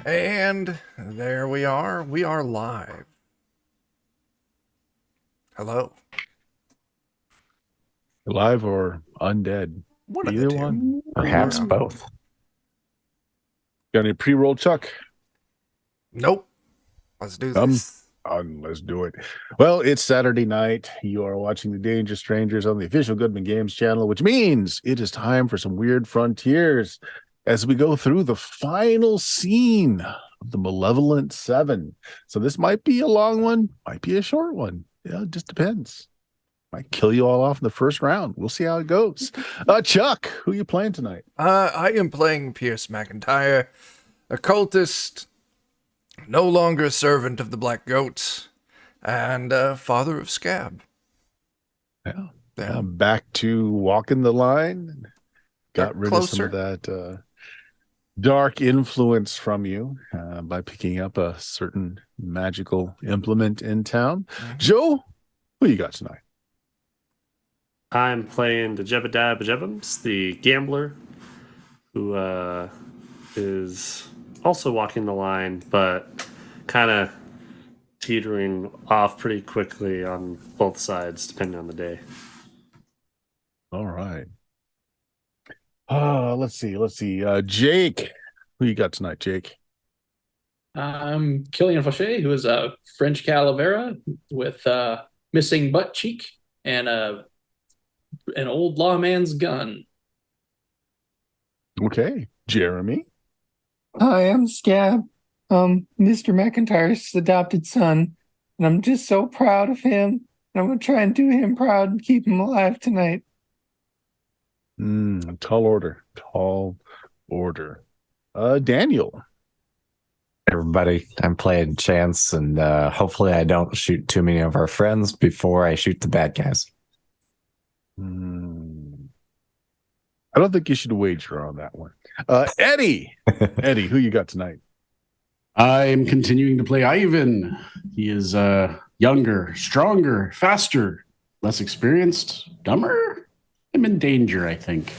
And there we are. We are live. Hello. Alive or undead? One of the Either two. one. Perhaps Yeah. both. Got any pre-roll, Chuck? Nope. Let's do Um, this. let's do it. Well, it's Saturday night. You are watching the Dangerous Strangers on the official Goodman Games channel, which means it is time for some Weird Frontiers as we go through the final scene of the Malevolent Seven. So this might be a long one, might be a short one. Yeah, it just depends. Might kill you all off in the first round. We'll see how it goes. Chuck, who you playing tonight? I am playing Pierce McIntyre, occultist, no longer servant of the Black Goats, and father of Scab. Yeah. Back to walking the line. Got rid of some of that dark influence from you by picking up a certain magical implement in town. Mhm. Joe, who you got tonight? I'm playing the Jebediah Bejebums, the gambler, who is also walking the line, but kind of teetering off pretty quickly on both sides, depending on the day. All right. Let's see. Jake, who you got tonight, Jake? I'm Killian Fauché, who is a French Calavera with missing butt cheek and an old lawman's gun. Okay. Jeremy? Hi, I'm Scab, Mr. McIntyre's adopted son, and I'm just so proud of him. And I'm gonna try and do him proud and keep him alive tonight. Tall order. Daniel. Everybody, I'm playing Chance, and hopefully I don't shoot too many of our friends before I shoot the bad guys. I don't think you should wager on that one. Eddie, who you got tonight? I'm continuing to play Ivan. He is younger, stronger, faster, less experienced, dumber. I'm in danger, I think.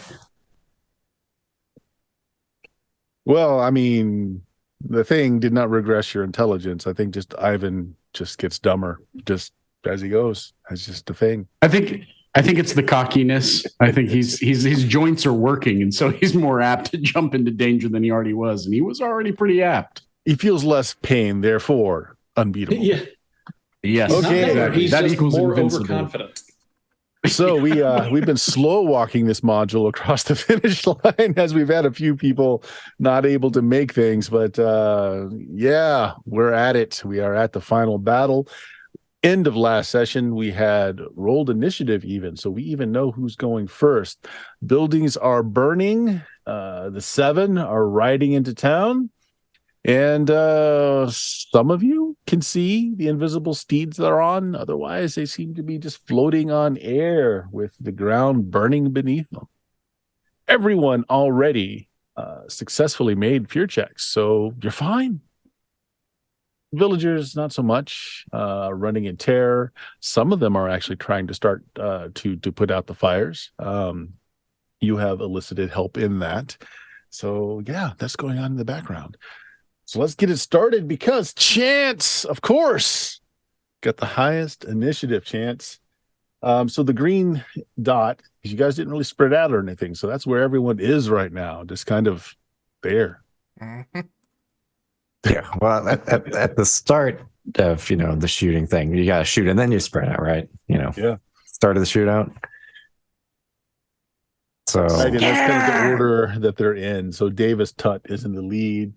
Well, I mean, the thing did not regress your intelligence. I think just Ivan just gets dumber just as he goes. That's just the thing. I think it's the cockiness. I think his joints are working, and so he's more apt to jump into danger than he already was, and he was already pretty apt. He feels less pain, therefore unbeatable. Yeah, Yes. Okay. Exactly. He's That just equals more invincible. overconfident. So we've been slow walking this module across the finish line as we've had a few people not able to make things, but yeah, we're at it. We are at the final battle. End of last session, we had rolled initiative even, so we even know who's going first. Buildings are burning. The seven are riding into town. And some of you can see the invisible steeds they're on. Otherwise, they seem to be just floating on air with the ground burning beneath them. Everyone already successfully made fear checks, so you're fine. Villagers, not so much, running in terror. Some of them are actually trying to start to put out the fires. You have elicited help in that. So yeah, that's going on in the background. So let's get it started because Chance, of course, got the highest initiative, Chance. So the green dot, because you guys didn't really spread out or anything, so that's where everyone is right now, just kind of there. Mhm. Yeah, well, at the start of the shooting thing, you got to shoot and then you spread out, right? Yeah. Start of the shootout. So Right, and that's kind of the order that they're in. So Davis Tutt is in the lead.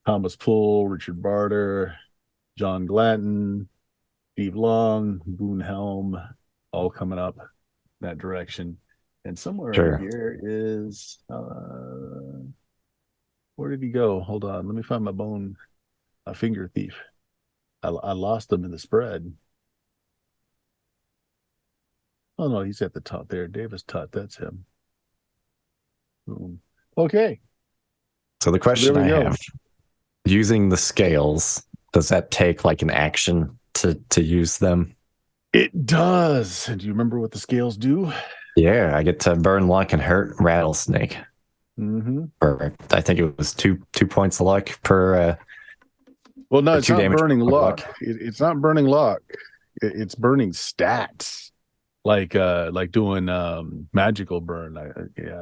Thomas Poole, Richard Barter, John Glanton, Steve Long, Boone Helm, all coming up that direction. And somewhere Sure. in here is where did he go? Hold on, let me find my finger thief. I lost him in the spread. Oh no, he's at the top there. Davis Tutt, that's him. Boom. Okay. So the question There we I go. have, using the scales, does that take like an action to use them? It does. And do you remember what the scales do? Yeah, I get to burn, luck, and hurt rattlesnake. Perfect. I think it was two points of luck per. Well, no, it's two not damage burning per luck. luck. It's not burning luck. It's burning stats. Like doing magical burn. I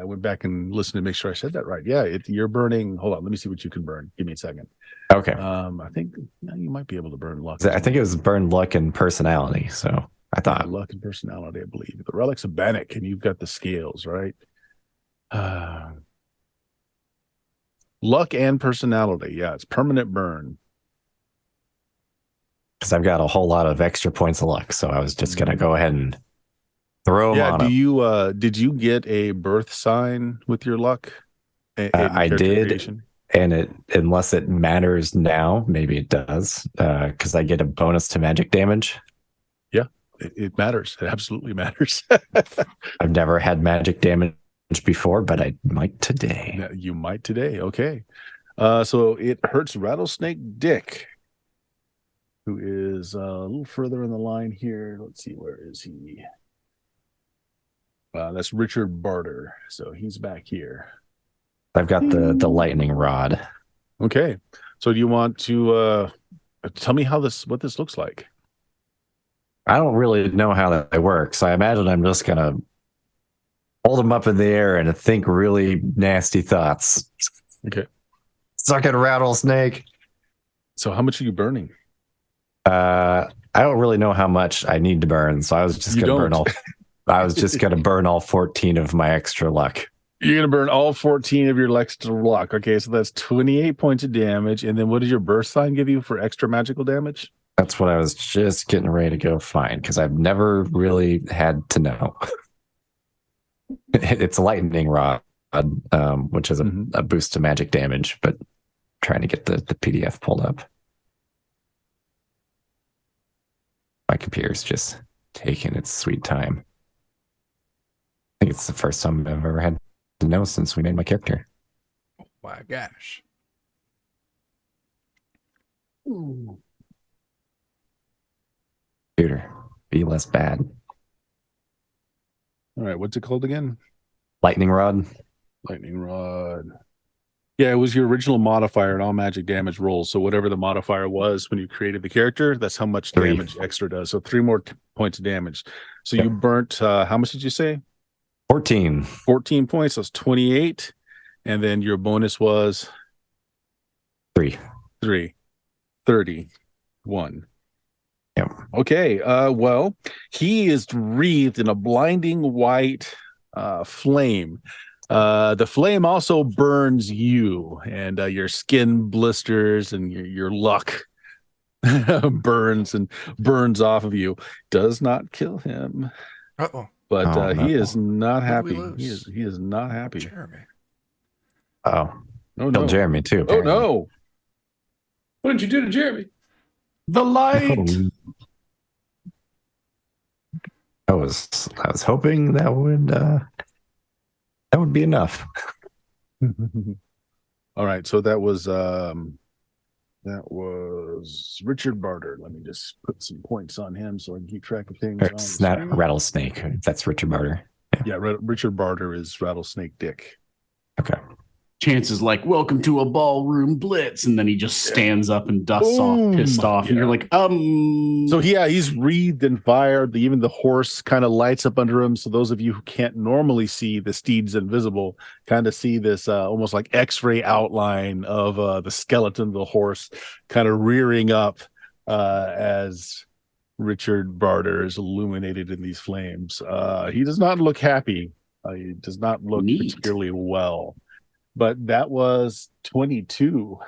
went back and listened to make sure I said that right. Yeah, you're burning. Hold on, let me see what you can burn. Give me a second. Okay. I think you might be able to burn luck. I think it was burn luck and personality. So I thought luck and personality, I believe. The relics of Bannock, and you've got the scales, right? Luck and personality. Yeah, it's permanent burn. because I've got a whole lot of extra points of luck, so I was just gonna go ahead and throw them on. Did you get a birth sign with your luck? I did. Creation? And unless it matters now, maybe it does, because I get a bonus to magic damage. Yeah, it matters. It absolutely matters. I've never had magic damage before, but I might today. You might today. Okay. So it hurts Rattlesnake Dick, who is a little further in the line here. Let's see, where is he? That's Richard Barter. So he's back here. I've got the lightning rod. Okay. So do you want to tell me what this looks like? I don't really know how that works. I imagine I'm just gonna hold them up in the air and think really nasty thoughts. Okay. Suck it, rattlesnake. So how much are you burning? I don't really know how much I need to burn, so I was just gonna burn all. I was just gonna burn all 14 of my extra luck. You're gonna burn all 14 of your extra luck. Okay, so that's 28 points of damage. And then what does your burst sign give you for extra magical damage? That's what I was just getting ready to go find, because I've never really had to know. It's lightning rod, which is a boost to magic damage, but I'm trying to get the PDF pulled up. My computer's just taking its sweet time. I think it's the first time I've ever had to know since we made my character. Oh my gosh. Ooh. Computer, be less bad. All right, what's it called again? Lightning rod. Lightning rod. Yeah, it was your original modifier in all magic damage rolls. So whatever the modifier was when you created the character, that's how much damage extra does. So 3 more points of damage. So you burnt, how much did you say? 14. 14 points. That's 28. And then your bonus was? 3. 31. Yep. Okay. Well, he is wreathed in a blinding white flame. The flame also burns you, and your skin blisters, and your luck burns off of you. Does not kill him. Uh-oh. But he is not happy. He is not happy. Jeremy. Oh no. Killed Jeremy too. Apparently. Oh no. What did you do to Jeremy? The light. I was hoping that would be enough. All right, so that was Richard Barter. Let me just put some points on him so I can keep track of things. It's not Rattlesnake. That's Richard Barter. Yeah, Richard Barter is Rattlesnake Dick. Okay. Chance is like, welcome to a ballroom blitz, and then he just stands up and dusts off, pissed off, and you're like, So yeah, he's wreathed in fire. Even the horse kind of lights up under him. So those of you who can't normally see the steed's invisible, kind of see this almost like X-ray outline of the skeleton of the horse kind of rearing up as Richard Barter is illuminated in these flames. He does not look happy. He does not look particularly well. But that was 22.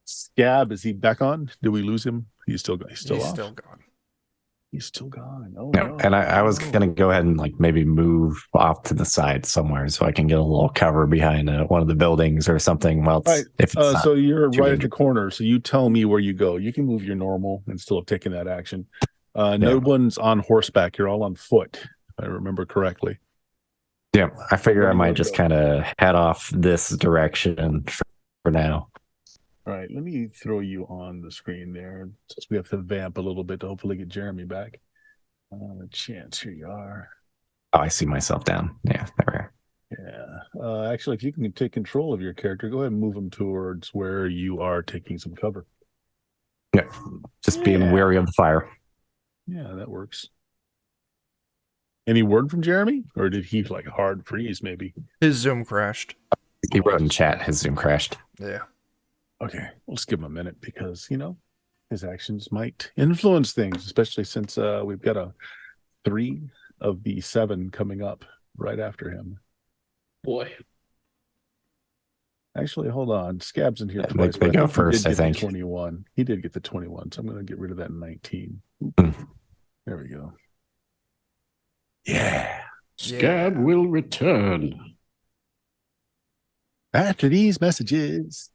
Scab, is he back on? Did we lose him? He's still off. Still gone. He's still gone. Oh, yeah, no. And I was going to go ahead and like maybe move off to the side somewhere so I can get a little cover behind one of the buildings or something. Well, so you're right at the corner. So you tell me where you go. You can move your normal and still have taken that action. No one's on horseback. You're all on foot, if I remember correctly. Yeah, I figure I might just kind of head off this direction for now. All right, let me throw you on the screen there. Since we have to vamp a little bit to hopefully get Jeremy back. Chance, here you are. Oh, I see myself down. Yeah, there we are. Yeah. Actually, if you can take control of your character, go ahead and move him towards where you are taking some cover. Yeah. Just being wary of the fire. Yeah, that works. Any word from Jeremy? Or did he like hard freeze maybe? His Zoom crashed. He wrote in chat his Zoom crashed. Yeah. Okay, we'll just give him a minute because, his actions might influence things, especially since we've got a 3 of the 7 coming up right after him. Boy. Actually, hold on. Scab's in here Yeah, twice. they but go he first, did I get the think. 21. He did get the 21, so I'm going to get rid of that 19. There we go. Yeah. Scab will return. After these messages.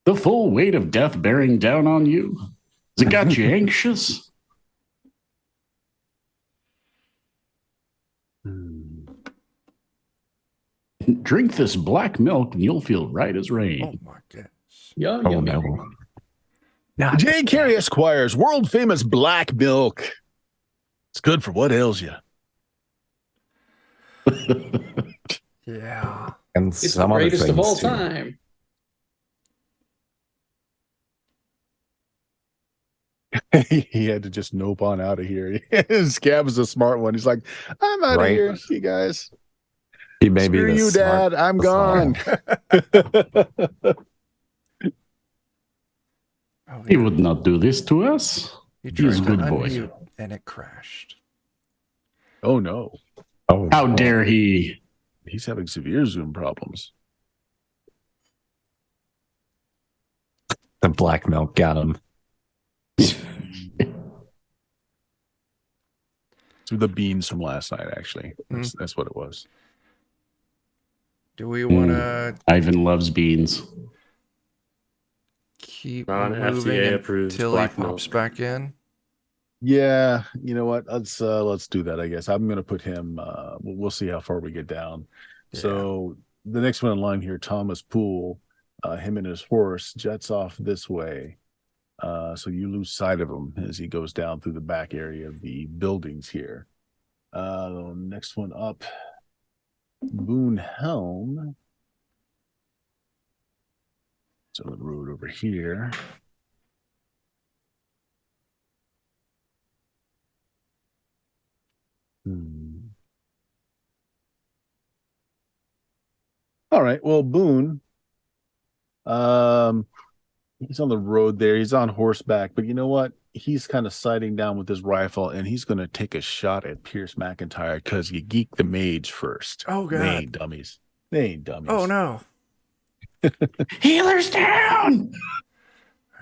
The full weight of death bearing down on you? Has it got you anxious? Drink this black milk and you'll feel right as rain. Oh my goodness. Yum, Oh, yum, no. yum. Not J. Carey Esquire's world famous black milk. It's good for what ails you. Yeah. and It's the some other greatest of things, all too. time. He had to just nope on out of here. Scab is a smart one. He's like, I'm out of Right. here. See you guys. He may be Screw the you, smart- Dad. I'm the gone. Oh, He would not do this to us. He He's a tried to good boy. unmute and it crashed. Oh, no. Oh, How dare he? He's having severe Zoom problems. the black milk got him. Through the beans from last night, actually. That's what it was. Do we want to Ivan loves beans. keep Non-FDA moving approved until he black pops milk. back in? Yeah, you know what? Let's do that, I guess. I'm gonna put him we'll see how far we get down. Yeah. So the next one in line here, Thomas Poole, him and his horse jets off this way. So you lose sight of him as he goes down through the back area of the buildings here. Next one up, Boone Helm. It's on the road over here. All right. Well, Boone, he's on the road there. He's on horseback, but you know what? He's kind of sighting down with his rifle, and he's going to take a shot at Pierce McIntyre because you geek the mage first. Oh, God. They ain't dummies. They ain't dummies. Oh, no. Healers down!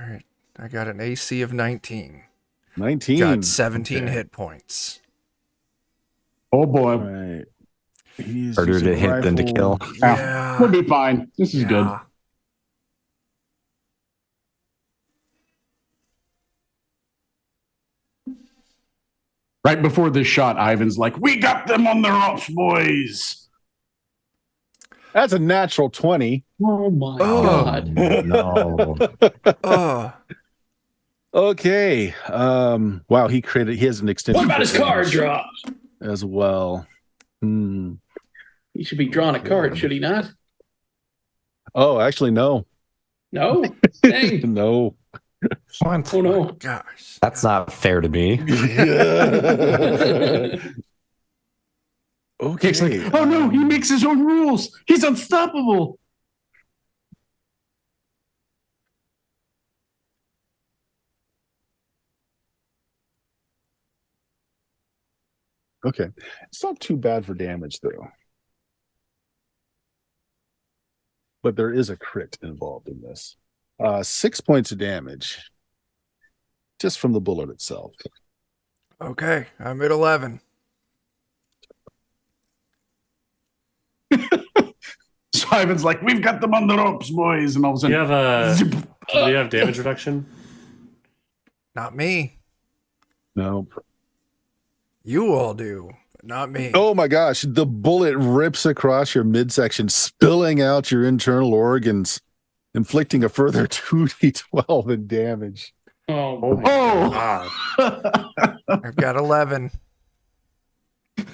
All right. I got an AC of 19. 19. Got 17 Okay. hit points. Oh All boy. right. He's Harder to using hit than to rifle. kill. Yeah. We'll be fine. This is good. Yeah. Right before this shot, Ivan's like, "We got them on the ropes, boys." That's a natural 20. Oh my Oh. god. No. Oh. Okay. Wow, he has an extended What about his card draw? as well. He should be drawing a card, should he not? Oh, actually, no. No? Dang. No. What? Oh no. Gosh. That's not fair to me. Okay. It's like, oh no, he makes his own rules. He's unstoppable. Okay. It's not too bad for damage, though. But there is a crit involved in this. 6 points of damage just from the bullet itself. Okay. I'm at 11. So Ivan's like, "We've got them on the ropes, boys," and all of a Do you sudden, have do you have damage reduction? Not me. No. You all do, but not me. Oh my gosh. The bullet rips across your midsection, spilling out your internal organs, inflicting a further 2d12 in damage. Oh, Oh, my my oh, God. I've got 11.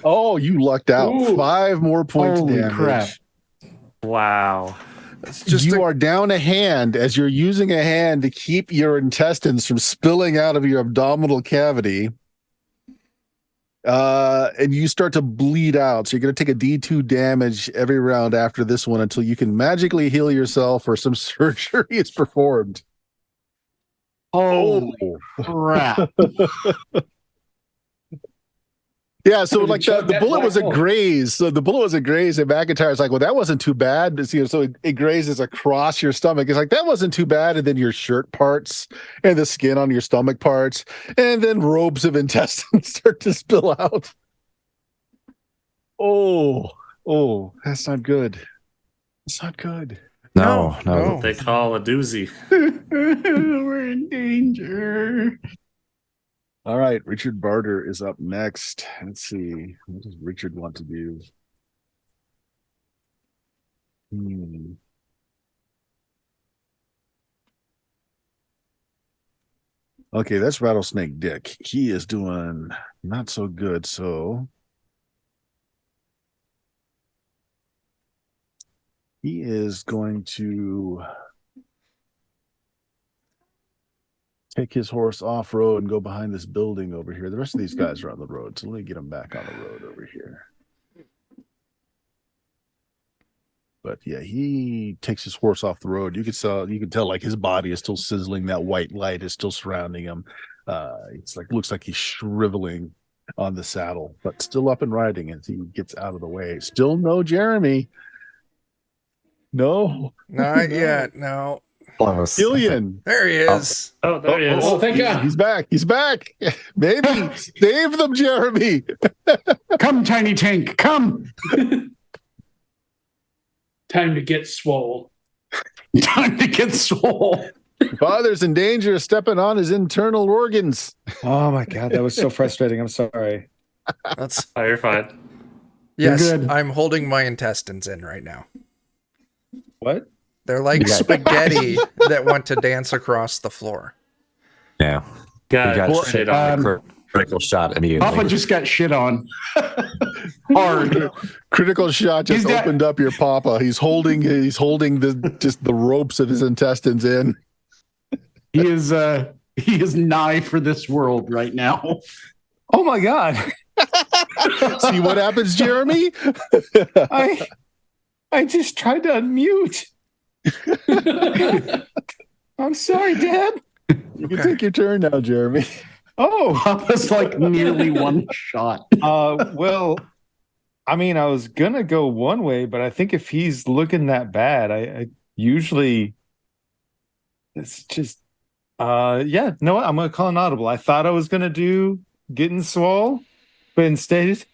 Oh, you lucked out. Ooh. 5 more points Holy damage. crap. Wow. It's just You are down a hand as you're using a hand to keep your intestines from spilling out of your abdominal cavity. And you start to bleed out. So you're going to take a D2 damage every round after this one until you can magically heal yourself or some surgery is performed. Holy crap. Yeah, so Time to like chug the that bullet black was a hole. graze. So the bullet was a graze, and McIntyre's like, well, that wasn't too bad. So it grazes across your stomach. It's like, that wasn't too bad. And then your shirt parts and the skin on your stomach parts, and then robes of intestines start to spill out. Oh, that's not good. It's not good. No. What they call a doozy. We're in danger. All right, Richard Barter is up next. Let's see. What does Richard want to do? Okay, that's Rattlesnake Dick. He is doing not so good, so he is going to take his horse off road and go behind this building over here. The rest of these guys are on the road, so let me get them back on the road over here. But yeah, he takes his horse off the road. You can tell like his body is still sizzling. That white light is still surrounding him. It's like looks like he's shriveling on the saddle, but still up and riding as he gets out of the way. Still no Jeremy. No, not yet. No. Close. Killian. There he is. Oh, there he is. Oh, thank God. He's back. He's back. Maybe save them, Jeremy. Come, Tiny Tank, come. Time to get swole. Time to get swole. Father's in danger of stepping on his internal organs. Oh my God, that was so frustrating. I'm sorry. That's Oh, you're fine. yes. good. I'm holding my intestines in right now. What? They're like spaghetti that want to dance across the floor. Yeah. Got You got it. Shit on. critical shot immediately. Papa just got shit on. Hard. Critical shot just He's got- opened up your papa. He's holding the ropes of his intestines in. He is nigh for this world right now. Oh my God. See what happens, Jeremy? I just tried to unmute. I'm sorry, Dad. You can take your turn now, Jeremy. Oh, Papa's like nearly one shot. well, I mean, I was gonna go one way, but I think if he's looking that bad, I usually it's just yeah, no, I'm gonna call an audible. I thought I was gonna do getting swole, but instead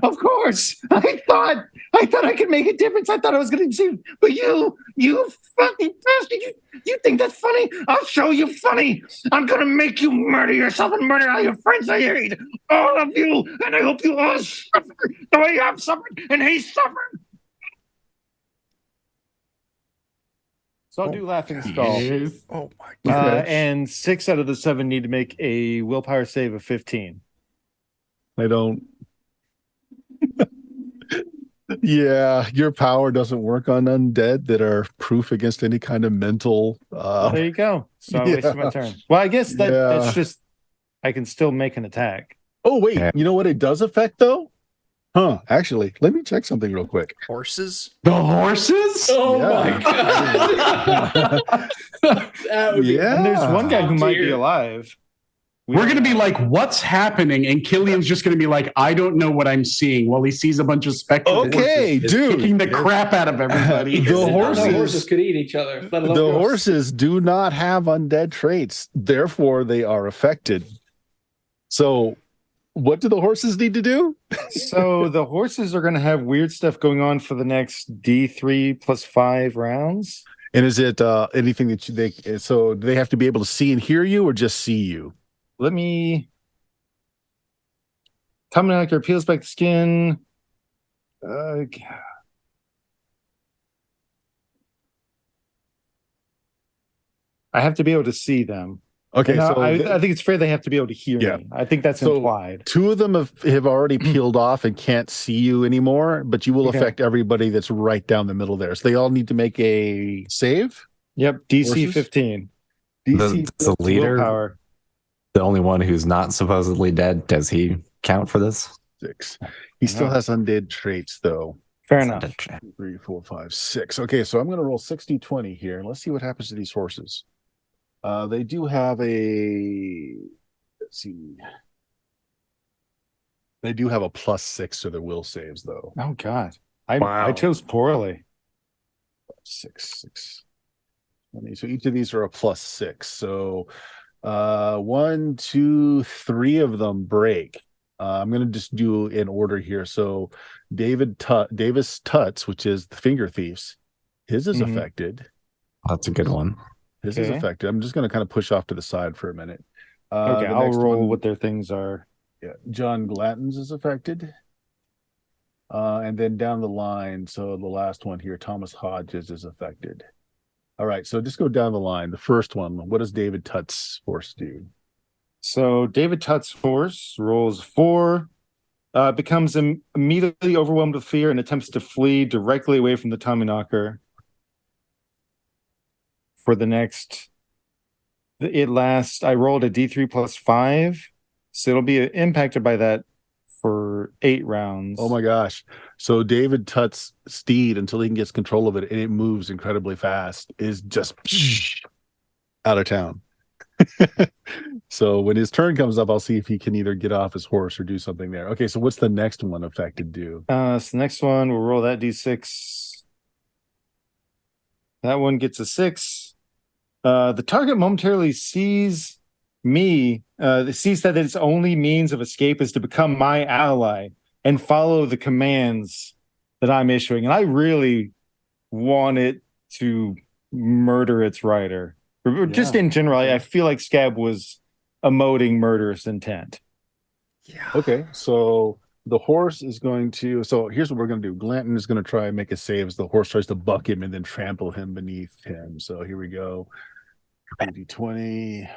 of course, I thought I could make a difference. I thought I was going to see, but you fucking bastard! You think that's funny? I'll show you funny. I'm going to make you murder yourself and murder all your friends I hate, all of you, and I hope you all suffer the way I've suffered and he suffered. So I'll do laughing skull. Oh my God. And 6 out of the 7 need to make a willpower save of 15. I don't. Yeah, your power doesn't work on undead that are proof against any kind of mental. There you go. So I wasted my turn. Well, I guess that's just I can still make an attack. Oh wait, Yeah. you know what it does affect though? Huh? Actually, let me check something real quick. Horses? The horses? Oh Yeah. my God. That would be Yeah. And there's one guy who might be dear. alive. We're going to be like, what's happening? And Killian's just going to be like, I don't know what I'm seeing while he sees a bunch of spectral Okay, horses dude. kicking the crap out of everybody. The No horses- horses could eat each other. Let alone The ghosts. horses do not have undead traits, therefore they are affected. So, what do the horses need to do? So the horses are going to have weird stuff going on for the next D3 plus 5 rounds. And is it anything that so do they have to be able to see and hear you, or just see you? Let me. Coming out, peels back the skin. I have to be able to see them. Okay, No, so I think it's fair they have to be able to hear Yeah. me. I think that's So, implied. two of them have already peeled off and can't see you anymore, but you will Okay. affect everybody that's right down the middle there. So they all need to make a save. Yep, DC Horses? 15. DC The leader, Willpower. the only one who's not supposedly dead, does he count for this? 6. He still has undead traits, though. Fair enough. 3, 4, 5, 6. Okay, so I'm going to roll 60-20 here, and let's see what happens to these horses. They do have a. Let's see. They do have a +6 to their will saves, though. Oh God, I Wow. chose poorly. 6, 6, 20. So each of these are a +6. So 1, 2, 3 of them break. I'm going to just do in order here. So Davis Tuts, which is the finger thieves, his is affected. That's a good one. His is affected. I'm just going to kind of push off to the side for a minute. Okay, The I'll next roll one- what their things are. Yeah, John Glatton's is affected. And then down the line, so the last one here, Thomas Hodges is affected. All right, so just go down the line. The first one, what does David Tutt's horse do? So David Tutt's horse rolls 4, becomes immediately overwhelmed with fear and attempts to flee directly away from the Tommyknocker. For the next, it lasts. I rolled a D3 plus 5, so it'll be impacted by that for 8 rounds. Oh my gosh. So David Tutt's steed, until he gets control of it, and it moves incredibly fast, is just out of town. So when his turn comes up, I'll see if he can either get off his horse or do something there. Okay, so what's the next one affected do? So the next one, we'll roll that D6. That one gets a 6. The target momentarily sees me, sees that its only means of escape is to become my ally and follow the commands that I'm issuing. And I really want it to murder its rider. Or just in general, I feel like Scab was emoting murderous intent. Yeah. Okay, so the horse is going to. So here's what we're going to do. Glanton is going to try and make a save as the horse tries to buck him and then trample him beneath him. So here we go. 20.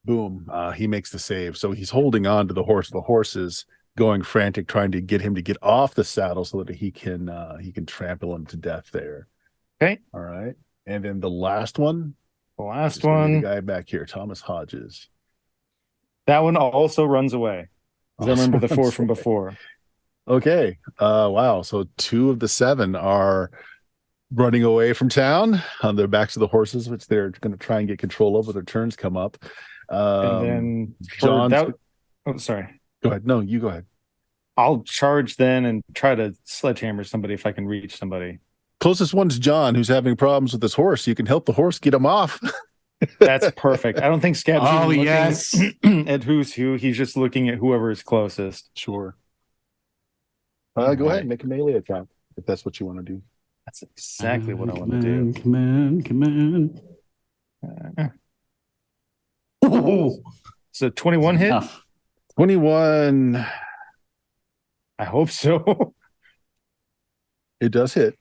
Boom. He makes the save. So he's holding on to the horse. The horse is going frantic, trying to get him to get off the saddle so that he can trample him to death there. Okay. All right. And then the last one. The last is gonna be one, the guy back here, Thomas Hodges. that one also runs away. 'Cause I remember the 4 from before. Okay. Wow. So 2 of the 7 are running away from town on their backs of the horses, which they're going to try and get control of when their turns come up. And then John's- sorry. Go ahead. No, you go ahead. I'll charge then and try to sledgehammer somebody if I can reach somebody. Closest one's John, who's having problems with his horse. You can help the horse get him off. That's perfect. I don't think Scab's Oh, even yes. looking at who's who. He's just looking at whoever is closest. Sure. Go Alright. ahead and make a melee attack if that's what you want to do. That's exactly what I want to Come do. on, come on. Oh, so 21 hit? Enough. 21. I hope so. It does hit.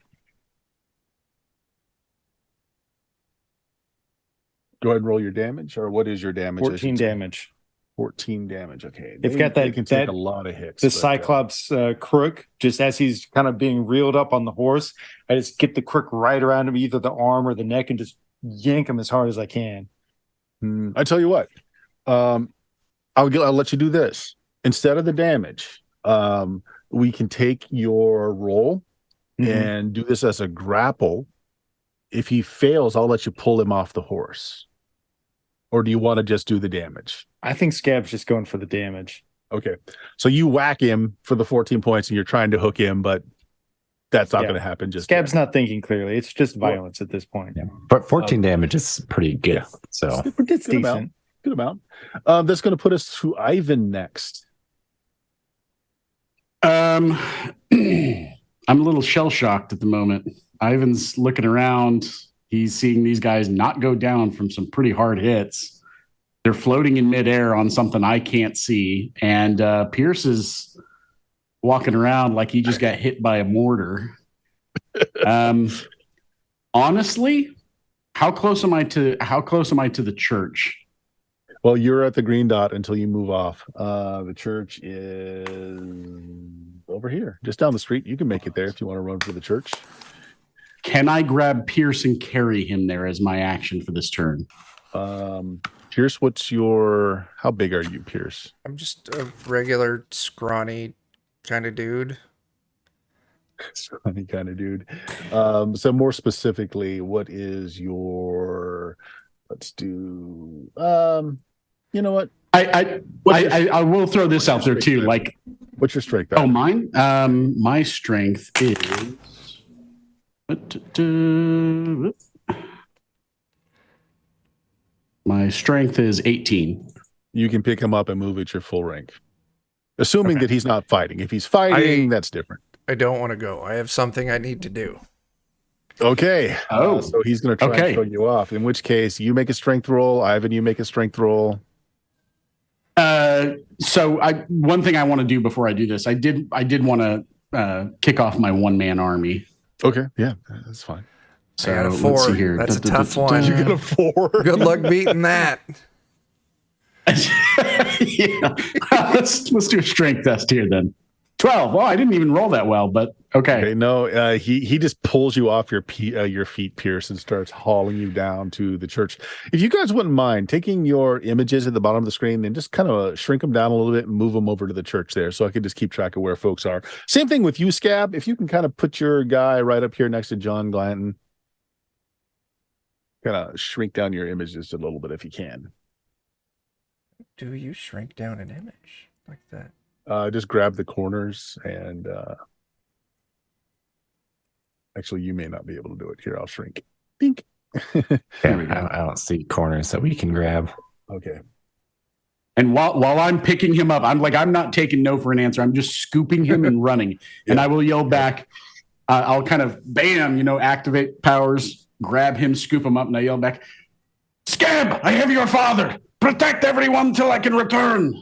Go ahead and roll your damage, or what is your damage? I 14 should say? damage. 14 damage. Okay. It's got They that- can take that- a lot of hits. The but, Cyclops crook, just as he's kind of being reeled up on the horse, I just get the crook right around him, either the arm or the neck, and just yank him as hard as I can. I tell you what, I'll let you do this instead of the damage. We can take your roll and do this as a grapple. If he fails, I'll let you pull him off the horse. Or do you want to just do the damage? I think Scab's just going for the damage. Okay, so you whack him for the 14 points, and you're trying to hook him, but that's not Yeah. going to happen. Just Scab's yet. not thinking clearly. It's just violence at this point. Yeah. But 14 damage is pretty good. Yeah. So It's Good decent. amount. Good amount. That's going to put us to Ivan next. I'm a little shell shocked at the moment. Ivan's looking around. He's seeing these guys not go down from some pretty hard hits. They're floating in midair on something I can't see. And Pierce is walking around like he just got hit by a mortar. Honestly, how close am I to the church? Well, you're at the green dot until you move off. The church is over here, just down the street. You can make it there if you want to run for the church. Can I grab Pierce and carry him there as my action for this turn? Pierce, how big are you, Pierce? I'm just a regular scrawny kind of dude. Scrawny kind of dude. So more specifically, what is your, let's do, you know what? I will throw this out there too. Like, what's your strength? Oh, mine? My strength is my strength is 18. You can pick him up and move at your full rank. Assuming that he's not fighting. If he's fighting, that's different. I don't want to go. I have something I need to do. Okay. So he's going to try and throw you off. In which case, you make a strength roll. Ivan, you make a strength roll. So one thing I want to do before I do this, I did want to kick off my one-man army. Okay. Yeah, that's fine. So I got a 4. Let's see here. That's a tough one. You got a 4. Good luck beating that. Yeah. Let's do a strength test here then. 12. Well, I didn't even roll that well, but okay. No, he just pulls you off your feet, Pierce, and starts hauling you down to the church. If you guys wouldn't mind taking your images at the bottom of the screen and just kind of shrink them down a little bit and move them over to the church there, so I can just keep track of where folks are. Same thing with you, Scab. If you can kind of put your guy right up here next to John Glanton, kind of shrink down your images a little bit if you can. Do you shrink down an image like that? Just grab the corners and actually you may not be able to do it. Here, I'll shrink. Pink. Yeah, I don't see corners that we can grab. Okay. And while I'm picking him up, I'm not taking no for an answer. I'm just scooping him and running. Yeah. And I will yell back. I'll kind of bam, activate powers, grab him, scoop him up, and I yell back, "Scab, I have your father. Protect everyone till I can return."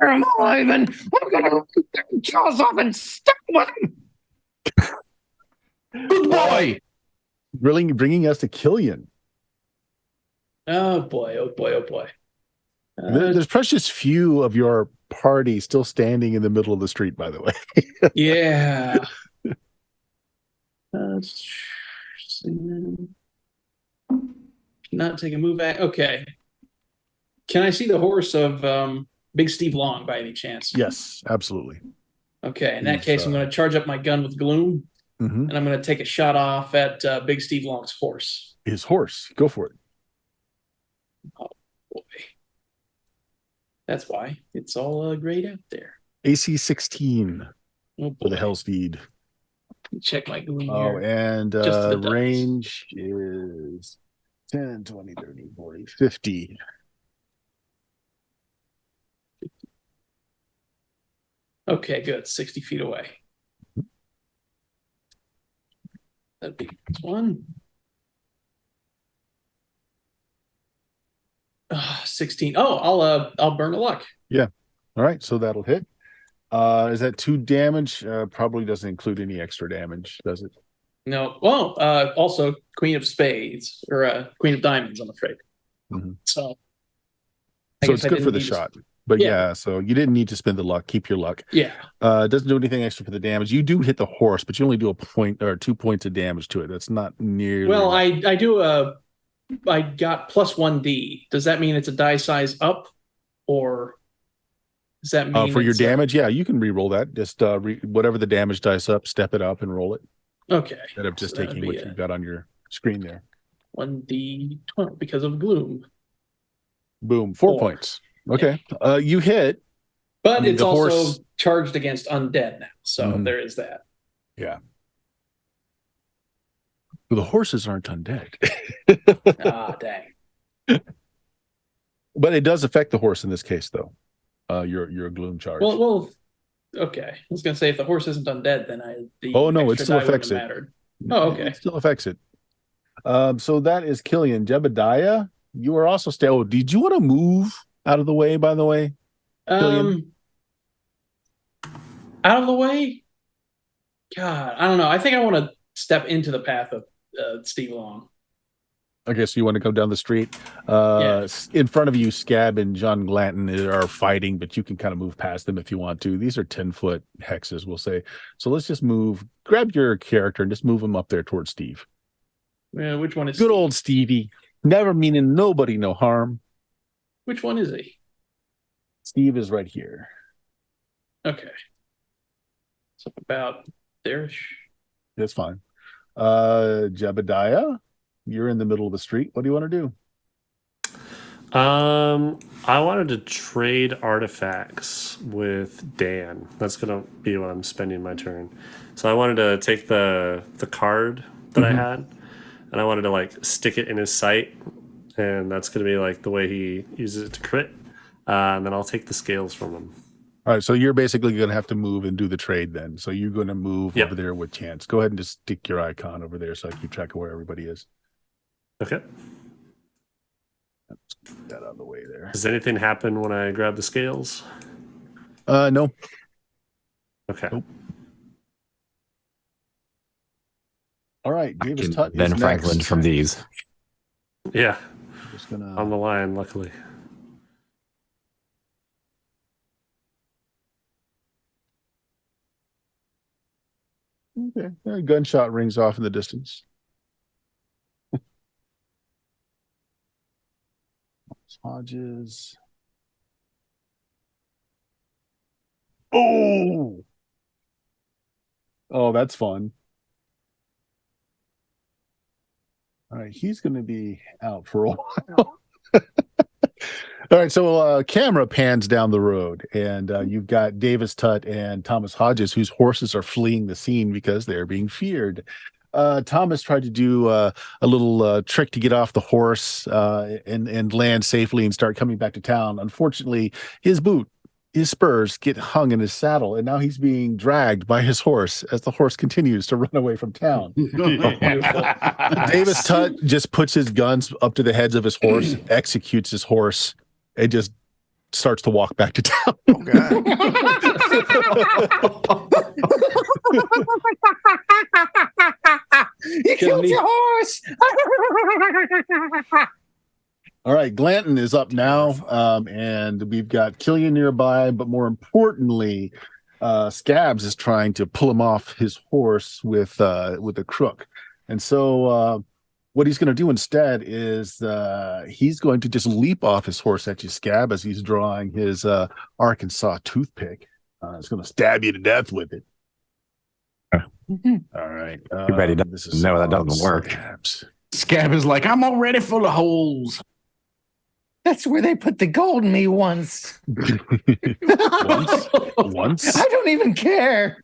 I'm alive, and I'm gonna rip their jaws off and stick with him. Good boy. Really bringing us to Killian. Oh boy! Oh boy! Oh boy! There's precious few of your party still standing in the middle of the street, by the way. Yeah. Not take a move back. Okay. Can I see the horse of Big Steve Long by any chance? Yes, absolutely. Okay. In that case, I'm going to charge up my gun with gloom, and I'm going to take a shot off at Big Steve Long's horse. His horse. Go for it. Oh, boy. That's why it's all grayed out there. AC 16 for the Hellspeed. Check my gloom here. And range dice. is 10, 20, 30, 40, 50. Okay, good. 60 feet away. That'd be this one. 16. Oh, I'll burn a luck. Yeah. All right. So that'll hit. Is that 2 damage? Probably doesn't include any extra damage, does it? No. Well, also Queen of Spades or Queen of Diamonds, I'm afraid. So it's good for the shot. But yeah, so you didn't need to spend the luck. Keep your luck. Yeah. It doesn't do anything extra for the damage. You do hit the horse, but you only do a point or 2 points of damage to it. That's not nearly. Well, I got plus 1d. Does that mean it's a die size up, or does that mean for your damage? Yeah, you can re-roll that. Just whatever the damage dice up, step it up and roll it. Okay. Instead of just taking what you've got on your screen there. 1d12 because of gloom. Boom. 4 points. Okay. You hit. But it's also charged against undead now. So there is that. Yeah. Well, the horses aren't undead. Dang. But it does affect the horse in this case, though. Your gloom charge. Well, okay. I was going to say, if the horse isn't undead, then no, it still affects it. Mattered. Oh, okay. It still affects it. So that is Killian. Jebediah, you are also still. Did you want to move out of the way, by the way? Killian? Out of the way? God, I don't know. I think I want to step into the path of Steve Long. Okay, so you want to go down the street. Yeah. In front of you, Scab and John Glanton are fighting, but you can kind of move past them if you want to. These are 10-foot hexes, we'll say. So let's just move. Grab your character and just move him up there towards Steve. Which one is Good Steve? old Stevie. Never meaning nobody no harm. Which one is he? Steve is right here. Okay. So about there. That's fine. Jebediah, you're in the middle of the street. What do you want to do? I wanted to trade artifacts with Dan. That's gonna be what I'm spending my turn. So I wanted to take the card that I had, and I wanted to like stick it in his sight, and that's gonna be like the way he uses it to crit. And then I'll take the scales from him. All right, so you're basically going to have to move and do the trade then. So you're going to move Yep. over there with Chance. Go ahead and just stick your icon over there so I keep track of where everybody is. Okay. Let's get that out of the way there. Does anything happen when I grab the scales? No. Okay. Nope. All right, Davis Can Tutt Ben is Franklin next. from these. Yeah, Just gonna... on the line, luckily. Okay. A gunshot rings off in the distance. Hodges. Oh! Oh, that's fun. All right, he's going to be out for a while. All right, so camera pans down the road, and you've got Davis Tutt and Thomas Hodges, whose horses are fleeing the scene because they're being feared. Thomas tried to do a little trick to get off the horse and land safely and start coming back to town. Unfortunately, his spurs get hung in his saddle, and now he's being dragged by his horse as the horse continues to run away from town. Davis Tutt just puts his guns up to the heads of his horse, executes his horse, and just starts to walk back to town. Oh, God. You killed your horse. All right, Glanton is up now, and we've got Killian nearby, but more importantly, Scabs is trying to pull him off his horse with a crook. And so what he's going to do instead is he's going to just leap off his horse at you, Scab, as he's drawing his Arkansas toothpick. It's going to stab you to death with it. All right. Too bad he doesn't know that doesn't work. Scabs. Scab is like, I'm already full of holes. That's where they put the gold in me once. Once? I don't even care.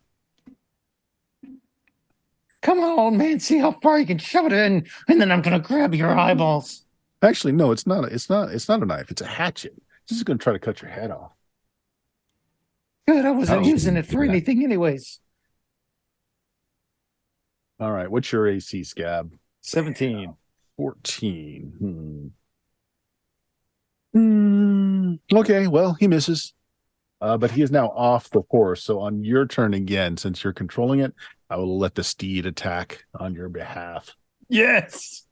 Come on, old man, see how far you can shove it in, and then I'm gonna grab your eyeballs. Actually, no, it's not a knife. It's a hatchet. This is going to try to cut your head off. Good, I wasn't Oh, using it for yeah. anything anyways. All right, what's your AC, Scab? 17. 14. Okay, well, he misses. But he is now off the horse. So on your turn again, since you're controlling it, I will let the steed attack on your behalf. Yes.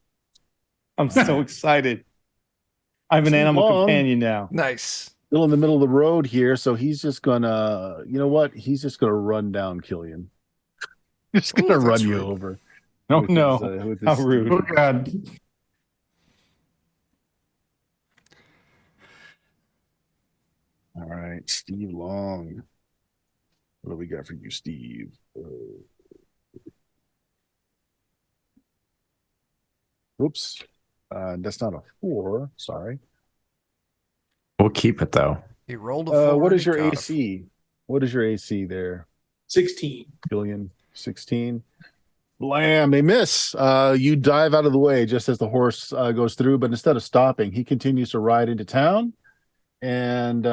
I'm so excited. I have an animal Long. companion now. Nice. Still in the middle of the road here, so he's just gonna, you know what? He's just gonna run down Killian. Just gonna Ooh, run that's you rude. over. Oh, with no. with How steed. rude. Oh, God. All right, Steve Long. What do we got for you, Steve? Oops. That's not a 4. Sorry. We'll keep it though. He rolled a 4. What and is he your got a AC? What is your AC there? 16. Billion 16. Blam, they miss. You dive out of the way just as the horse goes through, but instead of stopping, he continues to ride into town and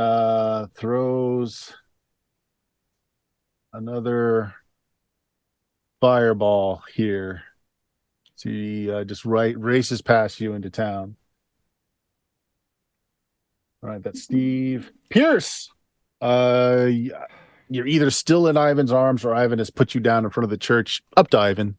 throws another fireball here. So he just races past you into town. All right, that's Steve. Pierce, you're either still in Ivan's arms or Ivan has put you down in front of the church. Up to Ivan.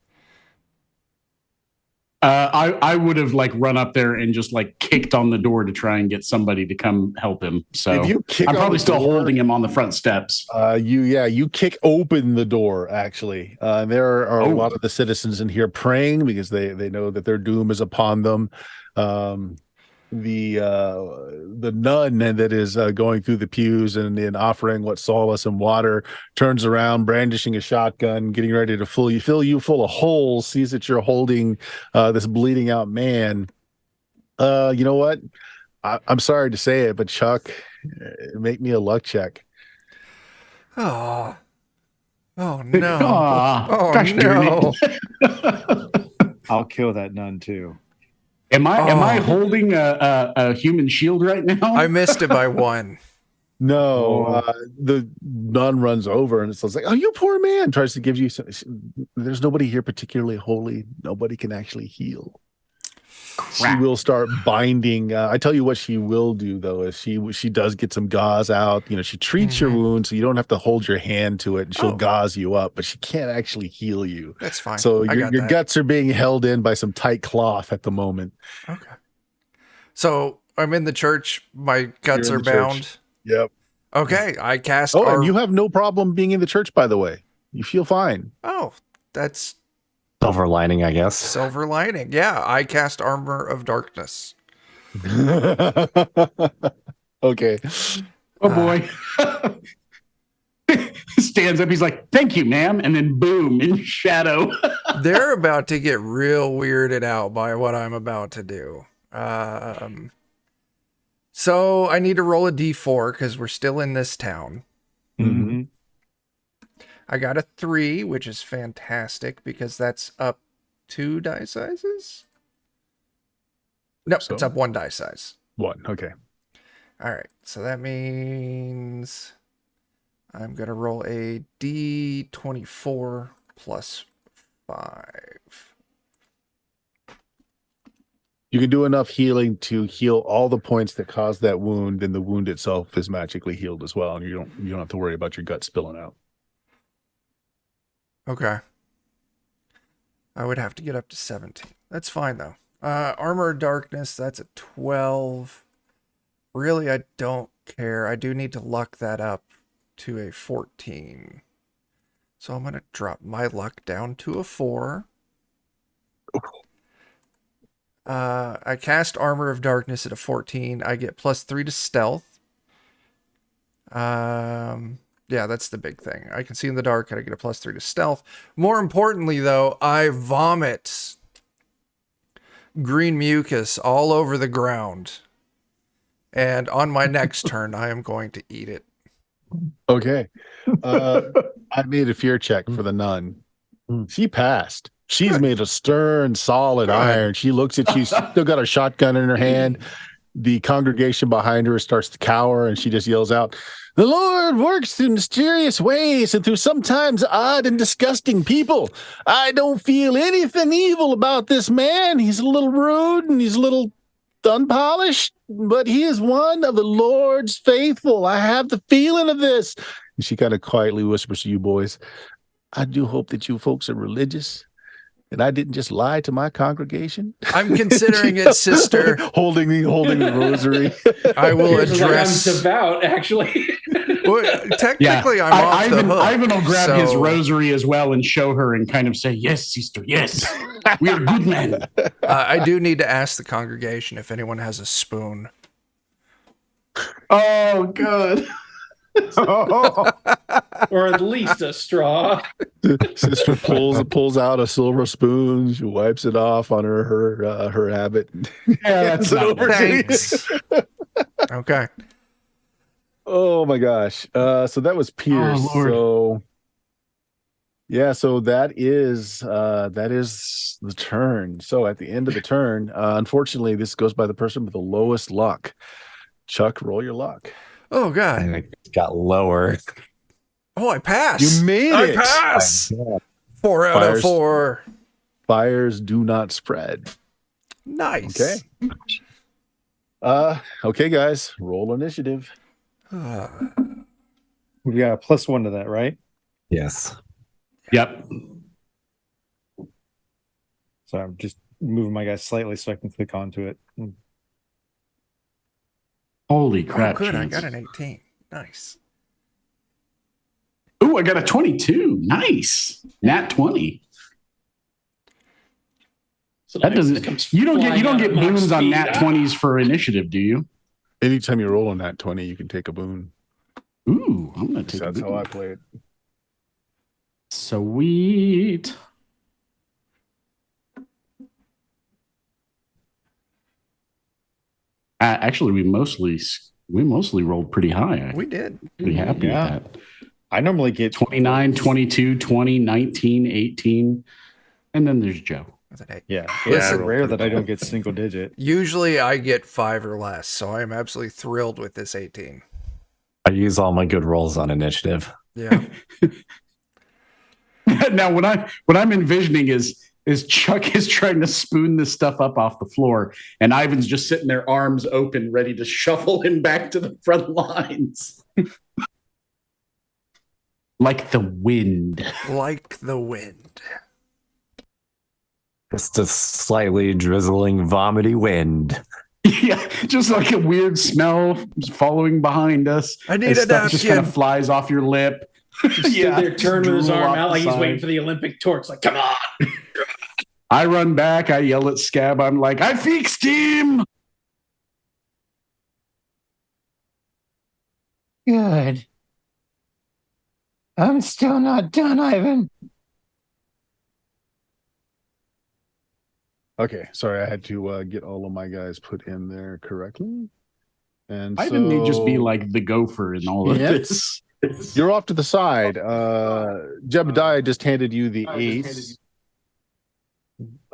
I would have like run up there and just like kicked on the door to try and get somebody to come help him. So If you kick I'm on probably the still door- holding him on the front steps. You kick open the door. Actually, there are a Oh. lot of the citizens in here praying because they know that their doom is upon them. The nun that is going through the pews and offering what solace and water turns around, brandishing a shotgun, getting ready to fill you full of holes. Sees that you're holding this bleeding out man. You know what? I'm sorry to say it, but Chuck, make me a luck check. Oh. Oh no. Aw, Oh gosh darn no. it. I'll kill that nun too. Am I Oh. holding a human shield right now? I missed it by 1. No, Oh. the nun runs over and it's like, "Oh, you poor man!" Tries to give you. There's nobody here particularly holy. Nobody can actually heal. She will start binding. I tell you what she will do though is she does get some gauze out. She treats your wound so you don't have to hold your hand to it, and she'll gauze you up, but she can't actually heal you. That's fine. So I your got that. guts are being held in by some tight cloth at the moment. Okay. So I'm in the church. My guts You're are in the church. bound. Yep. Okay. I cast. Oh, and you have no problem being in the church, by the way. You feel fine. Oh, that's Silver lining, I guess. silver lining. Yeah, I cast Armor of Darkness. Okay. Oh boy. Stands up. He's like, "Thank you, ma'am," and then boom, in shadow. They're about to get real weirded out by what I'm about to do. So I need to roll a d4 because we're still in this town. Mhm. I got a 3, which is fantastic because that's up 2 die sizes. No, So- it's up 1 die size. 1. Okay. All right, so that means I'm going to roll a d24 plus 5. You can do enough healing to heal all the points that caused that wound, then the wound itself is magically healed as well, and you don't have to worry about your gut spilling out. Okay. I would have to get up to 17. That's fine, though. Armor of Darkness, that's a 12. Really, I don't care. I do need to luck that up to a 14. So I'm going to drop my luck down to a 4. I cast Armor of Darkness at a 14. I get +3 to stealth. Yeah, that's the big thing. I can see in the dark and I get a +3 to stealth. More importantly, though, I vomit green mucus all over the ground. And on my next turn, I am going to eat it. Okay. I made a fear check for the nun. She passed. She's made a stern, solid iron. She looks at you, still got a shotgun in her hand. The congregation behind her starts to cower, and she just yells out, "The Lord works through mysterious ways and through sometimes odd and disgusting people. I don't feel anything evil about this man. He's a little rude and he's a little unpolished, but he is one of the Lord's faithful. I have the feeling of this." And she kind of quietly whispers to you boys, "I do hope that you folks are religious and I didn't just lie to my congregation." I'm considering it, sister. holding the rosary. I will Here's like, I'm address. devout, actually. Well, technically, I'm off the hook. Ivan will grab his so, rosary as well and show her and kind of say, "Yes, sister, yes. We are good men." I do need to ask the congregation if anyone has a spoon. Oh, good. Or at least a straw. Sister pulls out a silver spoon. She wipes it off on her habit. Yeah, that's Hands it not over bad. to you. Thanks. Okay. Oh my gosh. So that was Pierce. Oh, Lord. So yeah, so that is the turn. So at the end of the turn, unfortunately, this goes by the person with the lowest luck. Chuck, roll your luck. Oh, God. And it got lower. Oh, I pass. You made I it. pass. 4 out of Fires. 4. Fires do not spread. Nice. Okay. Okay, guys, roll initiative. We got a +1 to that, right? Yes. Yep. So I'm just moving my guys slightly so I can click onto it. Holy Oh, crap! good. I Chance. got an 18. Nice. Ooh, I got a 22. Nice. Nat 20. So That now he doesn't. comes You don't flying out get at Mach boons on speed. nat 20s for initiative, do you? Anytime you roll on that 20, you can take a boon. Ooh, I'm gonna take a That's boon. how I play it. Sweet. Actually, we mostly rolled pretty high. We did. Pretty happy Yeah. with that. I normally get 29, 22, 20, 19, 18. And then there's Joe. That's an 8. Yeah, Listen, it's rare that I don't get single digit. Usually I get 5 or less, so I am absolutely thrilled with this 18. I use all my good rolls on initiative. Yeah. Now, what I'm envisioning is Chuck is trying to spoon this stuff up off the floor, and Ivan's just sitting there, arms open, ready to shuffle him back to the front lines. Like the wind. Like the wind. Just a slightly drizzling, vomity wind. Yeah, just like a weird smell following behind us. I need and a stuff just kind napkin. of flies off your lip. Stood there, turned with his drool arm off out the like he's side. waiting for the Olympic torch. Like, come on. I run back. I yell at Scab. I'm like, I fixed him. Good. I'm still not done, Ivan. Okay, sorry, I had to get all of my guys put in there correctly. And Ivan may just be so- like the gopher in all of Yep. this. You're off to the side. Jebediah just handed you the ace.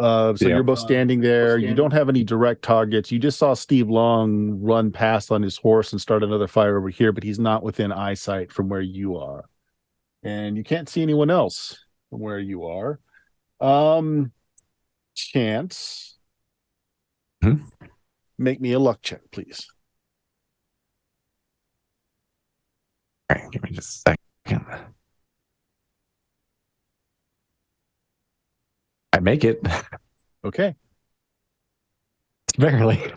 So Yeah. you're both standing there. You don't have any direct targets. You just saw Steve Long run past on his horse and start another fire over here, but he's not within eyesight from where you are. And you can't see anyone else from where you are. Chance. Hmm? Make me a luck check, please. All right, give me just a second. I make it. Okay. Barely.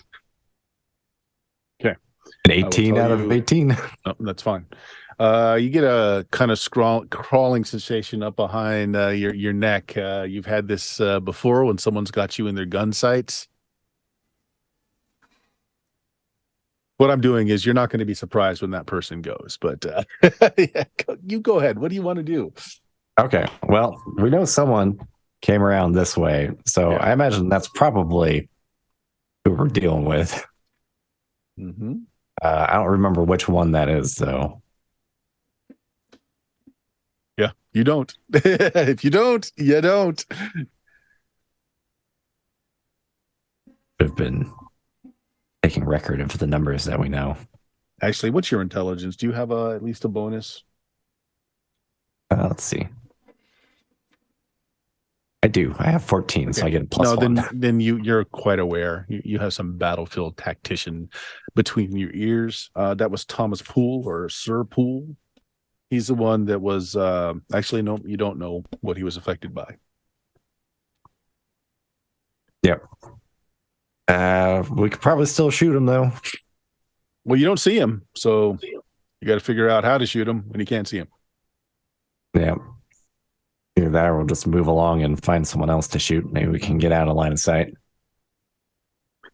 Okay. An 18 tell out of you- 18. Oh, that's fine. You get a kind of crawling sensation up behind your neck. You've had this before when someone's got you in their gun sights. What I'm doing is you're not going to be surprised when that person goes, but yeah, you go ahead. What do you want to do? Okay. Well, we know someone came around this way. So Yeah. I imagine that's probably who we're dealing with. Mm-hmm. I don't remember which one that is, though. Yeah, you don't. If you don't, you don't. We've been taking record of the numbers that we know. Actually, what's your intelligence? Do you have at least a bonus? Let's see. I do. I have 14, so I get a plus no, one. then you're quite aware. You have some battlefield tactician between your ears. That was Thomas Poole or Sir Poole. He's the one that was actually no, you don't know what he was affected by. Yep. We could probably still shoot him though. Well, you don't see him, so you got to figure out how to shoot him when you can't see him. Yeah. Either that or we'll just move along and find someone else to shoot. Maybe we can get out of line of sight.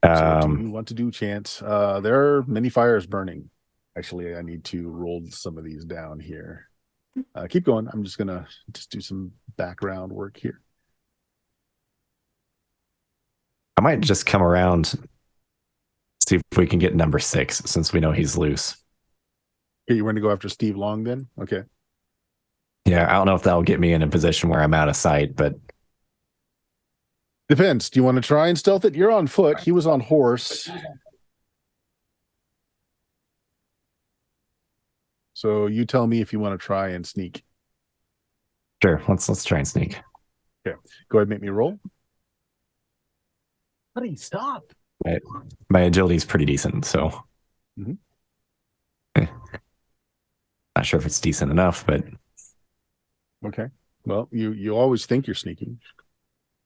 So what do you want to do, Chance? There are many fires burning. Actually, I need to roll some of these down here. Keep going. I'm just gonna do some background work here. I might just come around, see if we can get number 6, since we know he's loose. Okay, you want to go after Steve Long then? Okay. Yeah, I don't know if that'll get me in a position where I'm out of sight, but Depends. Do you want to try and stealth it? You're on foot. He was on horse. So you tell me if you want to try and sneak. sure, let's try and sneak. Go ahead and make me roll. Buddy, stop. My agility is pretty decent, so Mhm. Not sure if it's decent enough, but Okay. Well, you always think you're sneaking.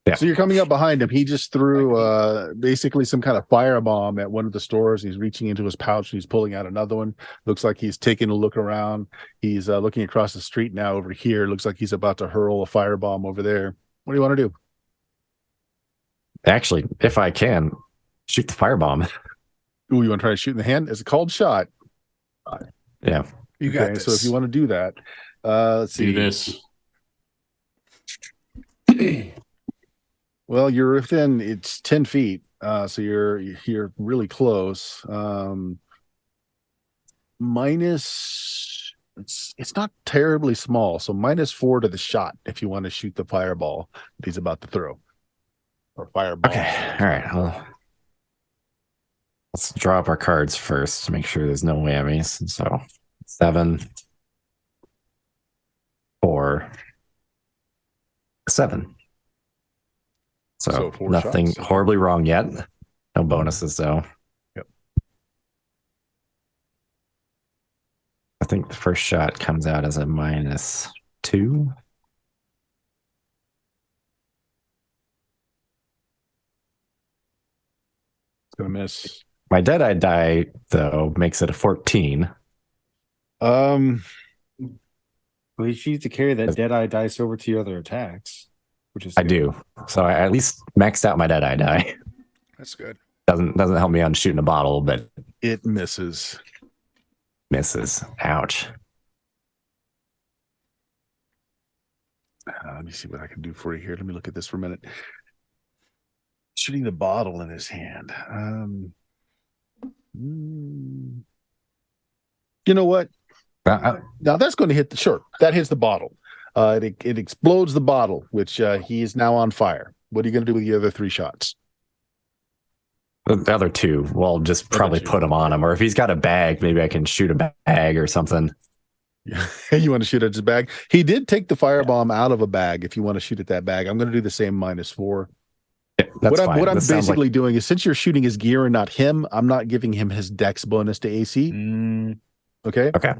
Yeah. So you're coming up behind him. He just threw basically some kind of firebomb at one of the stores. He's reaching into his pouch. He's pulling out another one. Looks like he's taking a look around. He's looking across the street now over here. Looks like he's about to hurl a firebomb over there. What do you want to do? Actually, if I can, shoot the firebomb. Ooh, you want to try to shoot in the hand? It's a called shot. Yeah. You got this. So if you want to do that, let's see. Do this. Well, you're within, it's 10 feet. So you're really close. Minus, it's not terribly small. So -4 to the shot if you want to shoot the fireball that he's about to throw. Or fireball. Okay. All right. Well, let's draw up our cards first to make sure there's no whammies. So 7, 4, 7. So 4 nothing shots. horribly wrong yet. No bonuses though. Yep. I think the first shot comes out as a -2. It's gonna miss. My Deadeye die though makes it a 14. Well, you need to carry that Deadeye dice over to your other attacks, which is I do. So I at least maxed out my Deadeye die. That's good. Doesn't help me on shooting a bottle, but It misses. misses. Ouch. Let me see what I can do for you here. Let me look at this for a minute. Shooting the bottle in his hand. You know what? Now that's going to hit the sure. That hits the bottle. It explodes the bottle, which he is now on fire. What are you going to do with the other 3 shots? The other 2, well, just probably put them on him. Or if he's got a bag, maybe I can shoot a bag or something. You want to shoot at his bag? He did take the firebomb out of a bag. If you want to shoot at that bag, I'm going to do the same -4. Yeah, that's fine. What I'm This sounds basically like, doing is, since you're shooting his gear and not him, I'm not giving him his dex bonus to AC. Okay. okay.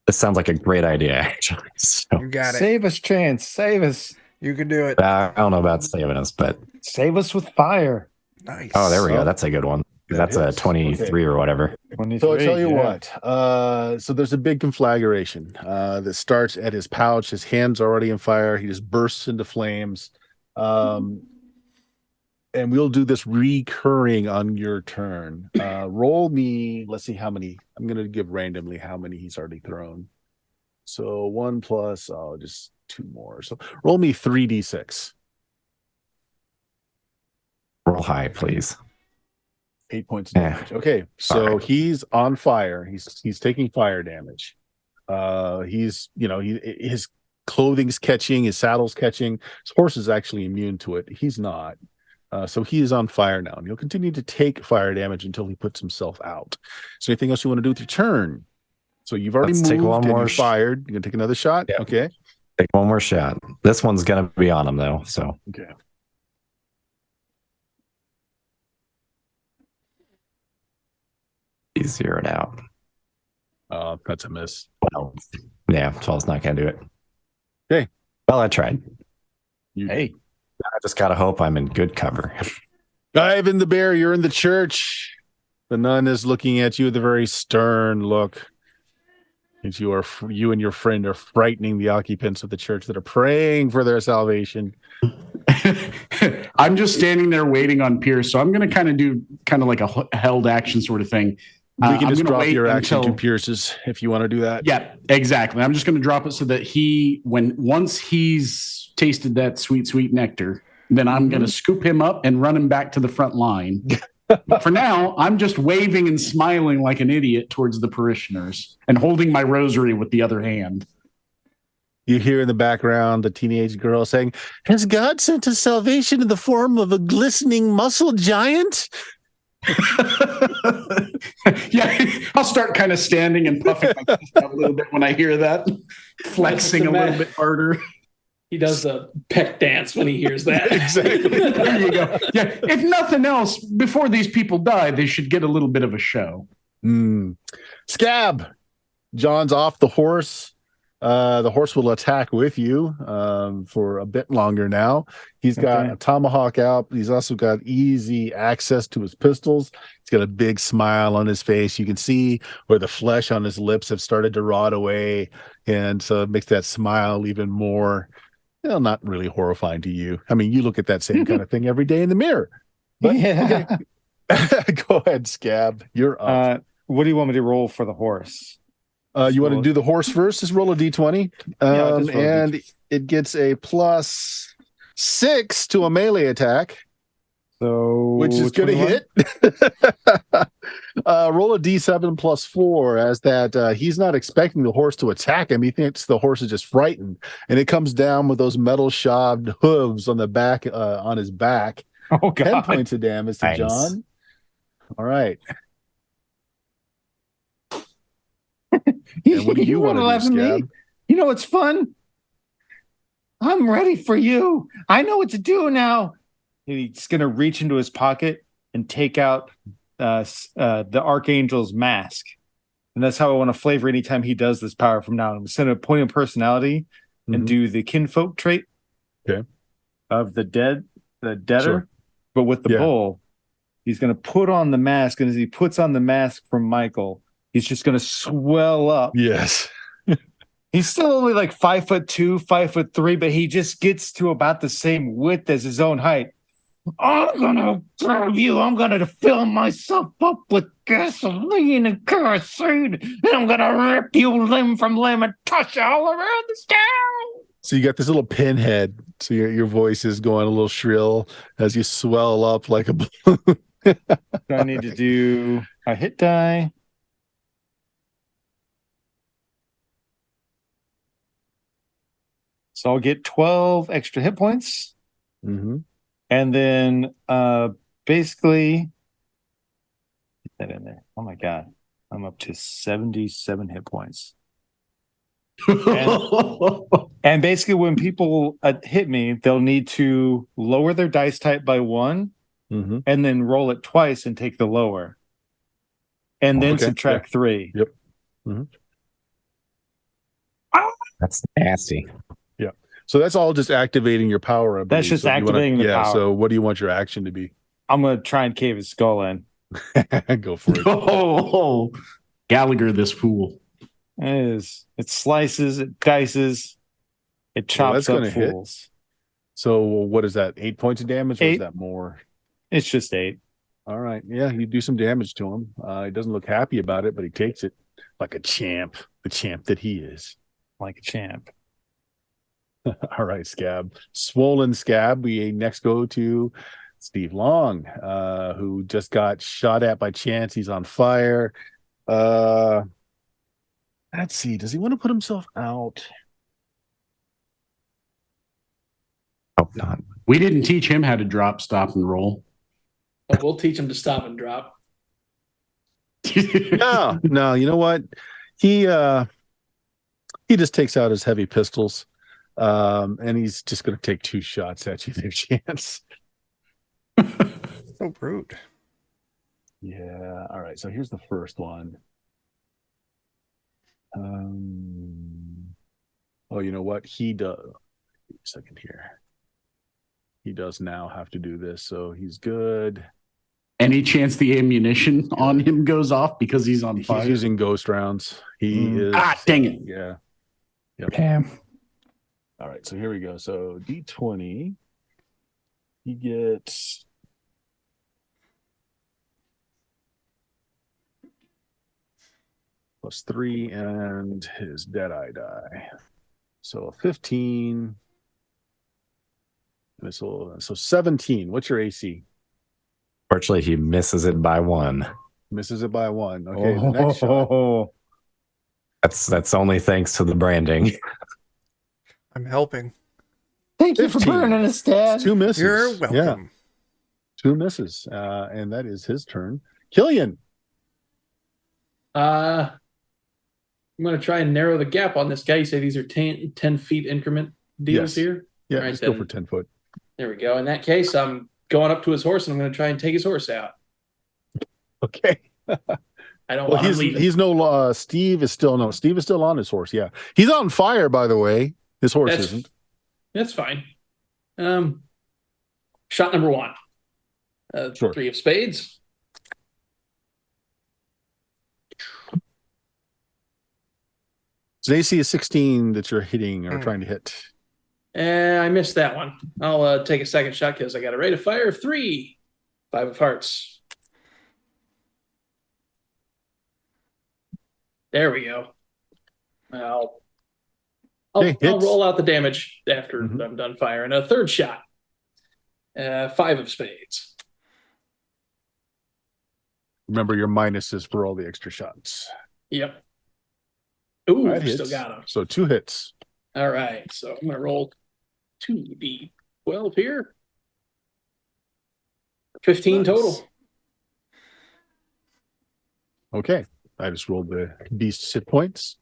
This sounds like a great idea, actually. So, You got it. Save us, Chance. Save us. You can do it. I don't know about saving us, but Save us with fire. Nice. oh, there we go. That's a good one. That's a 23 or whatever. 23, So I tell you yeah. what, so there's a big conflagration that starts at his pouch. His hand's already on fire. He just bursts into flames. And we'll do this recurring on your turn. Roll me, let's see how many. I'm going to give randomly how many he's already thrown. So 1 plus, just 2 more. So roll me 3d6. Roll high, please. 8 points of Yeah. damage. Okay, so All right. he's on fire. He's taking fire damage. His clothing's catching, his saddle's catching. His horse is actually immune to it. He's not. So he is on fire now, and he'll continue to take fire damage until he puts himself out. So anything else you want to do with your turn? So you've already Let's take moved one and more you fired. You're gonna take another shot. Yeah. Okay. Take one more shot. This one's gonna be on him though, so Okay. he's zeroed out. That's a miss. Well, yeah, 12's not gonna do it. Okay. Well, I tried. Hey, I just gotta hope I'm in good cover. Ivan the Bear, you're in the church. The nun is looking at you with a very stern look. And you and your friend are frightening the occupants of the church that are praying for their salvation. I'm just standing there waiting on Pierce, so I'm going to do like a held action sort of thing. We can I'm just gonna drop wait your action until- to Pierce's if you want to do that. Yeah, exactly. I'm just going to drop it so that once he's tasted that sweet nectar, then I'm going to scoop him up and run him back to the front line. But for now, I'm just waving and smiling like an idiot towards the parishioners and holding my rosary with the other hand. You hear in the background the teenage girl saying, "Has God sent us salvation in the form of a glistening muscle giant?" Yeah, I'll start kind of standing and puffing my chest out a little bit when I hear that, flexing a little bit harder. He does a peck dance when he hears that. Exactly. There you go. Yeah, if nothing else, before these people die, they should get a little bit of a show. Scab. John's off the horse. The horse will attack with you for a bit longer now. He's got Okay. a tomahawk out. He's also got easy access to his pistols. He's got a big smile on his face. You can see where the flesh on his lips have started to rot away. And so it makes that smile even more, not really horrifying to you. I mean, you look at that same kind of thing every day in the mirror. But Yeah. okay. Go ahead, Scab. You're up. What do you want me to roll for the horse? You want to do the horse first? Just roll a d20. Yeah, just roll a and D20. it gets a +6 to a melee attack, So which is going to 21? hit. Roll a d7 +4, as that he's not expecting the horse to attack him. He thinks the horse is just frightened, and it comes down with those metal shoved hooves on the back, on his back. Oh 10 god. points of damage to Nice. John. All right. And what do you want to laugh do, at me? Scab? You know what's fun? I'm ready for you. I know what to do now. He's gonna reach into his pocket and take out the Archangel's mask. And that's how I want to flavor anytime he does this power from now on. I'm gonna point of personality and Mhm. do the kinfolk trait Okay. of the debtor. Sure. But with the Yeah. bull, he's gonna put on the mask, and as he puts on the mask from Michael, he's just gonna swell up. Yes. He's still only like 5'2", 5'3", but he just gets to about the same width as his own height. I'm gonna grab you. I'm gonna fill myself up with gasoline and kerosene, and I'm gonna rip you limb from limb and toss you all around this town. So you got this little pinhead. So your voice is going a little shrill as you swell up like a balloon. So I need to do a hit die. So I'll get 12 extra hit points. Mm-hmm. And then basically get that in there. Oh my god. I'm up to 77 hit points. And basically when people hit me, they'll need to lower their dice type by 1 Mm-hmm. and then roll it twice and take the lower. And then Okay, subtract 3. Yep. Mm-hmm. That's nasty. So that's all just activating your power. I That's believe. just So you wanna- activating the power. So what do you want your action to be? I'm going to try and cave his skull in. Go for it. Oh, Gallagher, this fool. It slices, it dices, it chops that's up gonna hit. fools. So what is that? 8 points of damage, or 8. is that more? It's just 8. All right. Yeah, you do some damage to him. He doesn't look happy about it, but he takes it like a champ, the champ that he is. Like a champ. All right, Scab. Swollen Scab. We next go to Steve Long, who just got shot at by chance. He's on fire. Let's see. Does he want to put himself out? Hope not. We didn't teach him how to drop, stop, and roll. But we'll teach him to stop and drop. No. You know what? He just takes out his heavy pistols, and he's just going to take 2 shots at you. Their chance. So rude. Yeah. All right. So here's the first one. Oh, you know what? He does. Give me a second here. He does now have to do this, so he's good. Any chance the ammunition on him goes off because he's on fire? He's using ghost rounds. He is. Dang it. Yeah. Damn. All right. So here we go. So D20. He gets. +3 and his Deadeye die. So a 15. So 17. What's your AC? Fortunately, he misses it by 1. Misses it by 1. Okay, the next shot. Oh, That's only thanks to the branding. I'm helping. Thank you for 15. burning us, Dad. It's 2 misses. You're Yeah, welcome. 2 misses. And that is his turn. Killian. I'm going to try and narrow the gap on this guy. You say these are 10 feet increment deals Yes. here? Yeah, All right, let's go then. for 10 foot. There we go. In that case, I'm going up to his horse and I'm going to try and take his horse out. Okay. I don't Well, want him leaving. Steve is still on his horse. Yeah, he's on fire, by the way. His horse isn't. That's fine. Shot number 1. Sure. 3 of spades. It's an AC of 16 that you're hitting or trying to hit. I missed that one. I'll take a second shot because I got a rate of fire of 3. 5 of hearts. There we go. I'll roll out the damage after I'm done firing. A third shot. 5 of spades. Remember your minuses for all the extra shots. Yep. Ooh, Still still got him. So 2 hits. All right. So I'm going to roll 2d12 here. 15 total. Okay. I just rolled the beast's hit points.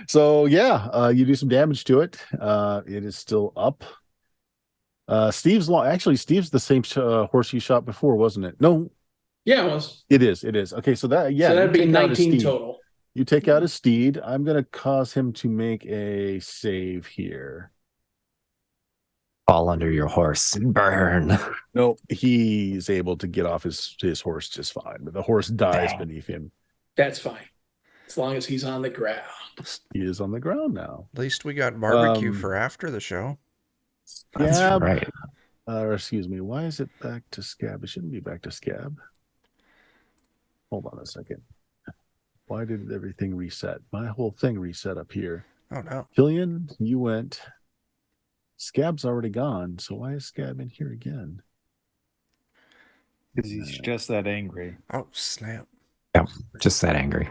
So yeah, you do some damage to it. It is still up. Steve's the same horse you shot before, wasn't it? No. Yeah, it was. It is. Okay, so that'd be 19 total. You take out his steed. I'm going to cause him to make a save here. Fall under your horse and burn. No, he's able to get off his horse just fine, but the horse dies beneath him. That's fine. As long as he's on the ground. He is on the ground now. At least we got barbecue for after the show. That's right. Excuse me. Why is it back to scab? It shouldn't be back to scab. Hold on a second. Why did everything reset? My whole thing reset up here. Oh, no. Killian, you went. Scab's already gone, so why is Scab in here again? Because he's just that angry. Oh, snap. Yeah, just that angry.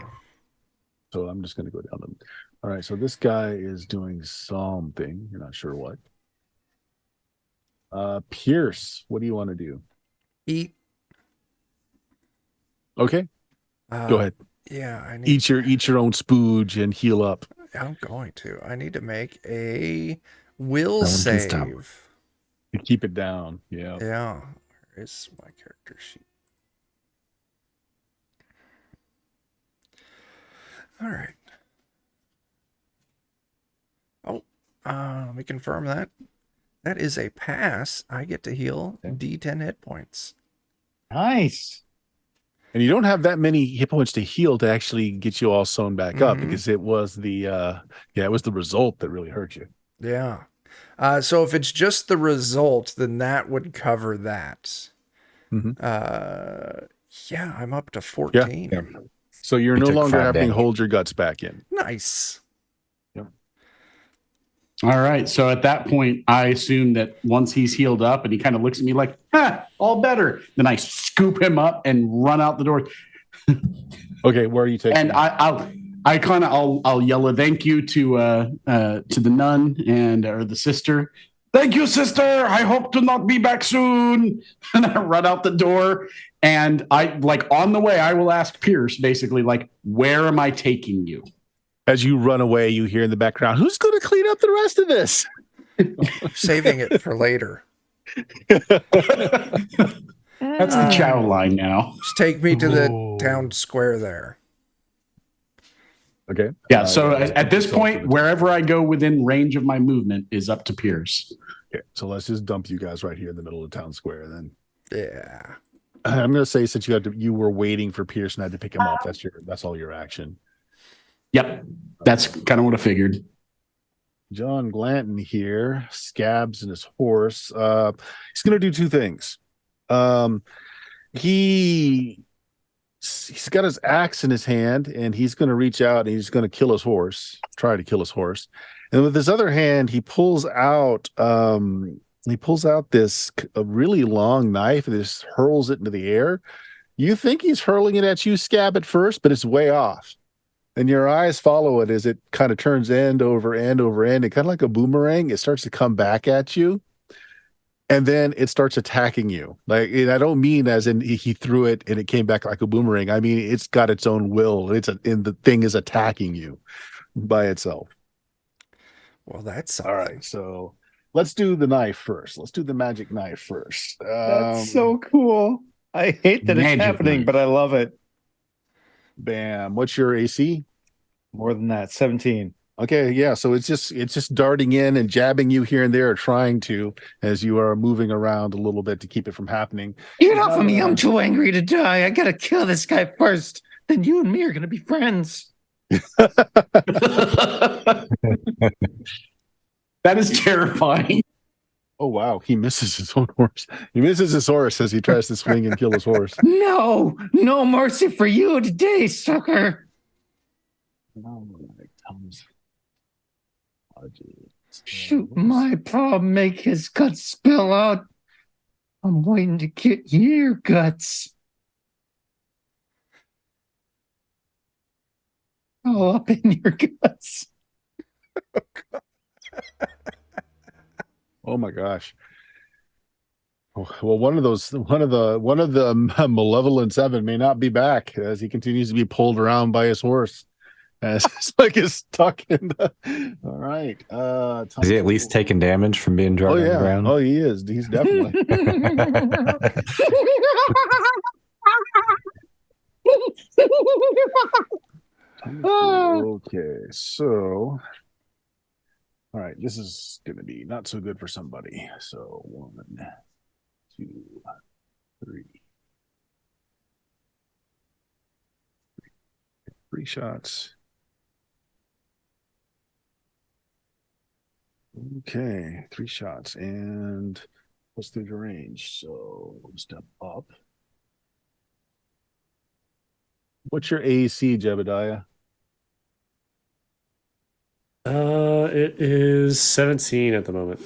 So I'm just going to go down them. All right, so this guy is doing something. You're not sure what. Pierce, what do you want to do? Eat. Okay, go ahead. Yeah, I need Eat your own spooge and heal up. I'm going to. I need to make a will save. To keep it down. Yeah. Yeah. Where is my character sheet? All right. Oh, let me confirm that. That is a pass. I get to heal D10 hit points. Nice. And you don't have that many hit points to heal to actually get you all sewn back up, because it was the result that really hurt you. Yeah. So if it's just the result, then that would cover that. Yeah, I'm up to 14. Yeah. So you're no longer having to hold your guts back in. Nice. All right. So at that point, I assume that once he's healed up and he kind of looks at me like, all better. Then I scoop him up and run out the door. Okay, where are you taking And him? I'll yell a thank you to the nun or the sister. Thank you, sister. I hope to not be back soon. And I run out the door. And on the way, I will ask Pierce basically, where am I taking you? As you run away, you hear in the background, who's going to clean up the rest of this? Saving it for later. That's the chow line now. Just take me to the town square there. Okay. Yeah. So at this point, wherever I go within range of my movement is up to Pierce. Okay. So let's just dump you guys right here in the middle of town square then. Yeah. I'm going to say, since you were waiting for Pierce and had to pick him up, that's all your action. Yep. That's kind of what I figured. John Glanton here, Scabs and his horse. He's going to do 2 things. He's got his axe in his hand, and he's going to reach out and he's going to kill his horse, try to kill his horse. And with his other hand, he pulls out this really long knife and just hurls it into the air. You think he's hurling it at you, Scab, at first, but it's way off. And your eyes follow it as it kind of turns end over end over end. And kind of like a boomerang, it starts to come back at you. And then it starts attacking you. I don't mean as in he threw it and it came back like a boomerang. I mean, it's got its own will. And the thing is attacking you by itself. Well, that's something. All right. So let's do the knife first. Let's do the magic knife first. That's so cool. I hate that it's happening, but I love it. Bam. What's your AC? More than that, 17. Okay, yeah. So it's just darting in and jabbing you here and there, trying to, as you are moving around a little bit to keep it from happening. Get He's off not of me. gonna- I'm too angry to die. I gotta kill this guy first. Then you and me are gonna be friends. That is terrifying. Oh wow, he misses his own horse. He misses his horse as he tries to swing and kill his horse. No, no mercy for you today, sucker. Shoot my paw, make his guts spill out. I'm waiting to get your guts. All up in your guts. Oh my gosh. Well, one of the Malevolent Seven may not be back as he continues to be pulled around by his horse. As it's like is stuck in the. All right. Is he at least taking damage from being Oh dragged on the yeah. ground? Oh, he is. He's definitely. Okay, so. All right, this is going to be not so good for somebody. So 1, 2, 3. 3 shots. Okay, 3 shots and plus through the range. So step up. What's your AC, Jebediah? It is 17 at the moment.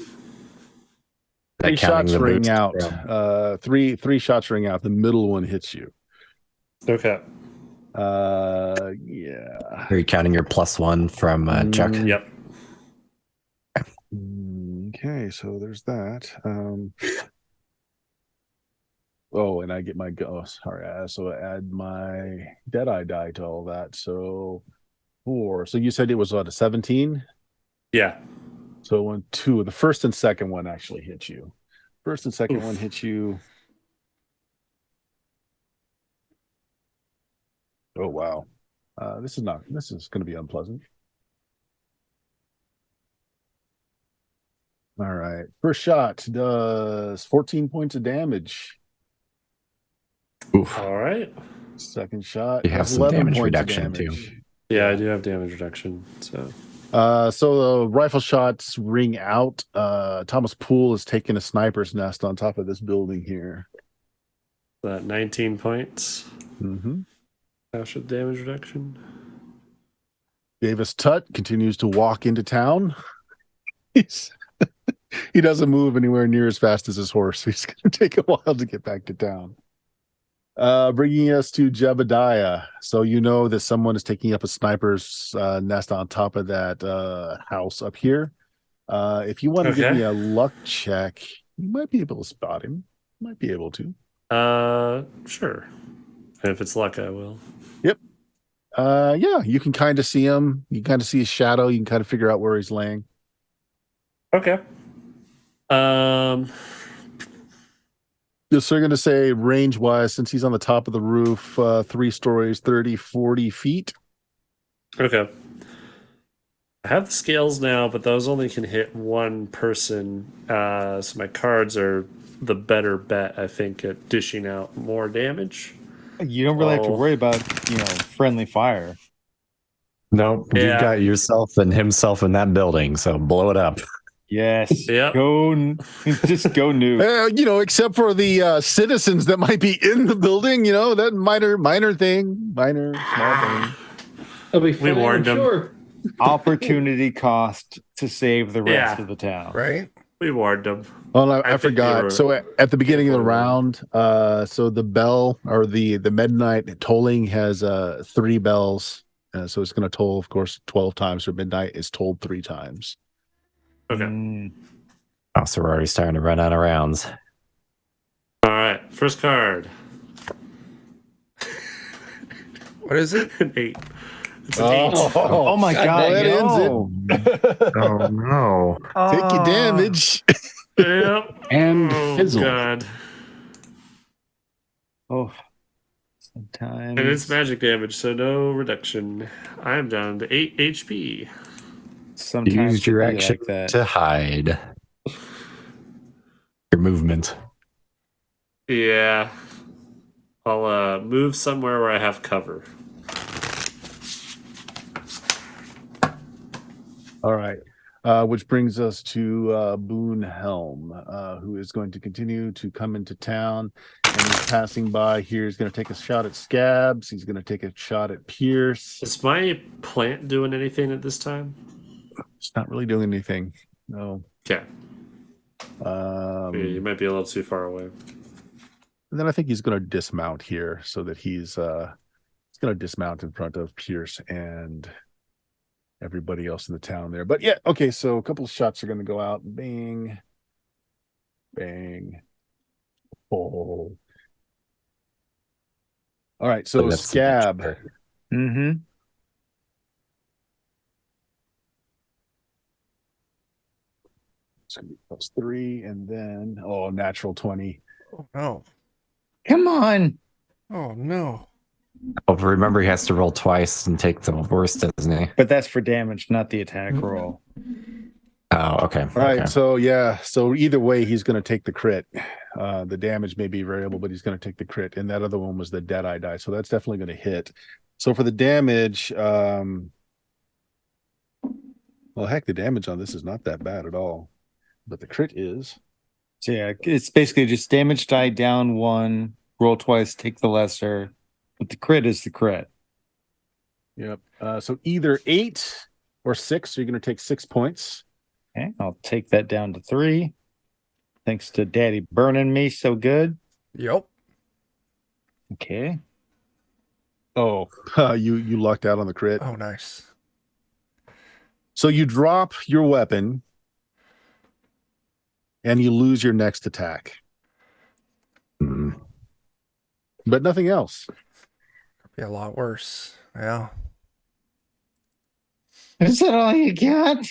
Three shots the ring boost out. from- Three shots ring out. The middle one hits you. Okay. Yeah. Are you counting your +1 from Chuck? Yep. Okay, so there's that. Oh, and I get my sorry. So I add my Deadeye die to all that. So 4. So you said it was what, a 17? Yeah. So 1, 2. The first and second one actually hit you. First and second Oof. one hit you. Oh wow. This is going to be unpleasant. All right. First shot does 14 points of damage. Oof. All right. Second shot You have does some 11 damage points reduction, of damage. too. Yeah, I do have damage reduction. So So the rifle shots ring out. Thomas Poole is taking a sniper's nest on top of this building here. that 19 points. Mm-hmm. After the damage reduction. Davis Tutt continues to walk into town. He doesn't move anywhere near as fast as his horse. He's going to take a while to get back to town. Bringing us to Jebediah. So you know that someone is taking up a sniper's nest on top of that house up here. If you want to give me a luck check, you might be able to spot him. Might be able to. Sure. If it's luck, I will. Yep. Yeah, you can kind of see him. You kind of see his shadow. You can kind of figure out where he's laying. Okay. Just so going to say range wise, since he's on the top of the roof, 3 stories, 30, 40 feet. Okay. I have the scales now, but those only can hit one person. So my cards are the better bet, I think, at dishing out more damage. You don't really have to worry about, friendly fire. Nope. Yeah. You've got yourself and himself in that building, so blow it up. Yes. Yep. Just go nuke. Except for the citizens that might be in the building, that minor thing, small thing. That'll be fine, warned I'm them. sure. Opportunity cost to save the rest Yeah. of the town. Right? We warned them. Oh, I I think they forgot. were- So at the beginning of the they were- round, so the bell or the midnight tolling has 3 bells. So it's going to toll, of course, 12 times. Or midnight is tolled 3 times. Okay. Oh, so we're already starting to run out of rounds. All right. First card. What is it? An 8. It's an 8. Oh my God God. dang it. No. Oh, no. Take your damage. Yep. And Oh, fizzle. God. Oh. Sometimes. And it's magic damage, so no reduction. I'm down to 8 HP. Sometimes Used your it'd be action like that. to hide. Your movement. Yeah. I'll move somewhere where I have cover. All right. Which brings us to Boone Helm, who is going to continue to come into town. And he's passing by here. He's going to take a shot at Scabs. He's going to take a shot at Pierce. Is my plant doing anything at this time? It's not really doing anything. No. Okay. Um, Yeah, you might be a little too far away. And then I think he's going to dismount here so that he's going to dismount in front of Pierce and everybody else in the town there. But yeah, okay, so a couple of shots are going to go out. Bang. Bang. Oh. All right, so That's Scab. Mm-hmm. It's going to be +3, and then, natural 20. Oh no. Come on. Oh no. Oh, remember, he has to roll twice and take the worst, doesn't he? But that's for damage, not the attack roll. Oh, okay. All right, Okay. so either way, he's going to take the crit. The damage may be variable, but he's going to take the crit. And that other one was the Deadeye die, so that's definitely going to hit. So for the damage, well, heck, the damage on this is not that bad at all. But the crit is. So yeah, it's basically just damage die down 1, roll twice, take the lesser. But the crit is the crit. Yep. So either 8 or 6, so you're going to take 6 points. Okay, I'll take that down to 3. Thanks to Daddy burning me so good. Yep. Okay. Oh, you lucked out on the crit. Oh, nice. So you drop your weapon and you lose your next attack. Hmm. But nothing else. Could be a lot worse. Yeah. Is that all you got?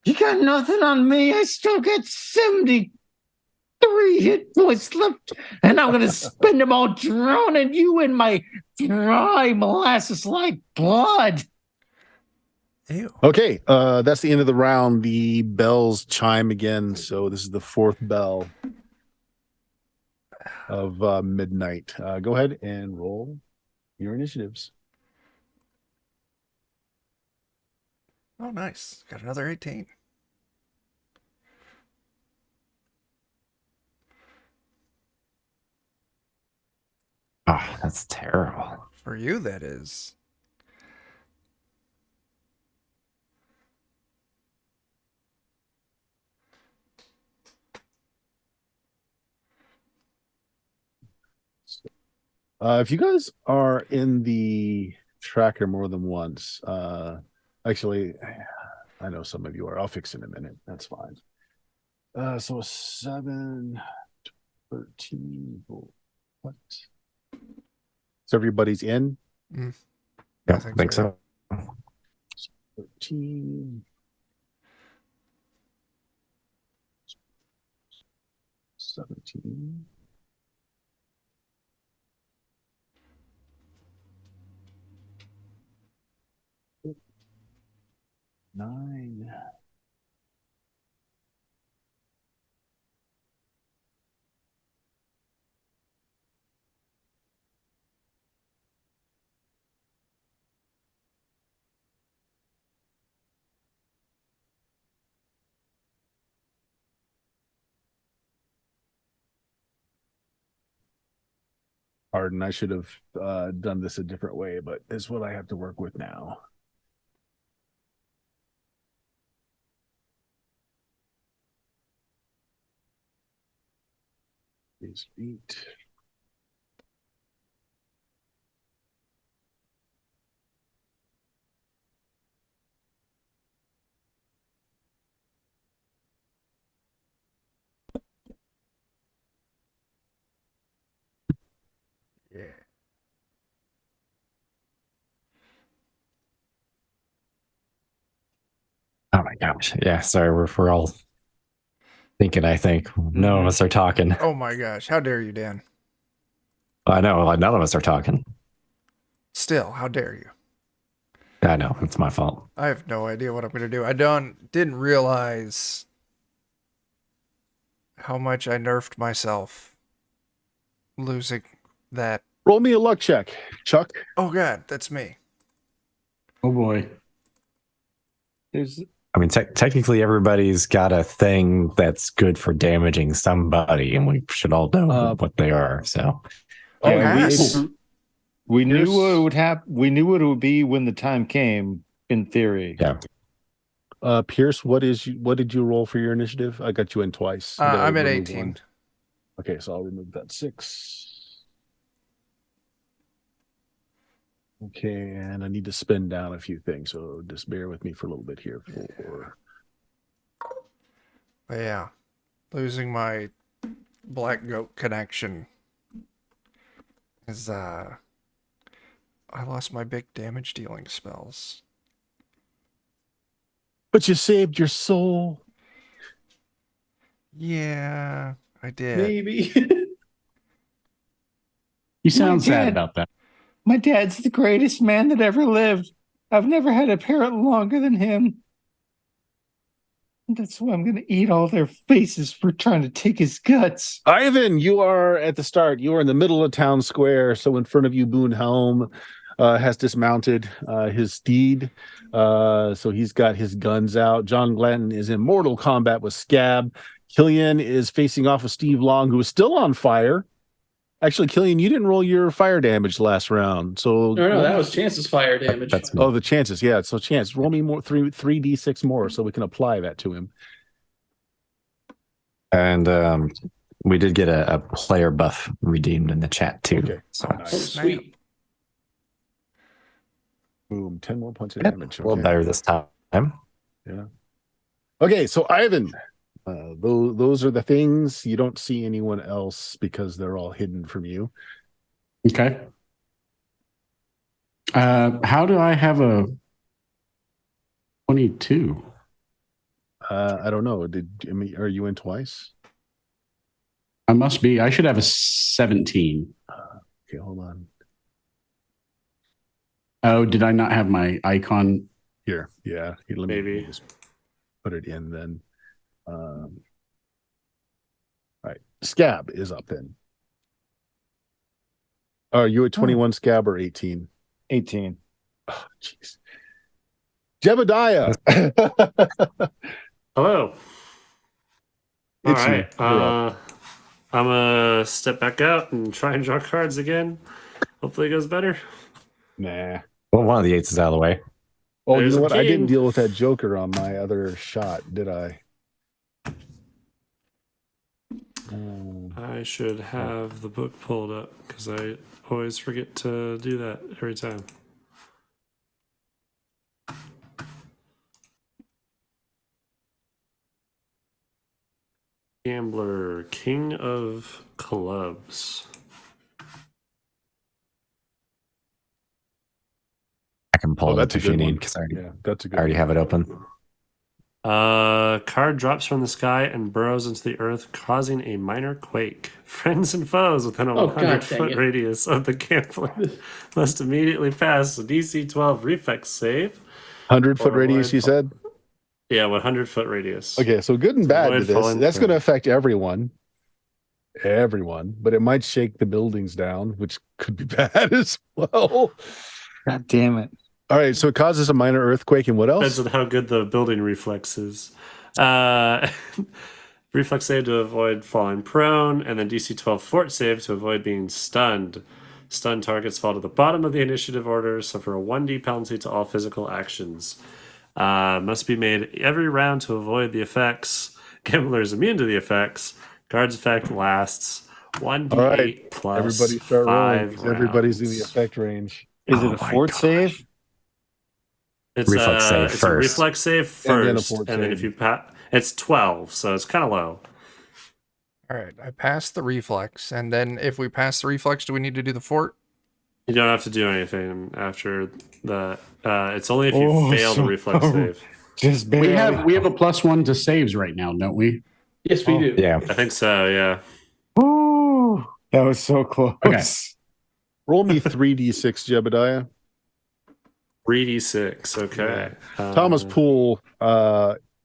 You got nothing on me. I still got 73 hit points left, and I'm going to spend them all drowning you in my dry molasses-like blood. Ew. Okay, that's the end of the round. The bells chime again. So this is the 4th bell of midnight. Go ahead and roll your initiatives. Oh, nice. Got another 18. Oh, that's terrible. For you, that is. If you guys are in the tracker more than once, actually, I know some of you are. I'll fix it in a minute. That's fine. So 7, 13. What? So everybody's in? Mm. Yeah, I I think think so, so. 13. 17. 9. Pardon, I should have done this a different way, but it's what I have to work with now. These feet. Yeah. Oh my gosh. Yeah, sorry, we're all thinking, I think. None of us are talking. Oh my gosh. How dare you, Dan? I know, like, none of us are talking. Still, how dare you? I know, it's my fault. I have no idea what I'm going to do. I didn't realize how much I nerfed myself losing that. Roll me a luck check, Chuck. Oh god, that's me. Oh boy. There's I mean, technically, everybody's got a thing that's good for damaging somebody, and we should all know what they are. So, Oh, Yeah, pass. we knew Here's- what would happen. We knew what it would be when the time came. In theory, yeah. Pierce, what did you roll for your initiative? I got you in twice. You gotta I'm at remove 18. one. Okay, so I'll remove that 6. Okay, and I need to spin down a few things, so just bear with me for a little bit here. But yeah, losing my black goat connection is I lost my big damage dealing spells. But you saved your soul. Yeah, I did. Maybe. You sound My sad dad- about that. My dad's the greatest man that ever lived. I've never had a parrot longer than him. That's why I'm going to eat all their faces for trying to take his guts. Ivan, you are at the start. You are in the middle of town square. So in front of you, Boone Helm has dismounted his steed. So he's got his guns out. John Glanton is in mortal combat with Scab. Killian is facing off with Steve Long, who is still on fire. Actually, Killian, you didn't roll your fire damage last round. So No, that was Chance's fire damage. That's me. oh, the chances. Yeah. So Chance, roll me more 3d6 more so we can apply that to him. And we did get a player buff redeemed in the chat too. Okay. So Oh, Nice. sweet. Boom. 10 more points of yep, damage. a little Okay. better this time. Yeah. Okay, so Ivan, those are the things. You don't see anyone else because they're all hidden from you. Okay. How do I have a 22? I don't know. Are you in twice? I must be. I should have a 17. Okay, hold on. Oh, did I not have my icon? Here, yeah. Here, let me Maybe. just put it in then. All right, Scab is up then. Are you at 21 Scab or 18? 18. Oh, jeez. Jebediah. Hello. All It's you. right. You're up. I'm gonna step back out and try and draw cards again. Hopefully it goes better. Nah. Well, one of the 8s is out of the way. Oh, you There's know a what? I didn't king. deal with that Joker on my other shot, did I? I should have the book pulled up because I always forget to do that every time. Gambler, King of Clubs. I can pull it that's up a if you good need one. because I Yeah, that's a good already one. have it open. Card drops from the sky and burrows into the earth, causing a minor quake. Friends and foes within a Oh, God 100-foot dang it. radius of the gambler must immediately pass a DC 12 reflex save. 100-foot Or radius, you fall- said? Yeah, 100-foot radius. Okay, so good and To bad to avoid this. falling That's going to prone. affect everyone. Everyone. But it might shake the buildings down, which could be bad as well. God damn it. All right, so it causes a minor earthquake. And what Depends else? on how good the building reflex is. Reflex save to avoid falling prone, and then DC 12 fort save to avoid being stunned. Stunned targets fall to the bottom of the initiative order, suffer a 1d penalty to all physical actions. Must be made every round to avoid the effects. Gambler is immune to the effects. Guard's effect lasts 1d8 All right, plus everybody start rolling. 5 because Everybody's in the rounds. effect range. Is Oh it a my fort gosh. save? It's Reflex save it's first. a reflex save And then a first, fort and then save. if you it's 12, so it's kind of low. All right, I passed the reflex, and then if we pass the reflex, do we need to do the fort? You don't have to do anything after the. It's only if you Oh, fail the so- reflex save. Just barely. We have a +1 to saves right now, don't we? Yes, we do. Yeah. I think so. Yeah. Ooh, that was so close. Okay. Roll me 3d6, Jebediah. 3d6. Okay. Thomas Poole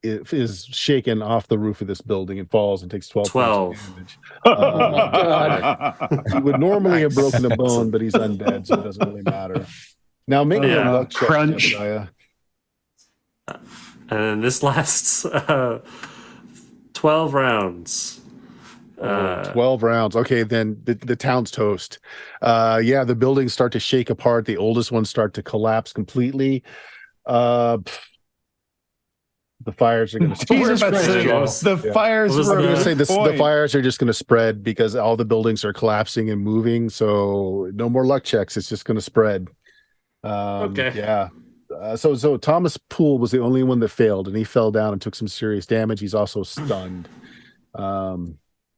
is shaken off the roof of this building and falls and takes 12 points 12. of damage. Oh my God. He would normally have Nice. broken a bone, but he's undead, so it doesn't really matter. Now make me a Yeah. luck check, Crunch. Jebediah. And this lasts 12 rounds. 12 rounds. Okay, then the town's toast. Yeah, the buildings start to shake apart. The oldest ones start to collapse completely. The fires are going to Jesus Christ, the Yeah. fires What was were I was going to say the point. fires are just going to spread because all the buildings are collapsing and moving. So no more luck checks. It's just going to spread. Okay. Yeah. So Thomas Poole was the only one that failed, and he fell down and took some serious damage. He's also stunned,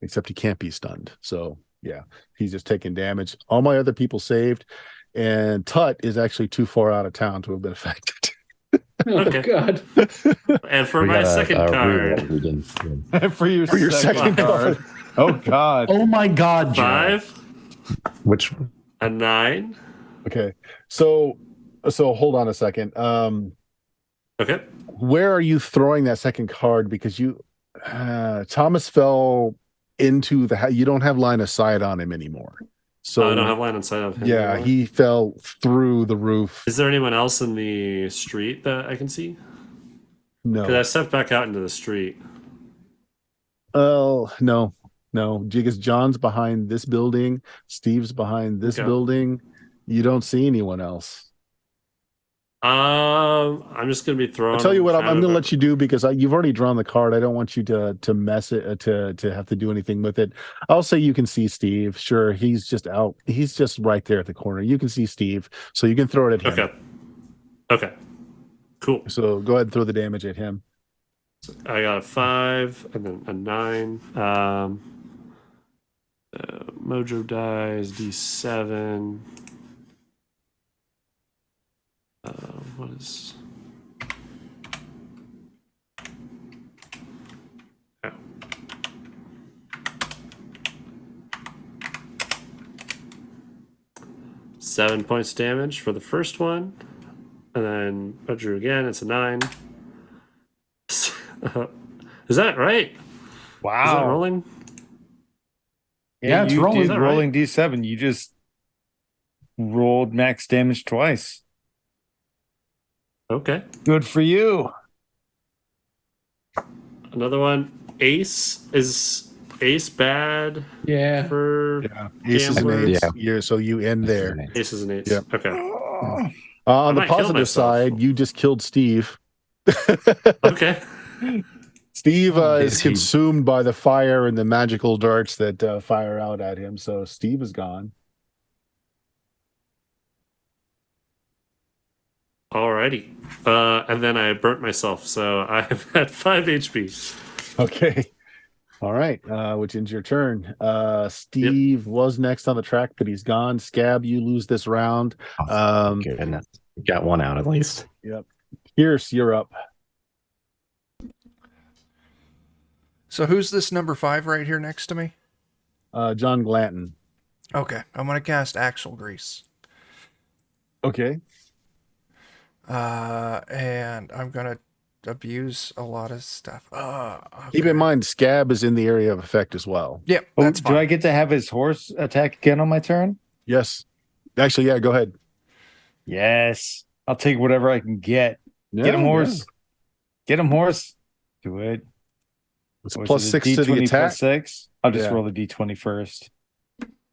except he can't be stunned. So yeah, he's just taking damage. All my other people saved, and Tut is actually too far out of town to have been affected. Oh Okay. God. And for We my got second a card, reroll we didn't- for your For your second card. Oh God. Oh my God, Joe. 5, Which a 9. Okay, so hold on a second. Okay. Where are you throwing that second card? Because Thomas fell into the you don't have line of sight on him anymore. So I don't have line of sight of him. yeah, anymore. he fell through the roof. Is there anyone else in the street that I can see? Because I No. stepped back out into the street. Oh, no. Because John's behind this building, Steve's behind this Okay. building. You don't see anyone else. I'm just gonna be throwing. I'll tell you what, I'm kind going to of let you do because you've already drawn the card. I don't want you to mess it, to have to do anything with it. I'll say you can see Steve. Sure, he's just out. He's just right there at the corner. You can see Steve, so you can throw it at him. Okay. Cool. So go ahead and throw the damage at him. I got a 5 and then a 9. Mojo dies D7. What is? Oh. Seven points damage for the first one, and then Mojo again. It's a 9. Is that right? Wow. Is that rolling? Yeah, it's you rolling. did Is that rolling D7. You just rolled max damage twice. Okay. Good for you. Another one. Ace. Is Ace bad Yeah. for Ace is an Gambler. ace. Yeah. Yeah, so you end there. Ace is an ace? Yep. Okay. On the might kill positive myself. side, you just killed Steve. Okay. Steve is Is he- consumed by the fire and the magical darts that fire out at him. So Steve is gone. Alrighty. And then I burnt myself, so I'm at 5 HP. Okay. All right. Which ends your turn. Steve was next on the track, but he's gone. Scab, you lose this round. Goodness. Got one out at least. Yep. Pierce, you're up. So who's this number 5 right here next to me? John Glanton. Okay, I'm gonna cast Axle Grease. Okay. And I'm gonna abuse a lot of stuff. Keep in mind, Scab is in the area of effect as well. Yep, Oh, that's fine. do I get to have his horse attack again on my turn? Yes. Actually, yeah, go ahead. Yes. I'll take whatever I can get. Get him, horse. Get him, horse. Do it. It's Or is plus it 6 to the D20 attack. plus 6. I'll just Yeah. roll the D20 first.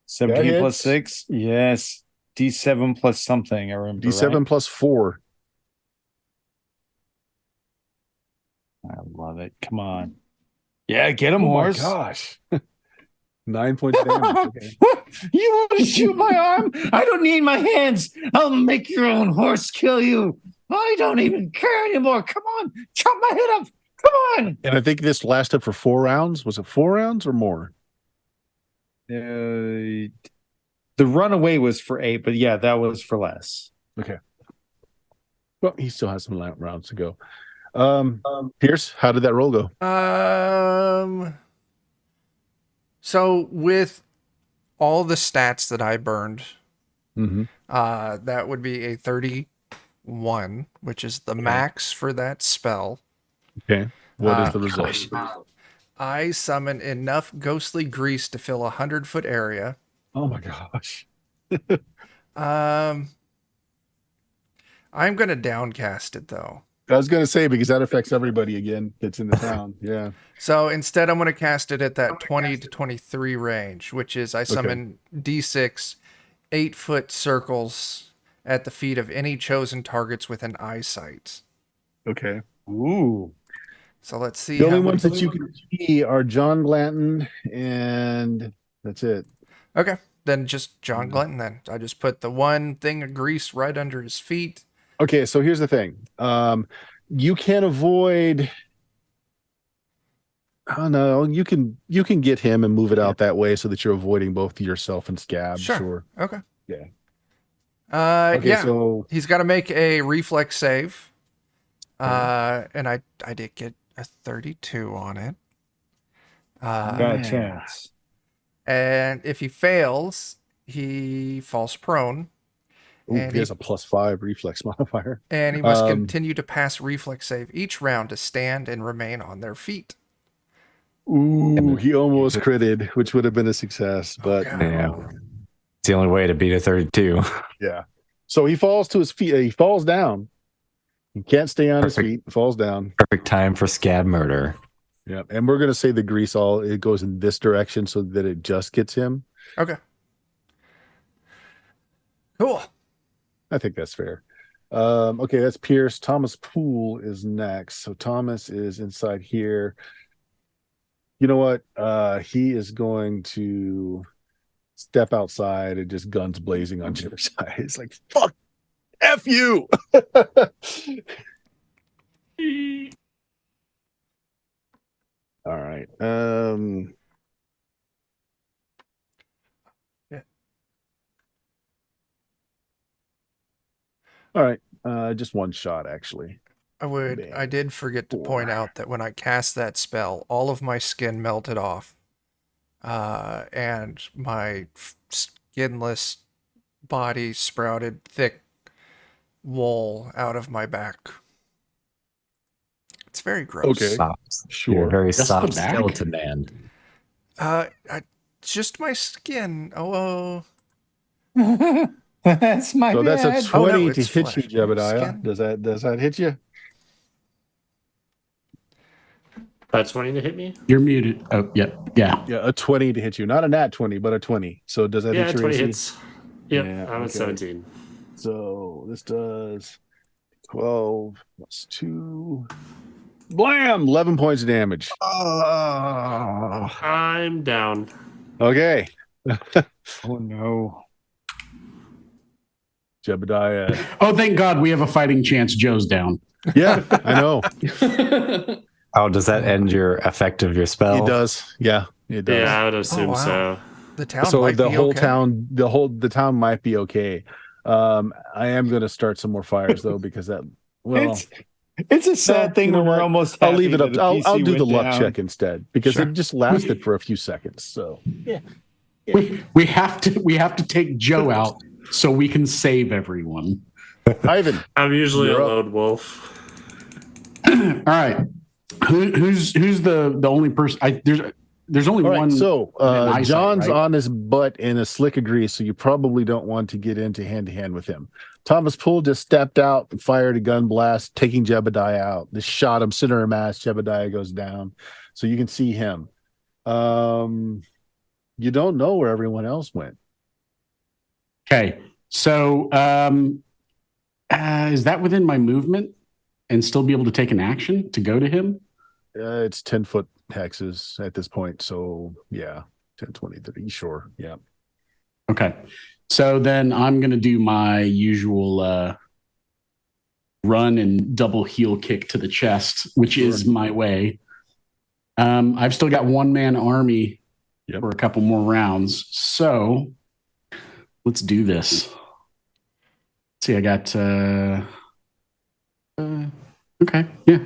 17 plus hits. 6. Yes. D7 plus something. I remember. D7 right? plus 4. I love it. Come on. Yeah, get him, Oh my horse. gosh. 9 points of damage. Okay. You want to shoot my arm? I don't need my hands. I'll make your own horse kill you. I don't even care anymore. Come on, chop my head off. Come on. And I think this lasted for 4 rounds. Was it 4 rounds or more? The runaway was for 8, but yeah, that was for less. Well, he still has some rounds to go. Pierce, how did that roll go? So with all the stats that I burned, Mm-hmm. That would be a 31, which is the max for that spell. Okay. What is the result? I summon enough ghostly grease to fill 100-foot area. Oh my gosh. I'm going to downcast it, though. I was going to say, because that affects everybody again that's in the town. Yeah. So instead, I'm going to cast it at that 20 to 23 range, which is I summon D6 8-foot circles at the feet of any chosen targets within eyesight. Okay. Ooh. So let's see. The only ones that you can see are John Glanton, and that's it. Okay, then just John Glenton. Then I just put the one thing of grease right under his feet. Okay, so here's the thing. You can't avoid. Oh no, you can get him and move it out that way so that you're avoiding both yourself and Scab. Sure. Okay. Yeah. Okay, yeah. So he's got to make a reflex save. And I did get a 32 on it. Got a chance. And if he fails, he falls prone. he has a +5 reflex modifier. And he must continue to pass reflex save each round to stand and remain on their feet. Ooh, he almost critted, which would have been a success, but yeah. It's the only way to beat a 32. Yeah. So he falls to his feet. He falls down. He can't stay on his feet. Falls down. Perfect time for Scab murder. Yeah. And we're going to say the grease it goes in this direction so that it just gets him. Okay. Cool. I think that's fair. Okay, that's Pierce. Thomas Poole is next. So Thomas is inside here. You know what? He is going to step outside and just guns blazing on Jebediah. He's like, fuck, F you. All right. Yeah. All right. Just one shot, actually. I did forget to point out that when I cast that spell, all of my skin melted off. And my skinless body sprouted thick wool out of my back. It's very gross. Okay. Sure. You're a very Just soft the back? skeleton man. Just my skin. Oh. That's my So bad. that's a 20 to it's hit flesh. you, Jebediah. Skin? Does that hit you? 20 to hit me? You're muted. Oh, yeah. Yeah, a 20 to hit you. Not a nat 20, but a 20. So does that Yeah, hit your 20 AC? hits. Yep, Yeah, I'm at okay. 17. So this does 12 plus 2. Blam! 11 points of damage. I'm down. Okay. Oh no. Jebediah. Oh, thank God we have a fighting chance. Joe's down. Yeah, I know. Oh, does that end your effect of your spell? It does. Yeah, it does. Yeah, I would assume wow. so. The town So might the be whole okay. town, the town might be okay. I am going to start some more fires though, because It's a sad thing you know when what? we're almost. I'll leave it happy up. that the I'll PC do the went luck down. check instead, because Sure. it just lasted for a few seconds. So We have to take Joe out so we can save everyone. Ivan, I'm usually You're a up. lone wolf. All right. Who's the only person? There's only all right. one. So eyesight, John's right? on his butt in a slick of grease, so you probably don't want to get into hand to hand with him. Thomas Poole just stepped out and fired a gun blast, taking Jebediah out. This shot him center of mass. Jebediah goes down, so you can see him. You don't know where everyone else went. Okay. So is that within my movement and still be able to take an action to go to him? It's 10-foot hexes at this point, so yeah, 10, 20, 30, sure, yeah. Okay. So then I'm going to do my usual run and double heel kick to the chest, which is my way. I've still got one-man army for a couple more rounds. So let's do this. Let's see, I got... okay, yeah.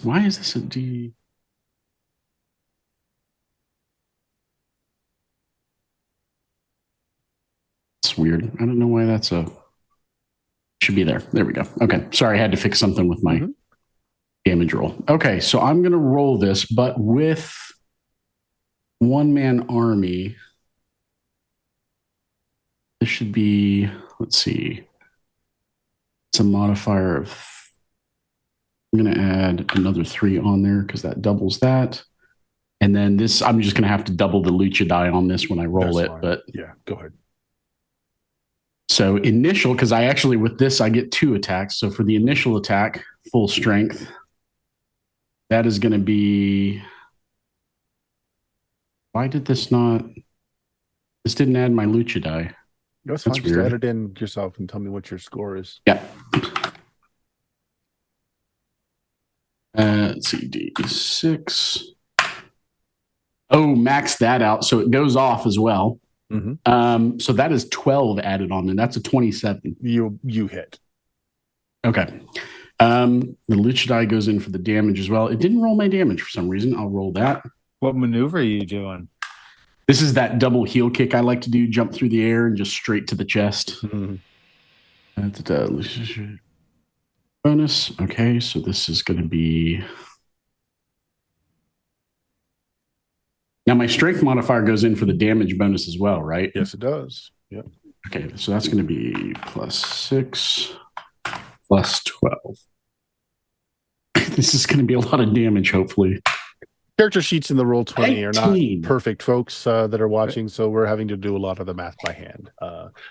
Why is this a D? weird. I don't know why that's should be there. There we go. Okay. Sorry, I had to fix something with my damage roll. Okay, so I'm going to roll this, but with one-man army. This should be, let's see. It's a modifier of, I'm going to add another 3 on there because that doubles that. And then this, I'm just going to have to double the lucha die on this when I roll it. But yeah, go ahead. So initial, because I actually, with this, I get 2 attacks. So for the initial attack, full strength, that is going to be, why did this not, this didn't add my lucha die. That's fine. Just add it in yourself and tell me what your score is. Yeah. Let's see, D6. Oh, max that out. So it goes off as well. So that is 12 added on there. That's a 27. You hit. Okay. The lucha die goes in for the damage as well. It didn't roll my damage for some reason. I'll roll that. What maneuver are you doing? This is that double heel kick I like to do, jump through the air and just straight to the chest. Bonus. Okay, so this is going to be... Now my strength modifier goes in for the damage bonus as well, right? Yes, it does. Yep. Okay, so that's going to be +6, +12. This is going to be a lot of damage, hopefully. Character sheets in the Roll20 are 19. not perfect, folks that are watching, so we're having to do a lot of the math by hand.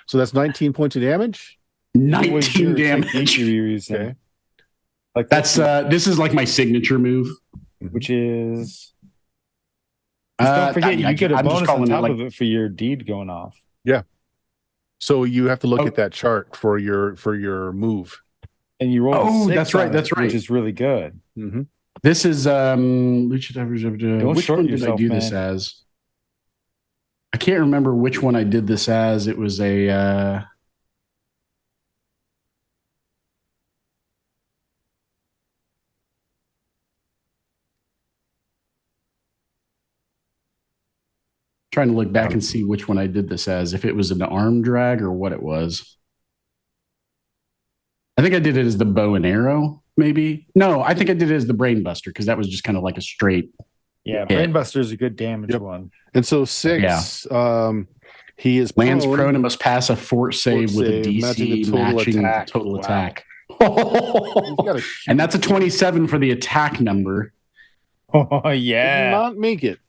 So that's 19 points of damage. 19 damage. Okay. Like That's this is like my signature move, which is. Don't forget, you get a bonus on top of it for your deed going off. Yeah. So you have to look at that chart for your move. And you roll. Oh, that's right. That's right. Which is really good. This is Lucha. Which one did I do this as? I can't remember which one I did this as. It was a. Trying to look back and see which one I did this as, if it was an arm drag or what it was. I think I did it as the bow and arrow, maybe. No, I think I did it as the brain buster because that was just kind of like a straight. Yeah, brain buster is a good damage one. And so 6, he is lands prone and must pass a fort save with a DC matching total attack. And that's a 27 for the attack number. Oh yeah, did not make it.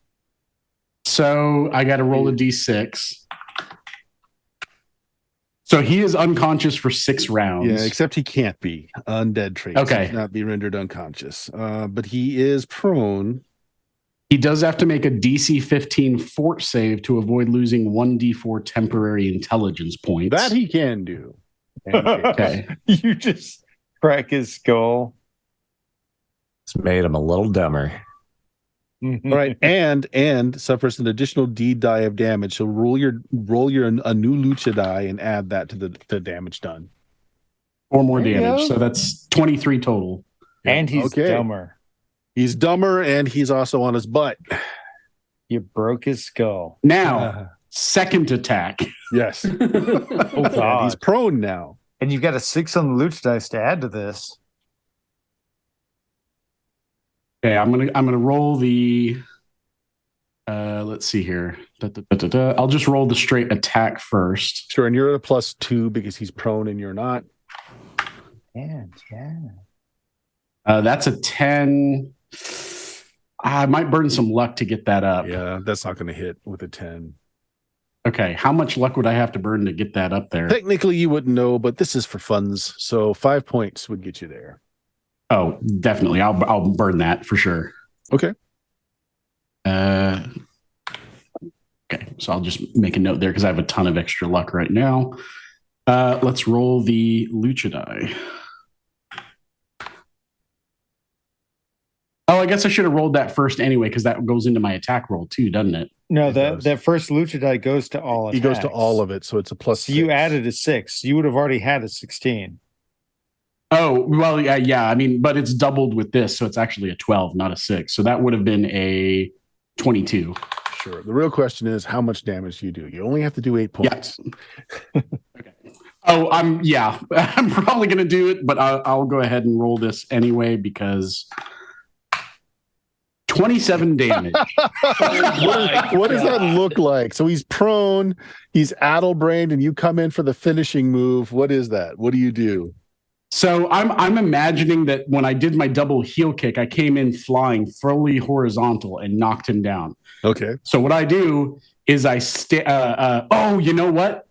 So I got to roll a d6. So he is unconscious for 6 rounds. Yeah, except he can't be. Undead traits. Okay. He cannot be rendered unconscious. But he is prone. He does have to make a DC 15 fort save to avoid losing 1d4 temporary intelligence points. That he can do. Okay. You just crack his skull. It's made him a little dumber. All right, and suffers an additional D die of damage. So roll your a new lucha die and add that to the damage done. 4 more damage, so that's 23 total. And he's dumber. He's dumber, and he's also on his butt. You broke his skull. Now, second attack. Yes. Oh God, he's prone now, and you've got a 6 on the lucha dice to add to this. Okay, I'm gonna roll the. Let's see here. I'll just roll the straight attack first. Sure, and you're at a +2 because he's prone and you're not. Yeah. That's a 10. I might burn some luck to get that up. Yeah, that's not going to hit with a 10. Okay, how much luck would I have to burn to get that up there? Technically, you wouldn't know, but this is for funds, so 5 points would get you there. Oh, definitely. I'll burn that for sure. Okay. Okay, so I'll just make a note there because I have a ton of extra luck right now. Let's roll the lucha die. Oh, I guess I should have rolled that first anyway because that goes into my attack roll too, doesn't it? No, that first lucha die goes to all attacks. He goes to all of it, so it's a +6. So you added a 6. You would have already had a 16. Oh, well, yeah. I mean, but it's doubled with this, so it's actually a 12, not a 6. So that would have been a 22. Sure. The real question is, how much damage do you do? You only have to do 8 points. Okay. Oh, I'm probably going to do it, but I'll go ahead and roll this anyway because 27 damage. What does that look like? So he's prone, he's addle-brained, and you come in for the finishing move. What is that? What do you do? So I'm imagining that when I did my double heel kick, I came in flying fully horizontal and knocked him down. Okay. So what I do is I oh, you know what?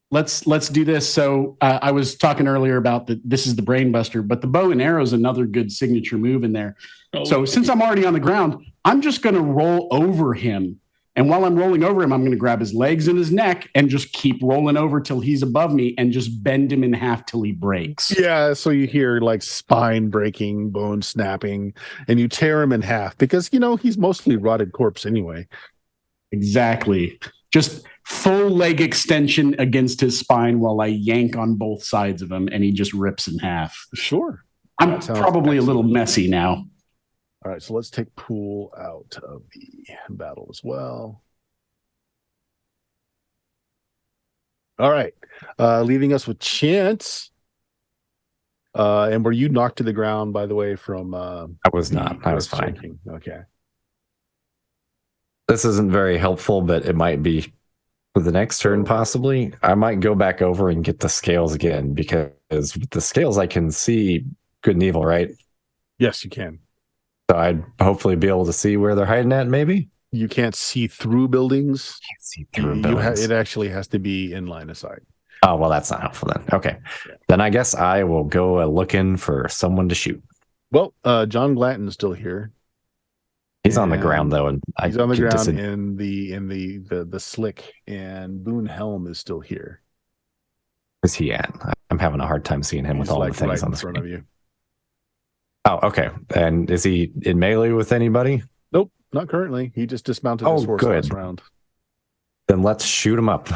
Let's do this. So I was talking earlier about this is the brain buster, but the bow and arrow is another good signature move in there. Oh, So since I'm already on the ground, I'm just going to roll over him. And while I'm rolling over him, I'm going to grab his legs and his neck and just keep rolling over till he's above me and just bend him in half till he breaks. Yeah, so you hear like spine breaking, bone snapping, and you tear him in half because, he's mostly rotted corpse anyway. Exactly. Just full leg extension against his spine while I yank on both sides of him and he just rips in half. Sure. I'm probably a little messy now. All right, so let's take Pool out of the battle as well. All right, leaving us with Chance. And were you knocked to the ground, by the way, from... I was not. I was fine. Shaking? Okay. This isn't very helpful, but it might be for the next turn, possibly. I might go back over and get the scales again, because with the scales, I can see good and evil, right? Yes, you can. So I'd hopefully be able to see where they're hiding at, maybe? You can't see through buildings. Can't see through buildings. It actually has to be in line of sight. Oh, well, that's not helpful then. Okay. Yeah. Then I guess I will go looking for someone to shoot. Well, John Glanton's still here. He's on the ground though, and he's on the ground in the slick, and Boone Helm is still here. Where's he at? I'm having a hard time seeing him with all the things on the front screen. of you. Oh, okay. And is he in melee with anybody? Nope, not currently. He just dismounted his horse last round. Then let's shoot him up.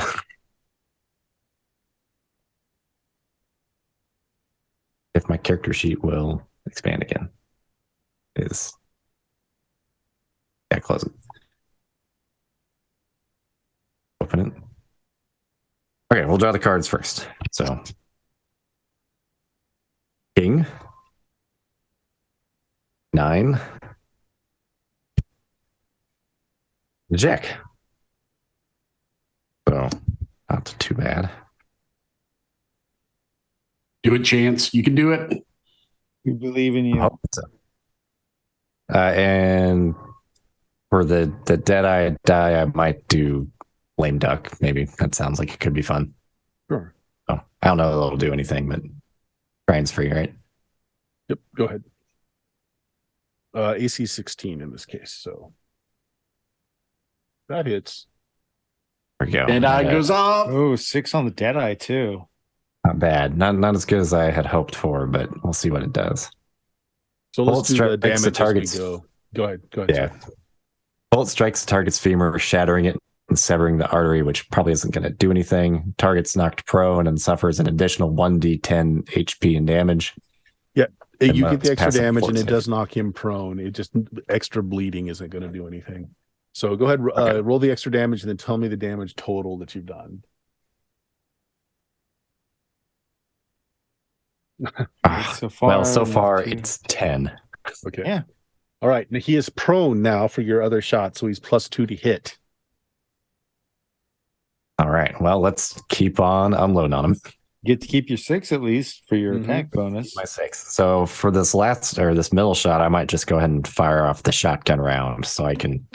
If my character sheet will expand again. Close it. Open it. Okay, we'll draw the cards first. So, King. 9. Jack. So, not too bad. Do it, Chance. You can do it. We believe in you. So. And for the Deadeye die, I might do Lame Duck. Maybe that sounds like it could be fun. Sure. Oh, I don't know if it'll do anything, but trying's free, right? Yep. Go ahead. AC 16 in this case, so that hits. There we go. Deadeye goes off. Oh, 6 on the Deadeye too. Not bad. Not as good as I had hoped for, but we'll see what it does. So let's do the damage the target's, as we go. Go ahead. Yeah. Bullet strikes the target's femur, shattering it and severing the artery, which probably isn't going to do anything. Target's knocked prone and suffers an additional 1d10 HP and damage. Yeah, and you get the extra damage, and it does knock him prone. It just extra bleeding isn't going to do anything. So go ahead, roll the extra damage, and then tell me the damage total that you've done. So far, it's 10. Okay. Yeah. All right. Now he is prone now for your other shot, so he's +2 to hit. All right. Well, let's keep on unloading on him. You get to keep your 6 at least for your attack bonus. My 6. So for this this middle shot, I might just go ahead and fire off the shotgun round so I can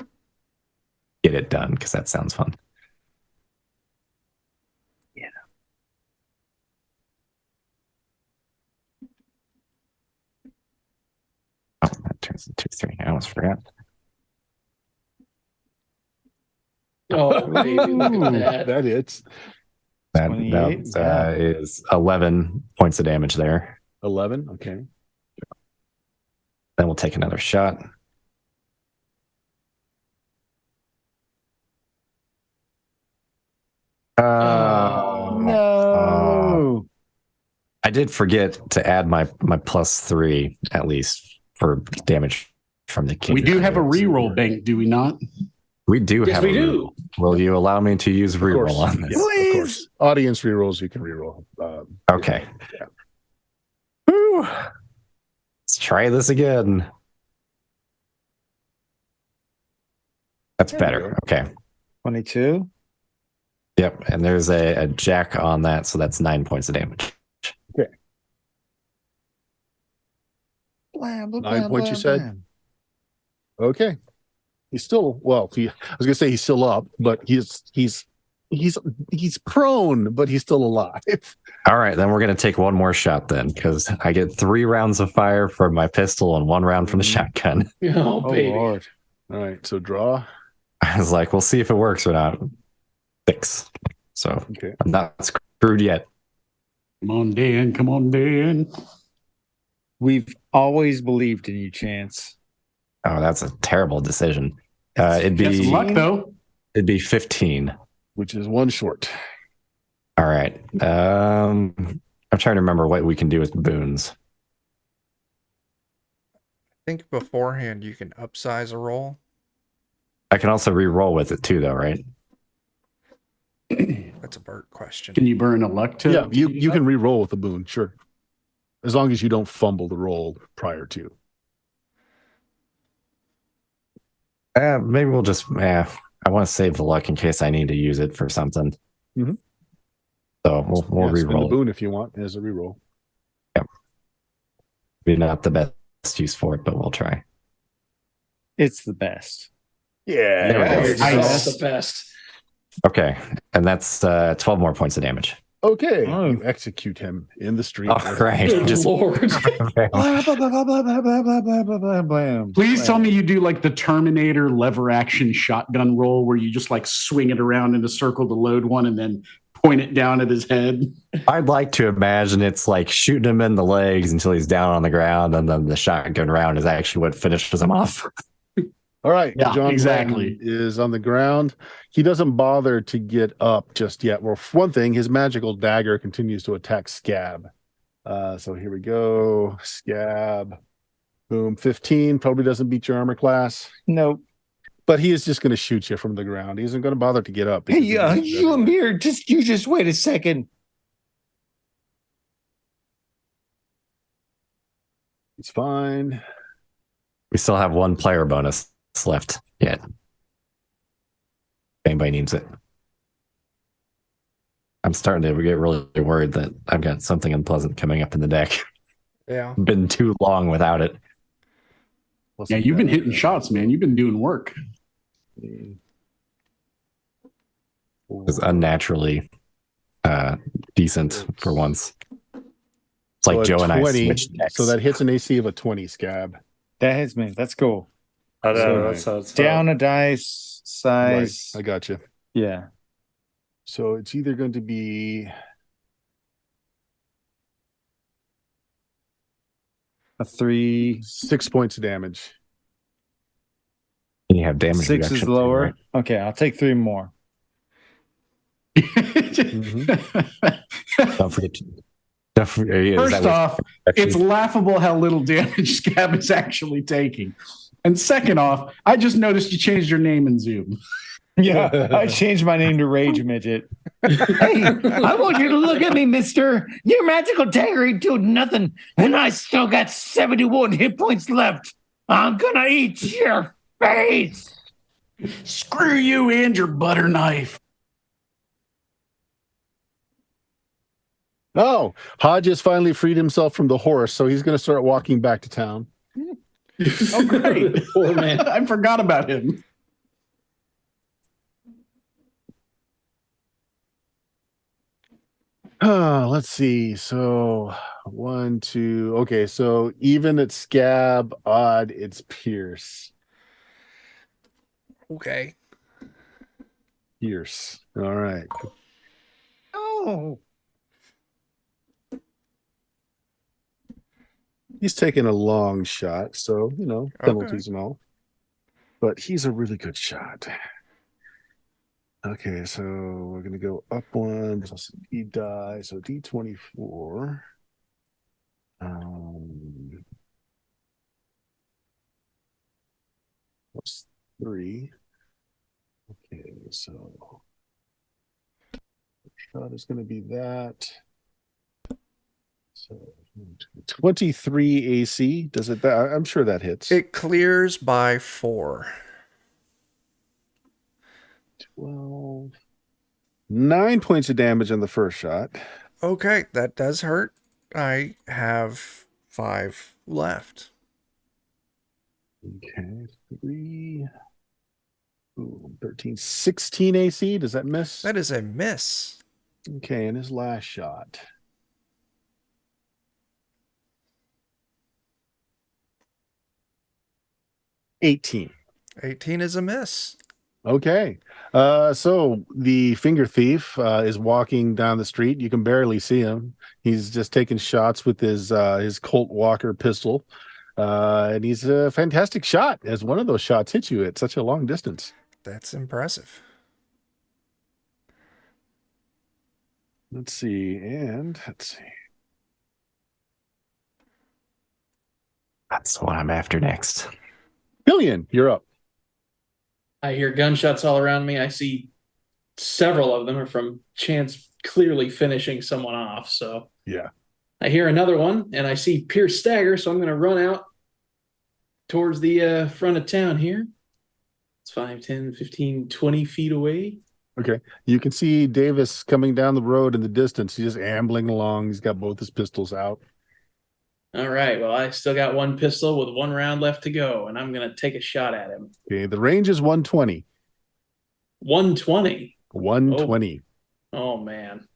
get it done, because that sounds fun. Yeah. Oh, that turns into 3. I almost forgot. Oh, baby, look at that. That hits. That is 11 points of damage there. 11. Okay. Then we'll take another shot. No. I did forget to add my +3 at least for damage from the king. We do have a reroll bank, do we not? We do Yes, have we a do. reroll. Will you allow me to use reroll on this? Yeah, of course. Audience rerolls, you can reroll. Okay. Yeah. Woo. Let's try this again. That's There you better. go. Okay. 22. Yep. And there's a jack on that, so that's 9 points of damage. Okay. Blam, blam, 9 blam, points, you blam, said? blam. Okay. He's still I was gonna say he's still up, but he's prone, but he's still alive. All right, then we're gonna take one more shot then, because I get 3 rounds of fire from my pistol and 1 round from the shotgun. Oh, Oh, baby. Lord. All right, so draw. I was like, we'll see if it works or not. 6. So Okay. I'm not screwed yet. Come on, Dan. Come on, Dan. We've always believed in you, Chance. Oh, that's a terrible decision. Get some luck, though. It'd be 15. Which is 1 short. All right. I'm trying to remember what we can do with boons. I think beforehand you can upsize a roll. I can also re-roll with it too, though, right? That's a Bert question. Can you burn a luck to? Yeah, you can re-roll with the boon, sure. As long as you don't fumble the roll prior to. Maybe we'll just. I want to save the luck in case I need to use it for something. Mhm. So we'll Spin the re-roll. boon if you want as a re-roll. Maybe not the best use for it, but we'll try. It's the best. Yeah. There we go. It's Nice. the best. Okay, and that's 12 more points of damage. Okay. Oh. You execute him in the street. All right, Good just Lord. okay. Blah, blah, blah, blah, blah, blah, blah, blah, blah, blah, blah, blam. Please tell Blam. me you do like the Terminator lever action shotgun roll where you just like swing it around in a circle to load one and then point it down at his head. I'd like to imagine it's like shooting him in the legs until he's down on the ground, and then the shotgun round is actually what finishes him off. All right. Yeah, John exactly. Glenn is on the ground. He doesn't bother to get up just yet. Well, for one thing, his magical dagger continues to attack Scab. So here we go. Scab. Boom. 15. Probably doesn't beat your armor class. Nope. But he is just going to shoot you from the ground. He isn't going to bother to get up. Hey, because he's you everywhere. Amir, just wait a second. It's fine. We still have 1 player bonus left yet. If anybody needs it. I'm starting to get really worried that I've got something unpleasant coming up in the deck. Yeah. Been too long without it. Yeah, you've been hitting shots, man. You've been doing work. It's unnaturally decent for once. It's like So Joe a and I 20, switched decks. So that hits an AC of a 20, Scab. That hits me. That's cool. I know, So, that's how it's Down a dice size. Right. I got you. Yeah. So it's either going to be A 3. 6 points of damage. You have damage 6 reduction is too, lower. right? Okay, I'll take 3 more. Don't forget to. Is First that what- off, it's laughable how little damage Scab is actually taking. And second off, I just noticed you changed your name in Zoom. Yeah, I changed my name to Rage Midget. Hey, I want you to look at me, mister. Your magical dagger ain't doing nothing, and I still got 71 hit points left. I'm gonna eat your face. Screw you and your butter knife. Oh, Hodge has finally freed himself from the horse, so he's going to start walking back to town. Oh, great. Poor man. I forgot about him. Let's see. So 1, 2. Okay, so even at Scab, odd, it's Pierce. Okay. Pierce. All right. Oh. He's taking a long shot, so, penalties and all. But he's a really good shot. Okay, so we're going to go up 1 plus D die, so D24. Plus 3. so shot is going to be that. So 23 AC. Does it? I'm sure that hits. It clears by 4. 12. 9 points of damage on the first shot. Okay, that does hurt. I have 5 left. Okay, 3. Ooh, 13. 16 AC. Does that miss? That is a miss. Okay, and his last shot. 18. 18 is a miss. Okay. So the finger thief is walking down the street. You can barely see him. He's just taking shots with his Colt Walker pistol. And he's a fantastic shot, as one of those shots hits you at such a long distance. That's impressive. Let's see. That's what I'm after next. Billion, you're up. I hear gunshots all around me. I see several of them are from Chance clearly finishing someone off. So Yeah. I hear another one, and I see Pierce stagger, so I'm going to run out towards the front of town here. It's 5, 10, 15, 20 feet away. Okay. You can see Davis coming down the road in the distance. He's just ambling along. He's got both his pistols out. All right. Well, I still got one pistol with 1 round left to go, and I'm going to take a shot at him. Okay. The range is 120. 120. 120. Oh man.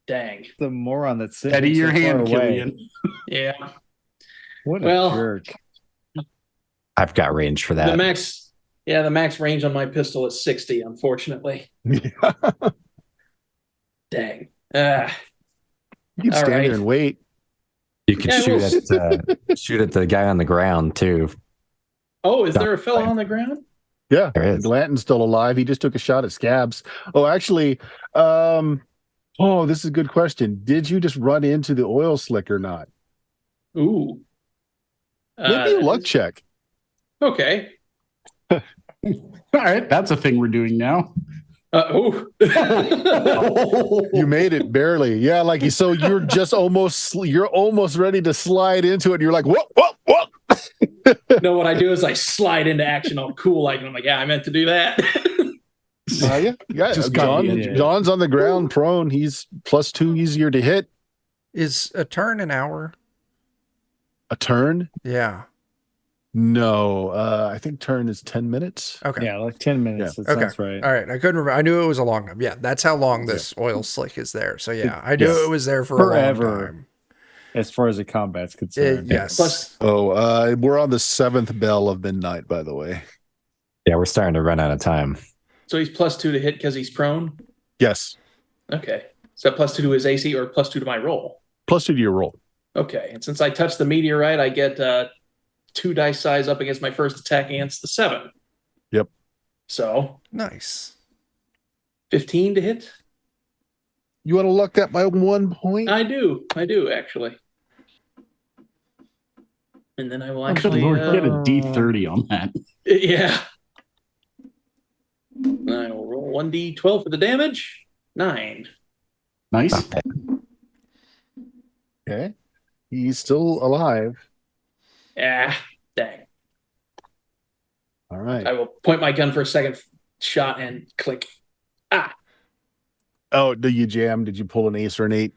Dang. The moron that's sitting Steady your so far hand, away. Killian. Yeah. What a Well, jerk. I've got range for that. The max range on my pistol is 60, unfortunately. Yeah. Dang. You can All stand right. there and wait. You can Yeah, shoot at the guy on the ground too. Oh, is there a fellow on the ground? Yeah. There is. Glanton's still alive. He just took a shot at Scabs. Oh, actually, this is a good question. Did you just run into the oil slick or not? Ooh. Maybe a luck check. Okay. All right, that's a thing we're doing now. Ooh. You made it barely. Yeah, so you're just almost ready to slide into it. And you're like, whoop, whoop, whoop. No, what I do is I slide into action all cool, like, and I'm like, yeah, I meant to do that. Yeah. Just got the idea. John's on the ground, prone. He's +2 easier to hit. Is a turn an hour? A turn? Yeah. No, I think turn is 10 minutes. Okay. Yeah, like 10 minutes. That Okay. sounds right. All right. I couldn't remember. I knew it was a long time. Yeah, that's how long this oil slick is there. So yeah, I knew Yes. it was there for a Forever. long time. As far as the combat's concerned. Yes. Plus, We're on the 7th bell of midnight, by the way. Yeah, we're starting to run out of time. so he's +2 to hit because he's prone. Yes. Okay. Is that +2 to his AC or +2 to my roll? +2 to your roll. Okay. And since I touched the meteorite, I get 2 dice size up against my first attack against the 7. Yep. So Nice. 15 to hit. You want to luck that by 1 point? I do actually. And then I will Oh, good actually Lord, get a D30 on that. yeah. I will roll 1d12 for the damage. 9. Nice. Okay. He's still alive. Yeah. Dang. All right. I will point my gun for a second shot and click. Oh, did you jam? Did you pull an ace or an 8?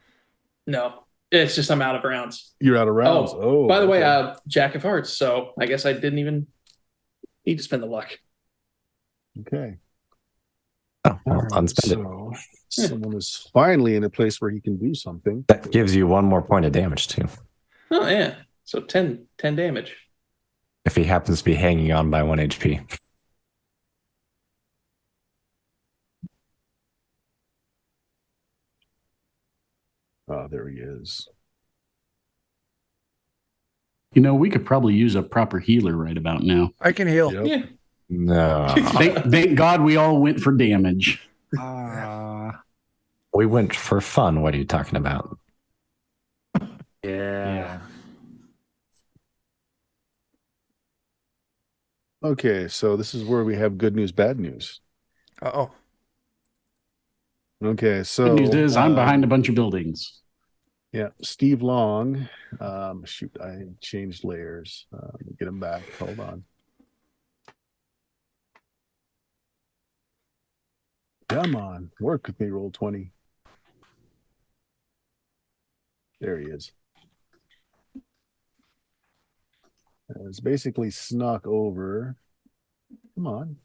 No. It's just I'm out of rounds. You're out of rounds. Oh, By the way, okay. Jack of Hearts, so I guess I didn't even need to spend the luck. Okay. Oh, well, All right, unspend it. so someone is finally in a place where he can do something. That gives you 1 more point of damage too. Oh yeah. So 10 damage. If he happens to be hanging on by 1 HP. Oh, there he is. We could probably use a proper healer right about now. I can heal. Yep. Yeah. No. Thank God we all went for damage. We went for fun. What are you talking about? Yeah. Okay, so this is where we have good news, bad news. Uh-oh. Okay, so Good news is I'm behind a bunch of buildings. Yeah, Steve Long. Shoot, I changed layers. Let me get him back. Hold on. Come on, work with me. Roll 20. There he is. It's basically snuck over. Come on.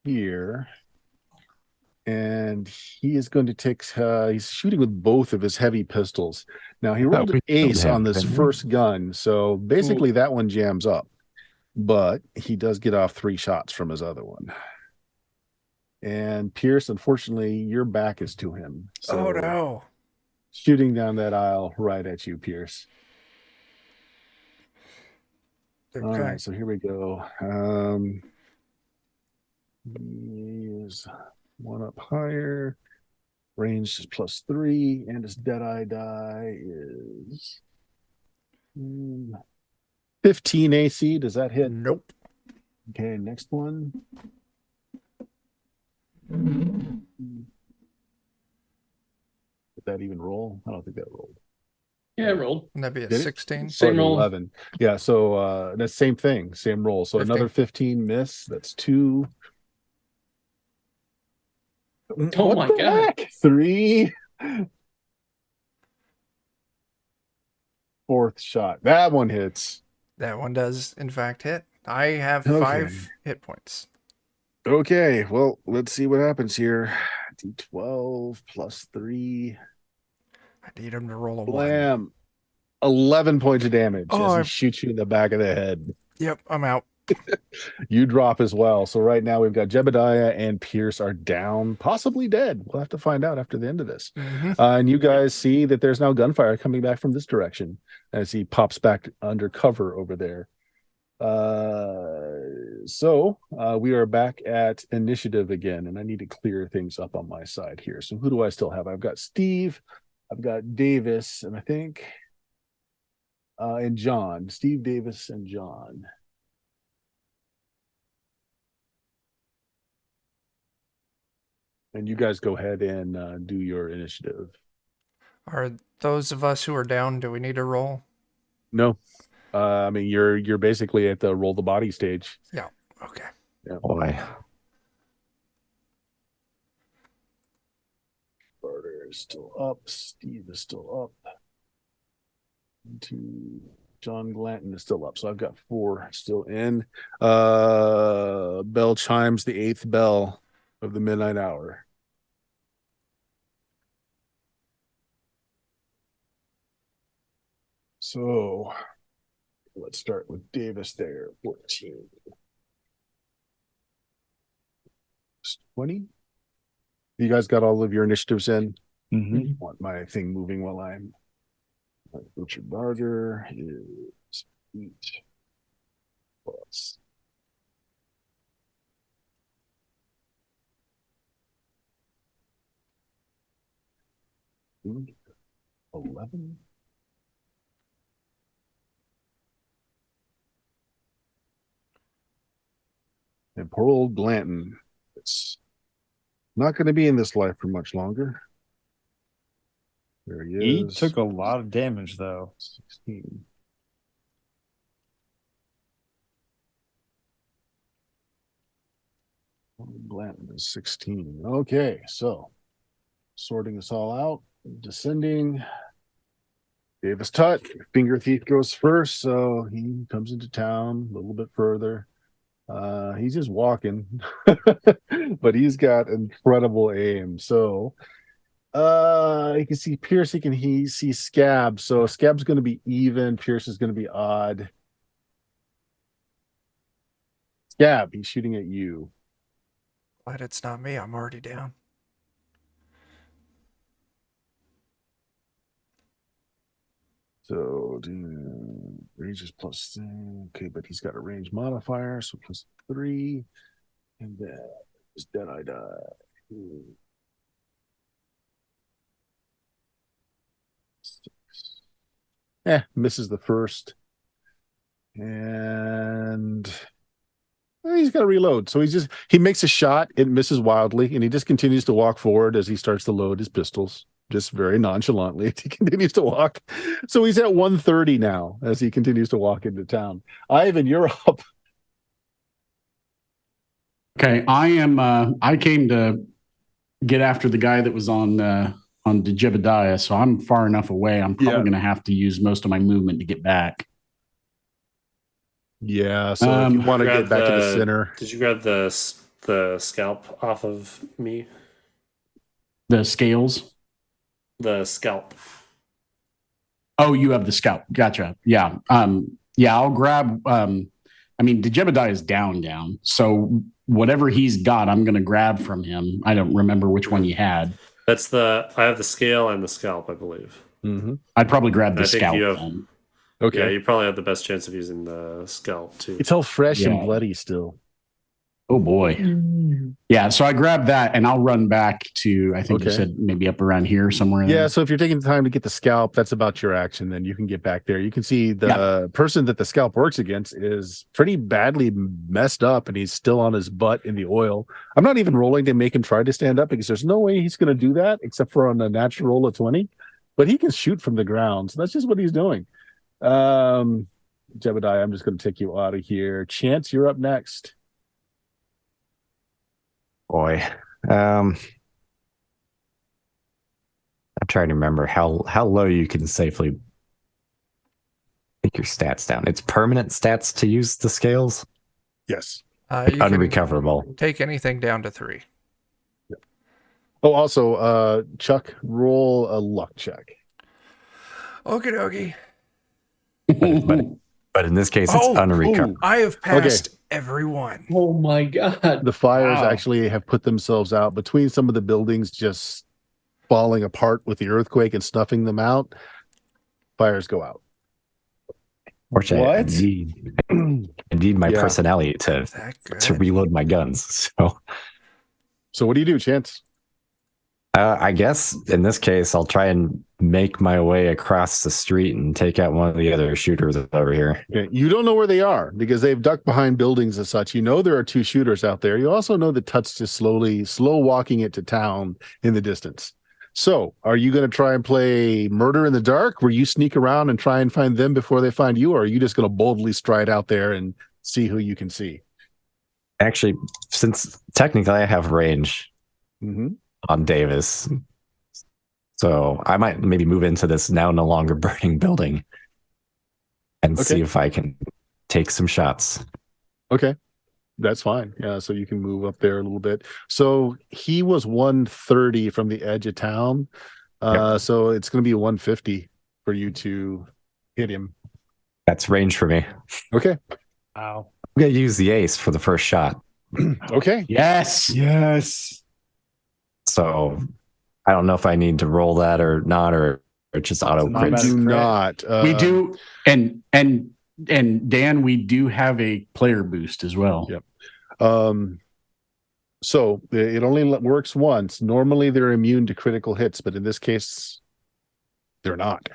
Here. And he is going to take, he's shooting with both of his heavy pistols. Now, he rolled an We killed ace him, on this didn't we? first gun. So basically, that one jams up. But he does get off 3 shots from his other one. And Pierce, unfortunately, your back is to him. So Oh no. shooting down that aisle right at you, Pierce. Okay. All right, so here we go. He's one up higher. Range is +3, and his Deadeye die is 15 AC. Does that hit? Nope. Okay, next one. Did that even roll? I don't think that rolled. Yeah, rolled. Wouldn't that be a Did it? 16? Same roll. 11. Yeah, so that's same thing, same roll. So 15. another 15 miss. That's 2. Oh What my the God. heck? 3. Fourth shot. That one hits. That one does, in fact, hit. I have Okay. 5 hit points. Okay, well, let's see what happens here. D12 +3. I need him to roll a 1. Blam. 11 points of damage Oh, as he shoots you in the back of the head. Yep, I'm out. You drop as well. So right now we've got Jebediah and Pierce are down, possibly dead. We'll have to find out after the end of this. Mhm. And you guys see that there's now gunfire coming back from this direction as he pops back under cover over there. So we are back at initiative again, and I need to clear things up on my side here. So who do I still have? I've got Steve, I've got Davis, and I think and John. Steve, Davis, and John. And you guys go ahead and do your initiative. Are those of us who are down, do we need to roll? No, I mean you're basically at the roll the body stage. Yeah. Okay. Boy. Carter is still up. Steve is still up. John Glanton is still up. So I've got 4 still in. Bell chimes the 8th bell of the midnight hour. So let's start with Davis there. 14. 20. You guys got all of your initiatives in? Mm-hmm. Want my thing moving while I'm Richard Barger is 8 plus. Hmm, 11. And poor old Blanton. It's not going to be in this life for much longer. There he He is. took a lot of damage, though. 16. Blanton is 16. Okay, so sorting this all out, descending. Davis Tutt, Finger Thief goes first, so he comes into town a little bit further. He's just walking, but he's got incredible aim. So you can see Pierce, he see Scab. So Scab's going to be even, Pierce is going to be odd. Scab, he's shooting at you. Glad it's not me. I'm already down. So range is plus, okay, but he's got a range modifier, so +3. And then his Deadeye die. Misses the first. And He's got to reload. So he makes a shot. It misses wildly, and he just continues to walk forward as he starts to load his pistols, just very nonchalantly. He continues to walk. So he's at 130 now as he continues to walk into town. Ivan, you're up. Okay, I am. I came to get after the guy that was on the Jebediah, so I'm far enough away. I'm probably going to have to use most of my movement to get back. Yeah, so if you want to get back to the center. Did you grab the scalp off of me? The scales? The scalp. Oh, you have the scalp. Gotcha. Yeah. Yeah, I'll grab I mean, the Jebediah is down. So whatever he's got, I'm gonna grab from him. I don't remember which one you had. I have the scale and the scalp, I believe. Mm-hmm. I'd probably grab the I think scalp. you have, then. Okay. Yeah, you probably have the best chance of using the scalp too. It's all fresh and Yeah. bloody still. Oh boy. Yeah, so I grab that and I'll run back to, I think you Okay. said maybe up around here somewhere. Yeah, there. so if you're taking the time to get the scalp, that's about your action. Then you can get back there. You can see the person that the scalp works against is pretty badly messed up, and he's still on his butt in the oil. I'm not even rolling to make him try to stand up because there's no way he's going to do that except for on a natural roll of 20. But he can shoot from the ground, so that's just what he's doing. Jebediah, I'm just going to take you out of here. Chance, you're up next. Boy. I'm trying to remember how low you can safely take your stats down. It's permanent stats to use the scales? Yes. You can Unrecoverable. take anything down to 3. Oh, also, Chuck, roll a luck check. Okie dokie. But in this case, it's unrecoverable. I have passed every one. Oh my god. The fires actually have put themselves out between some of the buildings just falling apart with the earthquake and snuffing them out. Fires go out. Fortunately, I need my personality to reload my guns. So what do you do, Chance? I guess in this case, I'll try and make my way across the street and take out one of the other shooters over here. Okay. You don't know where they are because they've ducked behind buildings and such. You know there are 2 shooters out there. You also know that Tut's just slow walking it to town in the distance. So are you going to try and play murder in the dark where you sneak around and try and find them before they find you? Or are you just going to boldly stride out there and see who you can see? Actually, since technically I have range on Davis, so I might maybe move into this now no longer burning building and see if I can take some shots. Okay. That's fine. Yeah, so you can move up there a little bit. So he was 130 from the edge of town. So it's going to be 150 for you to hit him. That's range for me. Okay. Wow. I'm going to use the ace for the first shot. Okay. Yes. So I don't know if I need to roll that or not, or just auto crits. Do not. We do. And Dan, we do have a player boost as well. Yep. So it only works once. Normally they're immune to critical hits, but in this case, they're not.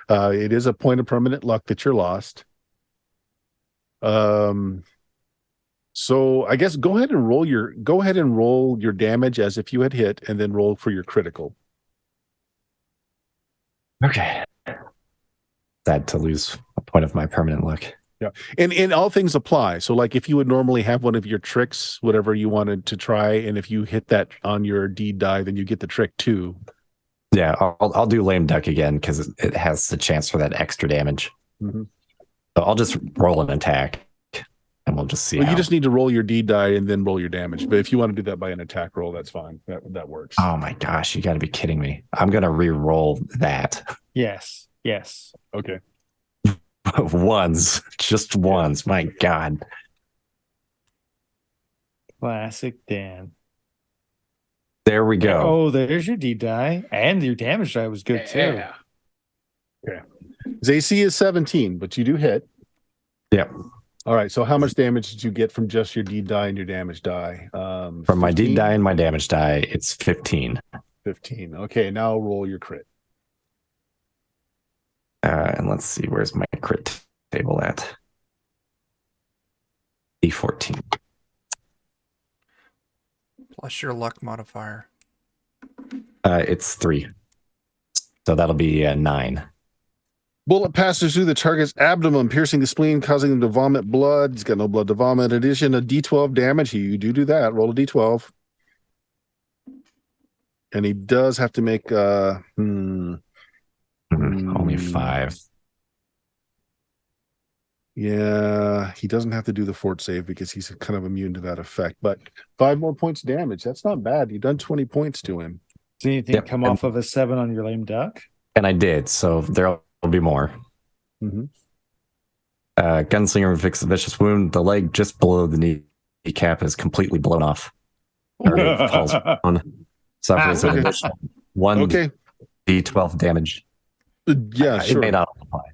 It is a point of permanent luck that you're lost. So I guess go ahead and roll your damage as if you had hit, and then roll for your critical. Okay. Sad to lose a point of my permanent luck. Yeah. And all things apply. So like if you would normally have one of your tricks, whatever you wanted to try, and if you hit that on your deed die, then you get the trick too. Yeah, I'll do lame duck again because it has the chance for that extra damage. So I'll just roll an attack and we'll just see. Well, you just need to roll your deed die and then roll your damage. But if you want to do that by an attack roll, that's fine. That works. Oh my gosh, you got to be kidding me. I'm going to re-roll that. Yes. Okay. Just ones. My God. Classic Dan. There we go. Oh, there's your D die. And your damage die was good too. Okay. His AC is 17, but you do hit. Yep. All right. So how much damage did you get from just your D die and your damage die? From my D die and my damage die, it's 15. 15. Okay. Now roll your crit. And let's see, where's my crit table at? D14. Plus your luck modifier. It's 3. So that'll be 9. Bullet passes through the target's abdomen, piercing the spleen, causing him to vomit blood. He's got no blood to vomit. In addition, a D12 damage. You do that. Roll a D12. And he does have to make Only 5. Yeah, he doesn't have to do the fort save because he's kind of immune to that effect. But 5 more points of damage. That's not bad. You've done 20 points to him. Does anything come off of a 7 on your lame duck? And I did, so there'll be more. Mm-hmm. Gunslinger inflicts a vicious wound. The leg just below the kneecap is completely blown off. Target falls down. Suffers an additional 1 D12 damage. Yeah, sure. It may not apply.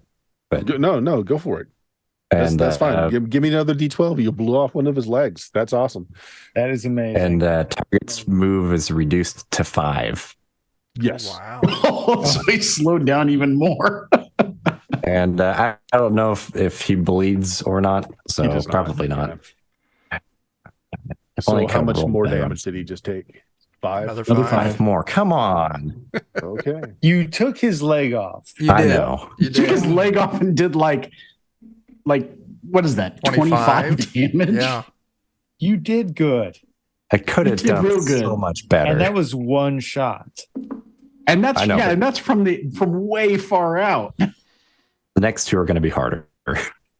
But no, go for it. That's fine. Give me another D12. You blew off one of his legs. That's awesome. That is amazing. And target's move is reduced to 5. Yes. Wow. So he slowed down even more. And I don't know if he bleeds or not, so probably not. So how much more damage did he just take? 5? Another 5 more. Come on. Okay. You took his leg off. I know. You took his leg off and did like what is that? 25 damage? Yeah. You did good. I could have done real good. so much better. And that was one shot. And that's and that's from way far out. The next 2 are going to be harder.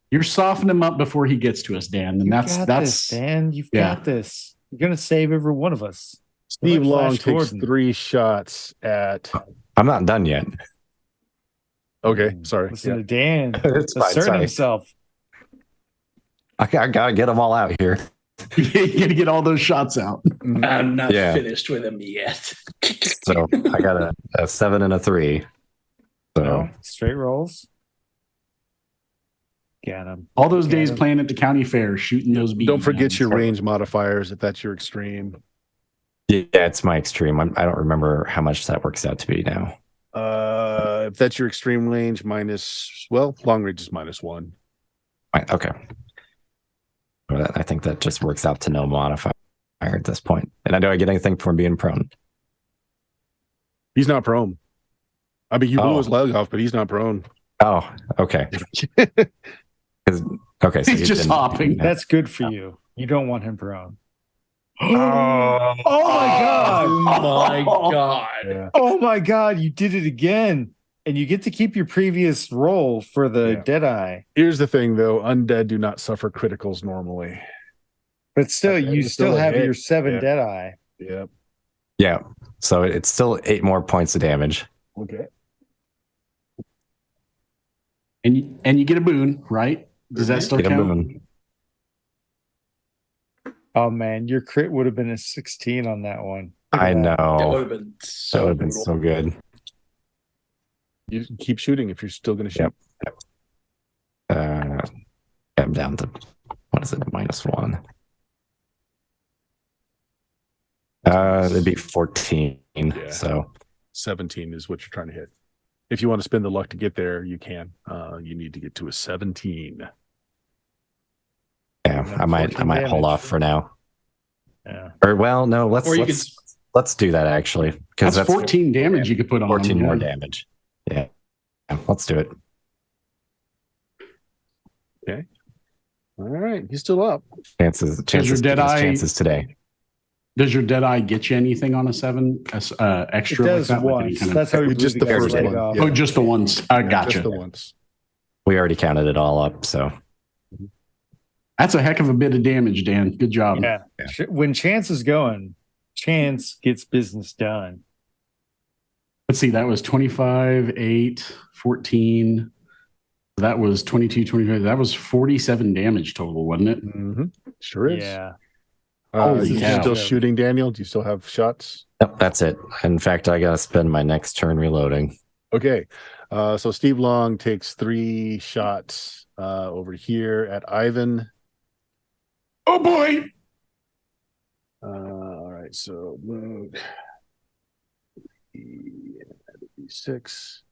You're softening him up before he gets to us, Dan. And that's this, Dan. You've got this. You're gonna save every one of us. Steve Long takes 3 shots at. I'm not done yet. Okay, sorry. Listen to Dan. It's fine, assert himself. I gotta get them all out here. You gotta get all those shots out. I'm not finished with him yet. So I got a 7 and a 3. So no, straight rolls. Got him. All those days playing at the county fair, shooting those bees. Don't forget your range modifiers if that's your extreme. yeah, it's my extreme. I don't remember how much that works out to be now. If that's your extreme range, long range is -1. Okay. But I think that just works out to no modifier at this point. And do I get anything from being prone? He's not prone. I mean, you blew his leg off, but he's not prone. Oh, okay. Okay, so he's just hopping. That's good for you. You don't want him prone. Oh my god! Oh my god! Yeah. Oh my god! You did it again, and you get to keep your previous roll for the Deadeye. Here's the thing, though: undead do not suffer criticals normally, but still, you still have your 7 Deadeye. Yep. Yeah. So it's still 8 more points of damage. Okay. And you get a boon, right? Does that still count? Oh man, your crit would have been a 16 on that one. I know. That would have been so good. You can keep shooting if you're still going to shoot. Yep. I'm down to what is it? -1. It'd be 14. Yeah. So 17 is what you're trying to hit. If you want to spend the luck to get there, you can. You need to get to a 17. Yeah, I might hold off for now. Yeah. Or no, let's do that actually, because that's 14 damage you could put on 14 more damage. Yeah, let's do it. Okay. All right, he's still up. Chances today. Does your Deadeye get you anything on a 7 extra? It does like that? once. That's how we just the first one. Yeah. Oh, just the ones. I gotcha. Just the ones. We already counted it all up, so that's a heck of a bit of damage, Dan. Good job. Yeah. When Chance is going, Chance gets business done. Let's see. That was 25, 8, 14. That was 22, 25. That was 47 damage total, wasn't it? Mm-hmm. Sure is. Yeah. Is he still shooting, Daniel? Do you still have shots? Yep, that's it. In fact, I gotta spend my next turn reloading. Okay. So Steve Long takes 3 shots over here at Ivan. Oh boy. All right, so load 6.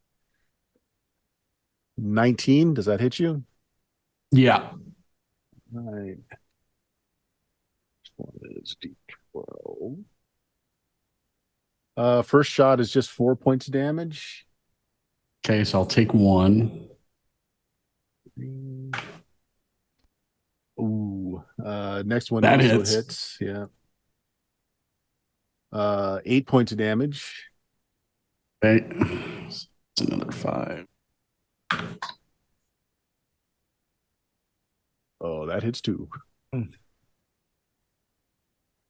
19. Does that hit you? Yeah. All right. This one is D12. First shot is just 4 points of damage. Okay, so I'll take 1. Ooh. Next one That also hits. hits. Yeah. 8 points of damage. Okay. It's another 5. Oh, that hits too.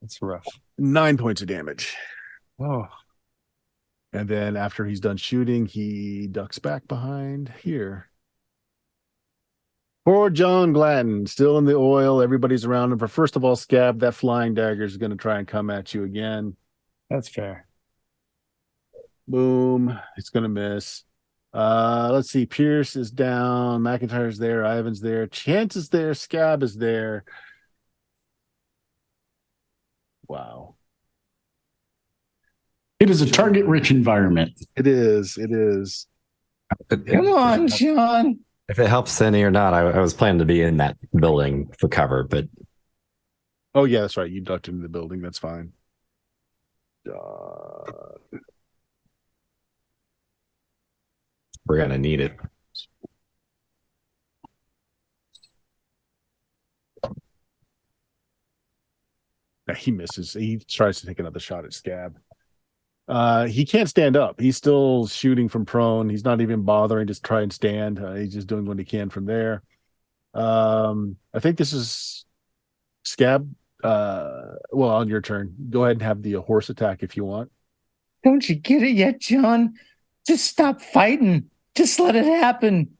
That's rough. 9 points of damage. Oh, And then after he's done shooting, he ducks back behind here. Poor John Gladden, still in the oil. Everybody's around him. For first of all, Scab, that flying dagger is going to try and come at you again. that's fair. Boom. It's going to miss. Let's see. Pierce is down. McIntyre's there. Ivan's there. Chance is there. Scab is there. Wow. It is a target-rich environment. It is. It is. Come on, Sean. If it helps any or not, I was planning to be in that building for cover, but Oh, yeah, that's right. You ducked into the building. That's fine. we're gonna need it. He misses. He tries to take another shot at Scab. He can't stand up. He's still shooting from prone. He's not even bothering to try and stand. He's just doing what he can from there. I think this is Scab. Well, on your turn. Go ahead and have the horse attack if you want. Don't you get it yet, John? Just stop fighting. Just let it happen.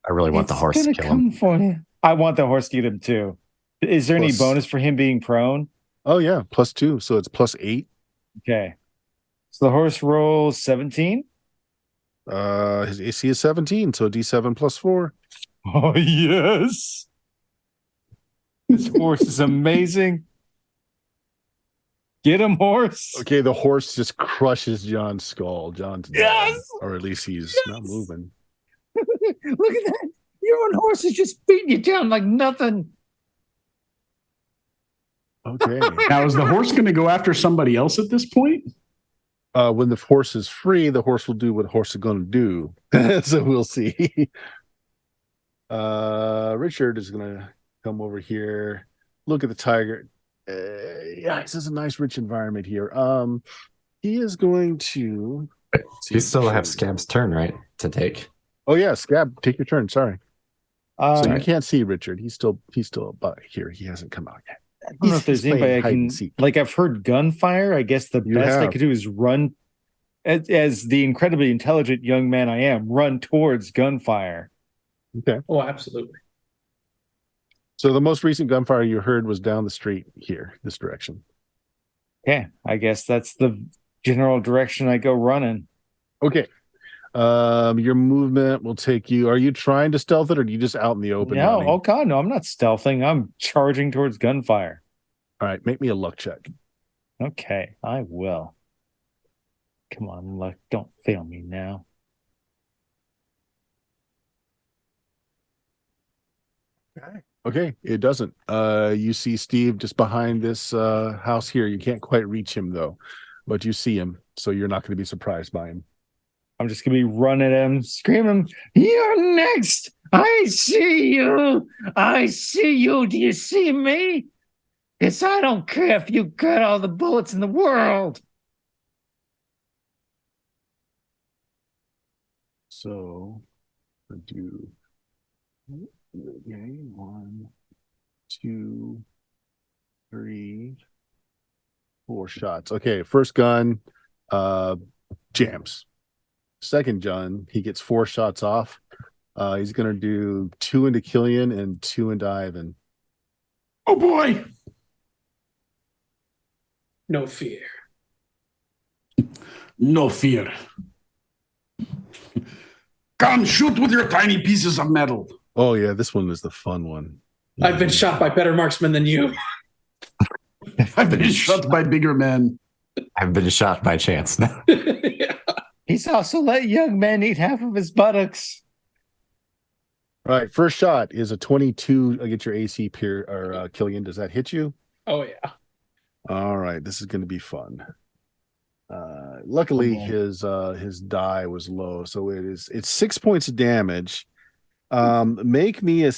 I really want the horse to gonna kill come him. for you. I want the horse to get him too. Is there any Plus- bonus for him being prone? Oh yeah, +2, so it's +8. Okay. So the horse rolls 17. His AC is 17, so D7 +4. Oh, yes. This horse is amazing. Get him, horse. Okay, the horse just crushes John's skull. John's dead. Yes! Or at least he's not moving. Look at that. Your own horse is just beating you down like nothing. Okay. Now, is the horse going to go after somebody else at this point? When the horse is free, the horse will do what horse is going to do. So we'll see. Richard is going to come over here. Look at the tiger. Yeah, this is a nice rich environment here. He is going to. You still have Scab's turn, right? To take. Oh yeah, Scab, take your turn. Sorry. So you Sorry. can't see Richard. He's still about here. He hasn't come out yet. I don't know if there's He's playing anybody I hide and can seek. like. I've heard gunfire. I guess the You best I have. could do is run, as the incredibly intelligent young man I am, run towards gunfire. Okay. Oh, absolutely. So the most recent gunfire you heard was down the street here, this direction. Okay, I guess that's the general direction I go running. Okay. Your movement will take you. Are you trying to stealth it, or are you just out in the open? No, running? oh god, no, I'm not stealthing. I'm charging towards gunfire. All right, make me a luck check. Okay, I will. Come on, luck, don't fail me now. Okay, it doesn't. You see Steve just behind this house here. You can't quite reach him though, but you see him, so you're not going to be surprised by him. I'm just gonna be running at him, screaming, You're next. I see you. I see you. Do you see me? Because I don't care if you got all the bullets in the world. So, I do. Okay, 1, 2, 3, 4 shots. Okay, first gun, jams. Second gun, he gets 4 shots off. He's gonna do 2 into Killian and 2 into Ivan. Oh boy. No fear. No fear. Come shoot with your tiny pieces of metal. Oh yeah, this one is the fun one. I've been shot by better marksmen than you. I've been shot by bigger men. I've been shot by chance now. Yeah. He's also let young men eat half of his buttocks. All right, first shot is a 22 against your AC Killian. Does that hit you? Oh, yeah. All right, this is going to be fun. Luckily, Okay. his die was low, so it's 6 points of damage. Make me a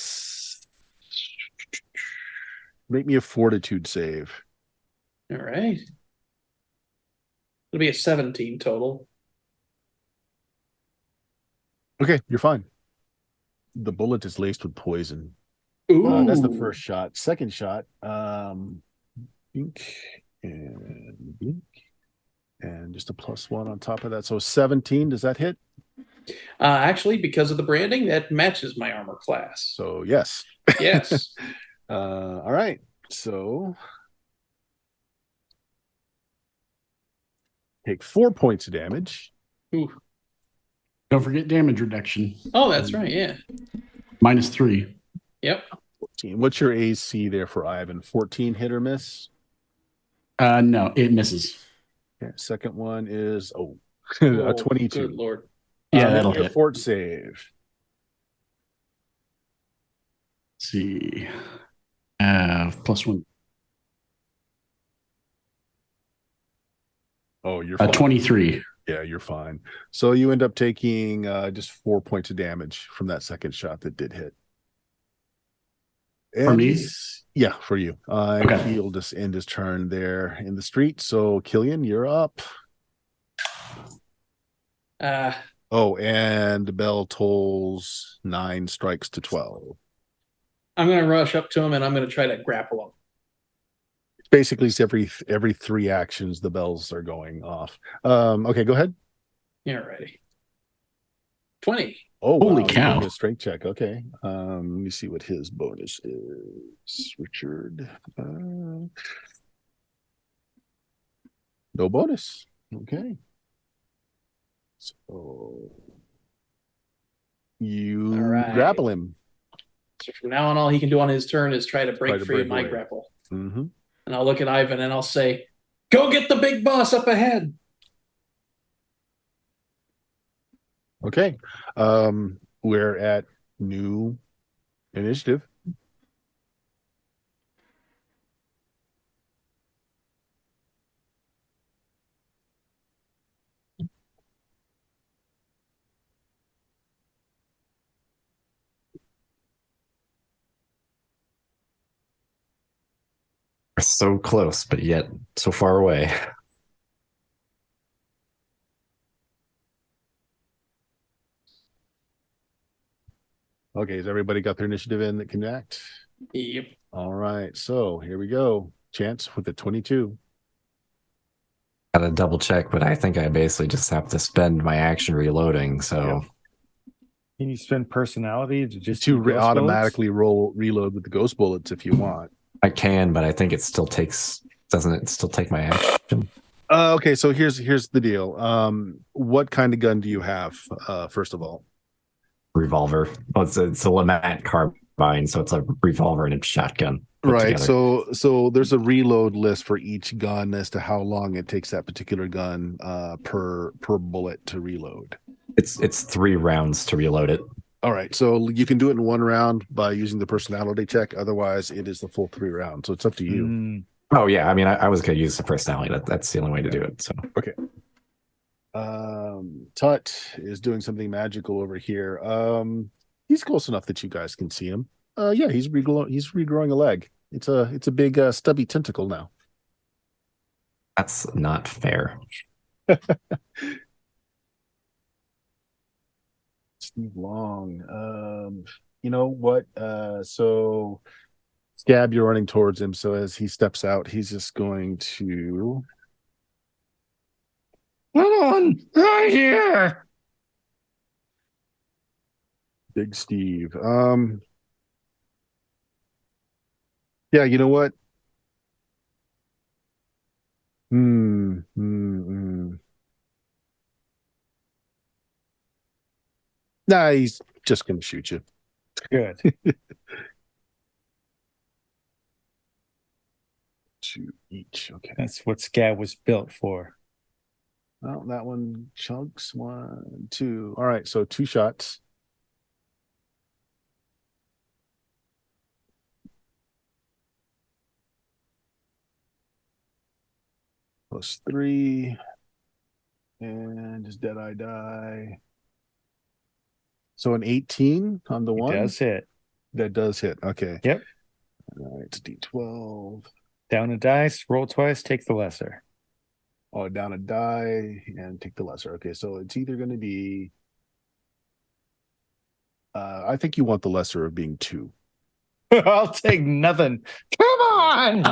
fortitude save. All right. It'll be a 17 total. Okay, you're fine. The bullet is laced with poison. Ooh. That's the first shot. Second shot, blink and blink, and just a +1 on top of that. So 17. Does that hit? Actually, because of the branding, that matches my armor class. So yes. Yes. All right. So take 4 points of damage. Ooh. Don't forget damage reduction. Oh, that's right. Yeah. -3. Yep. 14. What's your AC there for Ivan? 14 hit or miss? No, it misses. Okay, second one is a Oh, 22. good Lord. Yeah, Make that'll me a hit. fort save. Let's see. +1. Oh, you're fine. 23. Yeah, you're fine. So you end up taking just 4 points of damage from that second shot that did hit. For me? Yeah, for you. And Okay. he'll just end his turn there in the street. So Killian, you're up. Oh, and the bell tolls 9 strikes to 12. I'm going to rush up to him and I'm going to try to grapple him. Basically, it's every 3 actions the bells are going off. Okay, go ahead. Yeah, ready. 20. Oh, Holy wow, cow. you're doing a strength check. Okay. Let me see what his bonus is. Richard. No bonus. Okay. So you right. grapple him. So from now on, all he can do on his turn is try to break free of my away. grapple. Mm-hmm. And I'll look at Ivan and I'll say, "Go get the big boss up ahead." Okay. We're at new initiative. We're so close, but yet so far away. Okay, has everybody got their initiative in that can act? Yep. All right, so here we go. Chance with the 22. Gotta double check, but I think I basically just have to spend my action reloading. So Can you spend personality to just to do ghost automatically reload with the ghost bullets if you want. I can, but I think it still takes. Doesn't it still take my action? Okay, so here's the deal. What kind of gun do you have? First of all, Revolver. Oh, it's a Lamat carbine, so it's a revolver and a shotgun. Right. Together. So there's a reload list for each gun as to how long it takes that particular gun per bullet to reload. It's 3 rounds to reload it. All right. So you can do it in 1 round by using the personality check. Otherwise, it is the full 3 rounds. So it's up to you. Mm. Oh yeah, I mean, I was gonna use the personality. That's the only way to do it. So okay. Tut is doing something magical over here. He's close enough that you guys can see him. Yeah, he's regrowing a leg. It's a big stubby tentacle now. that's not fair. Steve Long. You know what? So Scab, you're running towards him. So as he steps out, he's just going to. Come on, right here. Big Steve. Yeah, you know what? Nah, he's just gonna shoot you. Good. 2 each. Okay. That's what Scab was built for. Well, that one chunks. 1, 2. All right, so 2 shots. +3. And his Deadeye die. So an 18 on the one? Does hit. That does hit. Okay. Yep. All right, it's D12. Down a dice, roll twice, take the lesser. Oh, down a die and take the lesser. Okay, so it's either going to be. I think you want the lesser of being 2. I'll take nothing. Come on.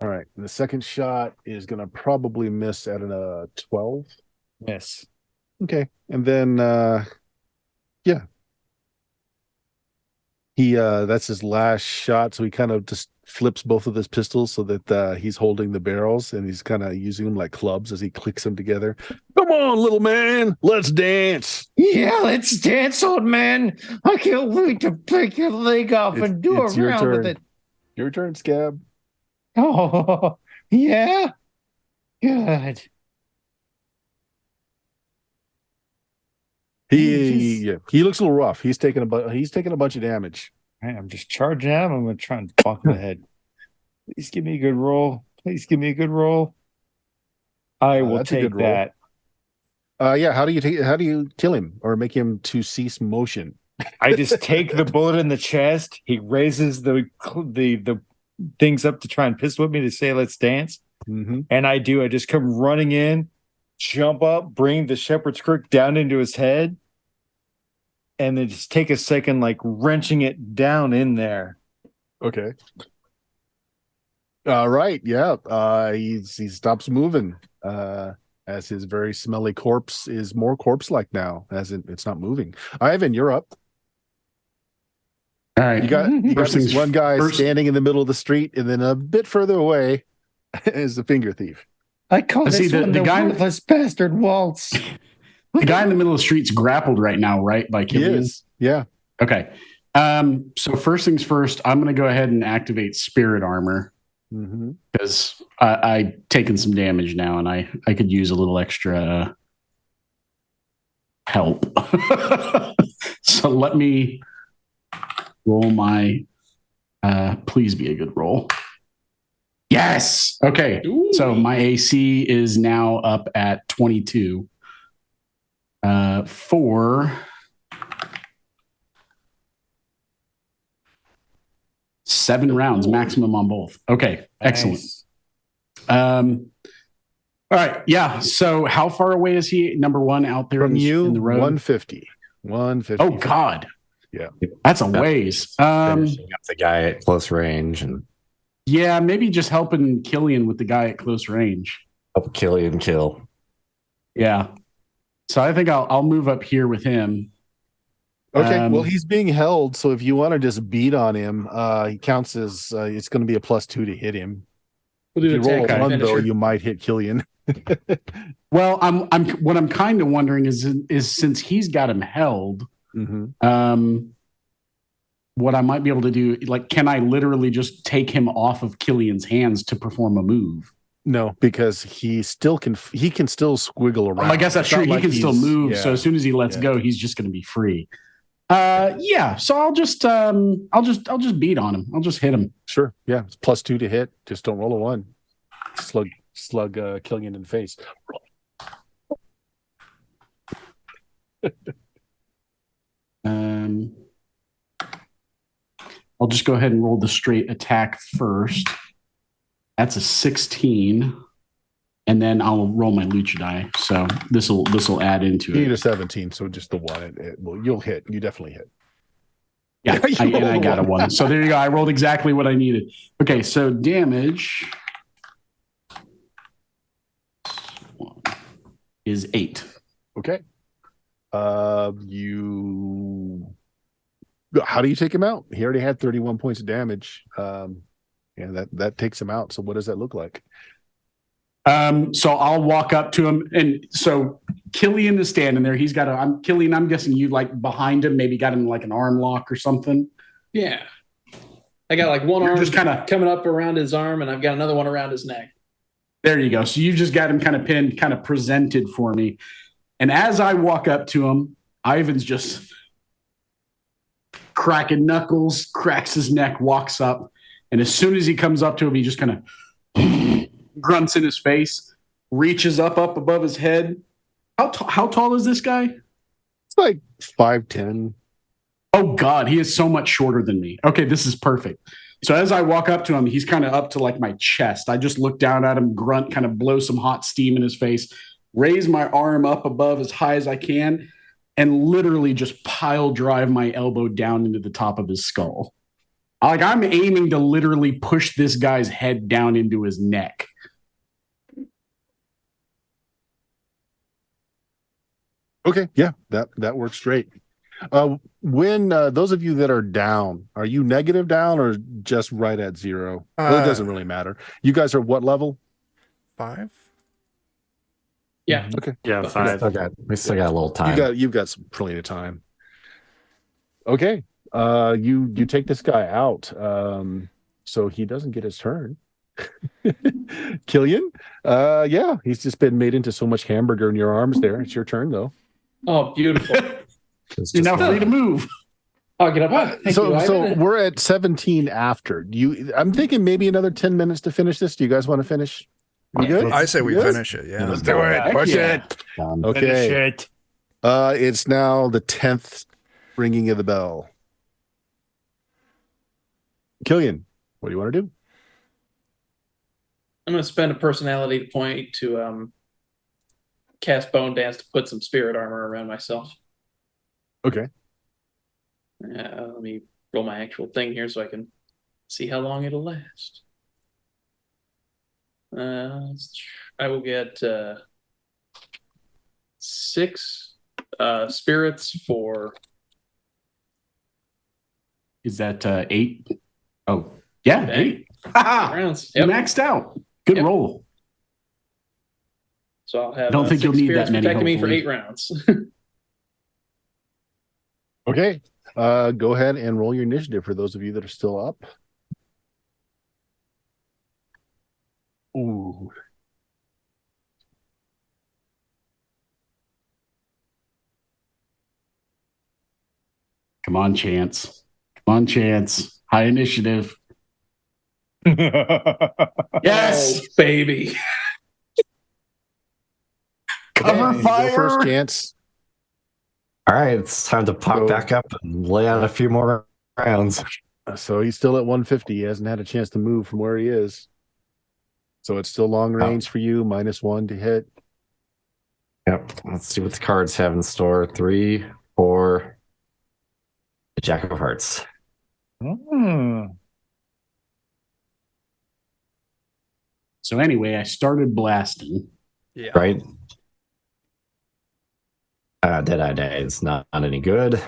All right. The second shot is going to probably miss at a 12. Miss. Okay. And then, yeah. He, that's his last shot. So he kind of just flips both of his pistols so that he's holding the barrels and he's kind of using them like clubs as he clicks them together. Come on, little man. Let's dance. Yeah, let's dance, old man. I can't wait to break your leg off and do It's your around with turn. it. Your turn, Scab. Oh, yeah? Good. He looks a little rough. He's taking a bunch of damage. Right, I'm just charging at him. I'm going to try and bonk him in the head. Please give me a good roll. Please give me a good roll. I will that's a take good roll. that. Yeah. How do you kill him or make him to cease motion? I just take the bullet in the chest. He raises the things up to try and pistol whip me to say, let's dance. Mm-hmm. And I do. I just come running in, jump up, bring the shepherd's crook down into his head, and then just take a second, like wrenching it down in there. Okay. All right. Yeah. He stops moving. As his very smelly corpse is more corpse-like now, as it's not moving. Ivan, you're up. All right. You got First this things one guy first. standing in the middle of the street, and then a bit further away is the finger thief. I call See, this one the guy- worthless bastard waltz. The guy in the middle of the street's grappled right now, right? By He Killian? is. Yeah. Okay. So first things first, I'm going to go ahead and activate spirit armor Mm-hmm. because I've taken some damage now and I could use a little extra help. So let me roll my, please be a good roll. Yes. Okay. Ooh. So my AC is now up at 22. For 7 rounds maximum on both. Okay, excellent. Nice. All right, yeah. So how far away is he? Number one out there From you, in the road. 150. 150. Oh God. Yeah. That's a ways. Finishing up the guy at close range and Yeah, maybe just helping Killian with the guy at close range. help Killian kill. Yeah. So I think I'll move up here with him. Okay. Well, he's being held, so if you want to just beat on him, he counts as it's going to be a +2 to hit him. We'll If do you a roll tag a 1, though, finisher. you might hit Killian. Well, what I'm kind of wondering is since he's got him held, Mm-hmm. what I might be able to do, like, can I literally just take him off of Killian's hands to perform a move? No, because he still can. He can still squiggle around. I guess that's It's not true. He like can still he's- move. yeah. So as soon as he lets Yeah. go, he's just going to be free. Yeah. So I'll just beat on him. I'll just hit him. Sure. Yeah. It's +2 to hit. Just don't roll a 1. Slug Killian in the face. I'll just go ahead and roll the straight attack first. That's a 16. And then I'll roll my lucha die. So this will add into You need it. a 17, so just the 1. Well, you'll hit. You definitely hit. Yeah, You and I rolled got a one. 1. So there you go. I rolled exactly what I needed. Okay, so damage is 8. Okay. You. How do you take him out? He already had 31 points of damage. Yeah, that takes him out. So what does that look like? So I'll walk up to him, and so Killian is standing there. He's got Killian. I'm guessing you like behind him, maybe got him like an arm lock or something. Yeah. I got like one You're arm just kinda- coming up around his arm, and I've got another one around his neck. There you go. So you've just got him kind of pinned, kind of presented for me. And as I walk up to him, Ivan's just cracking knuckles, cracks his neck, walks up. And as soon as he comes up to him, he just kind of grunts in his face. reaches up above his head. How tall is this guy? It's like 5'10". Oh God, he is so much shorter than me. Okay, this is perfect. So as I walk up to him, he's kind of up to like my chest. I just look down at him, grunt, kind of blow some hot steam in his face, raise my arm up above as high as I can, and literally just pile drive my elbow down into the top of his skull. Like I'm aiming to literally push this guy's head down into his neck. Okay, yeah, that works great. When those of you that are down, are you negative down or just right at 0? Well, it doesn't really matter. You guys are what level? 5? Yeah. Okay. Yeah, We 5. still got a little time. You've got some plenty of time. Okay. You take this guy out. So he doesn't get his turn. Killian? Yeah, he's just been made into so much hamburger in your arms there. It's your turn though. Oh, beautiful. You're now free to move. I'll get up. Thank you, So Ivan. we're at 17 after. I'm thinking maybe another 10 minutes to finish this. Do you guys want to finish? You good? I say we Good? finish it. Yeah. Let's do it. Heck Push yeah. it. Okay. Finish it. It's now the 10th ringing of the bell. Killian, what do you want to do? I'm going to spend a personality point to cast Bone Dance to put some spirit armor around myself. Okay. Let me roll my actual thing here so I can see how long it'll last. I will get 6 spirits for. Is that 8? Oh, yeah, Okay. 8. Ha-ha! rounds. You Yep. maxed out. Good Yep. roll. So I'll have. I don't think 6 you'll need that spirits many, protecting me for hopefully. 8 rounds. Okay. Go ahead and roll your initiative for those of you that are still up. Ooh. Come on, Chance. Come on, Chance. High initiative. Yes. Oh, baby. Cover Go fire. first, Chance. All right, it's time to pop Go. back up and lay out a few more rounds. So he's still at 150. He hasn't had a chance to move from where he is. So it's still long range for you, -1 to hit. Yep. Let's see what the cards have in store. 3, 4, the Jack of Hearts. So anyway, I started blasting. Yeah. Right? Deadeye Day is not any good.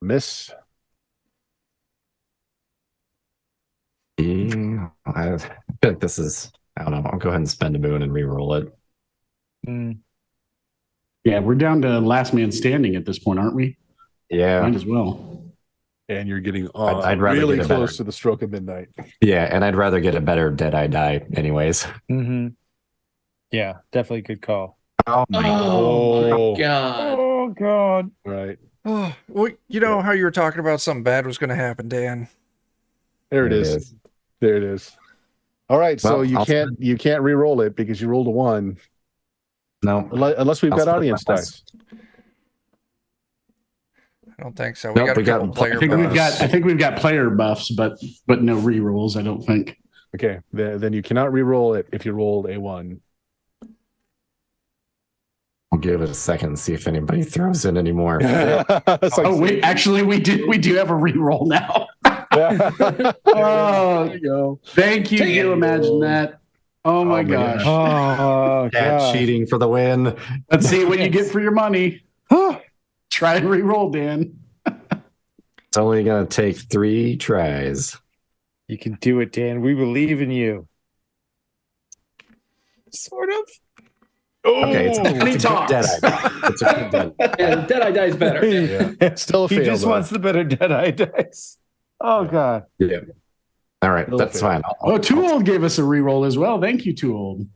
Miss. Yeah, I feel like this is, I don't know. I'll go ahead and spend a moon and re-roll it. Yeah, we're down to last man standing at this point, aren't we? Yeah. Might as well. And you're getting I'd rather really get a close better- to the stroke of midnight. Yeah, and I'd rather get a better Deadeye Die anyways. Yeah, definitely good call. Oh my Oh, my God. Oh God. Right. Oh, well, you know how you were talking about something bad was going to happen, Dan. There it is. There it is. All right. So Well, you can't re-roll it because you rolled a 1. No. Unless we've I'll got spend audience my dice. I don't think so. Nope, got we a got- couple player I buffs. think we've got player buffs, but no re-rolls, I don't think. Okay. Then you cannot re-roll it if you rolled a 1. I'll give it a second and see if anybody throws in anymore. It's like- Oh wait, actually we do have a re-roll now. Oh, there you go. thank you. Take You it. imagine that? Oh my my gosh. Oh Cat God. cheating for the win. Let's see what you get for your money. Try and re-roll, Dan. It's only going to take 3 tries. You can do it, Dan. We believe in you. Sort of. Okay, it's And he a good talks. Deadeye Die. It's a good Deadeye. And Deadeye Dies better. Yeah. Still a He fail. just though. wants the better Deadeye dice. Oh God. Yeah. All right, Still that's fail. fine. Oh, Too Old gave us a re-roll as well. Thank you, Too Old.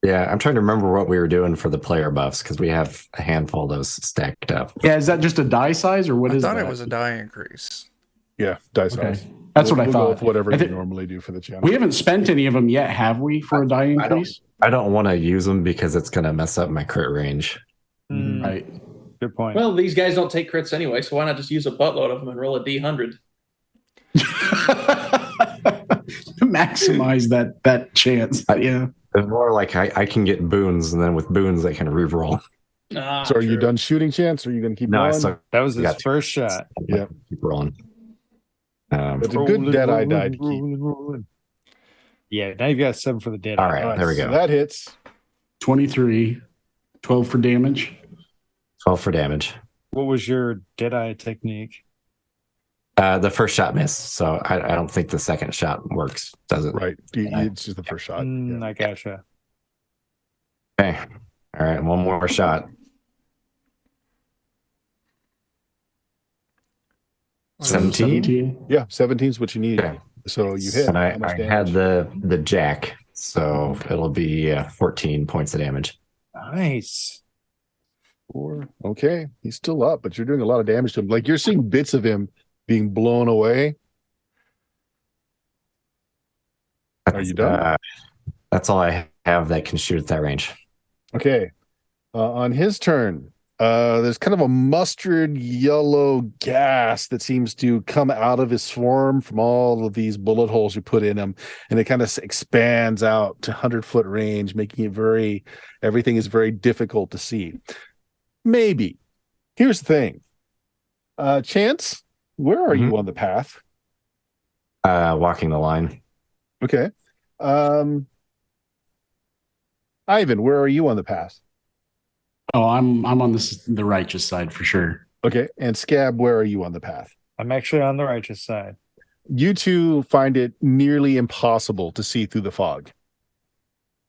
Yeah, I'm trying to remember what we were doing for the player buffs because we have a handful of those stacked up. Yeah, is that just a die size or what I is thought that? it was a die increase. Yeah. Dice Okay. size. That's what I We'll go with thought. whatever you normally do for the channel. We haven't spent any of them yet, have we, for a die increase? I don't want to use them because it's going to mess up my crit range. Right. Good point. Well, these guys don't take crits anyway, so why not just use a buttload of them and roll a D100? Maximize that chance. Yeah. It's more like I can get boons, and then with boons, I can reroll. So are you done shooting, Chance? Or are you going to keep going? That was his first shot. Yeah. Keep rolling. It's a good Deadeye die to keep. Yeah, now you've got 7 for the dead. All right, there we go. So that hits. 23, 12 for damage. 12 for damage. What was your Deadeye technique? The first shot missed, so I don't think the second shot works, does it? Right. It's just the first shot. Yeah. I gotcha. Okay. All right, one more shot. 17? Yeah, 17 is what you need. Okay. So you hit. And How I much had damage? the jack, so it'll be 14 points of damage. Nice. 4. Okay. He's still up, but you're doing a lot of damage to him. Like you're seeing bits of him being blown away. Are you done? That's all I have that can shoot at that range. Okay. On his turn, there's kind of a mustard yellow gas that seems to come out of his form from all of these bullet holes you put in him. And it kind of expands out to 100-foot range, making it everything is very difficult to see. Maybe. Here's the thing. Chance, where are you on the path? Walking the line. Okay. Ivan, where are you on the path? Oh, I'm on the righteous side for sure. Okay. And Scab, where are you on the path? I'm actually on the righteous side. You two find it nearly impossible to see through the fog.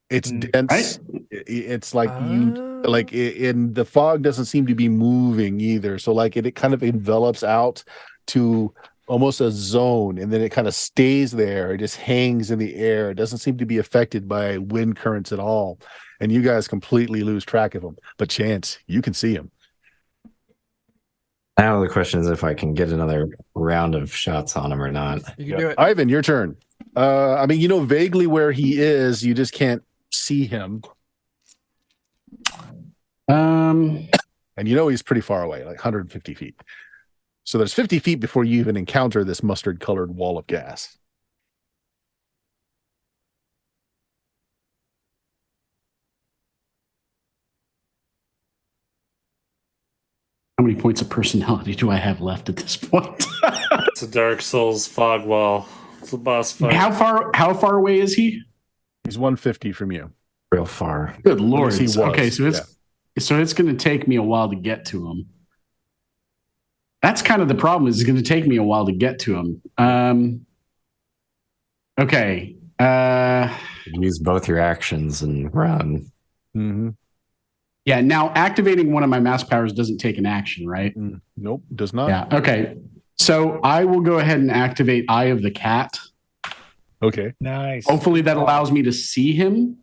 It's dense. Right? It's like and the fog doesn't seem to be moving either. So like it kind of envelops out to almost a zone, and then it kind of stays there. It just hangs in the air. It doesn't seem to be affected by wind currents at all. And you guys completely lose track of him. But Chance, you can see him. Now the question is if I can get another round of shots on him or not. You can do it. Ivan, your turn. I mean, you know vaguely where he is. You just can't see him. And you know he's pretty far away, like 150 feet. So there's 50 feet before you even encounter this mustard-colored wall of gas. How many points of personality do I have left at this point? It's a Dark Souls fog wall. It's a boss fight. How far away is he? He's 150 from you. Real far. Good lord. He was, okay, so it's going to take me a while to get to him. That's kind of the problem. Is it's going to take me a while to get to him. Okay. Use both your actions and run. Mm-hmm. Yeah. Now activating one of my mass powers doesn't take an action, right? Nope, does not. Yeah. Okay. So I will go ahead and activate Eye of the Cat. Okay. Nice. Hopefully that allows me to see him.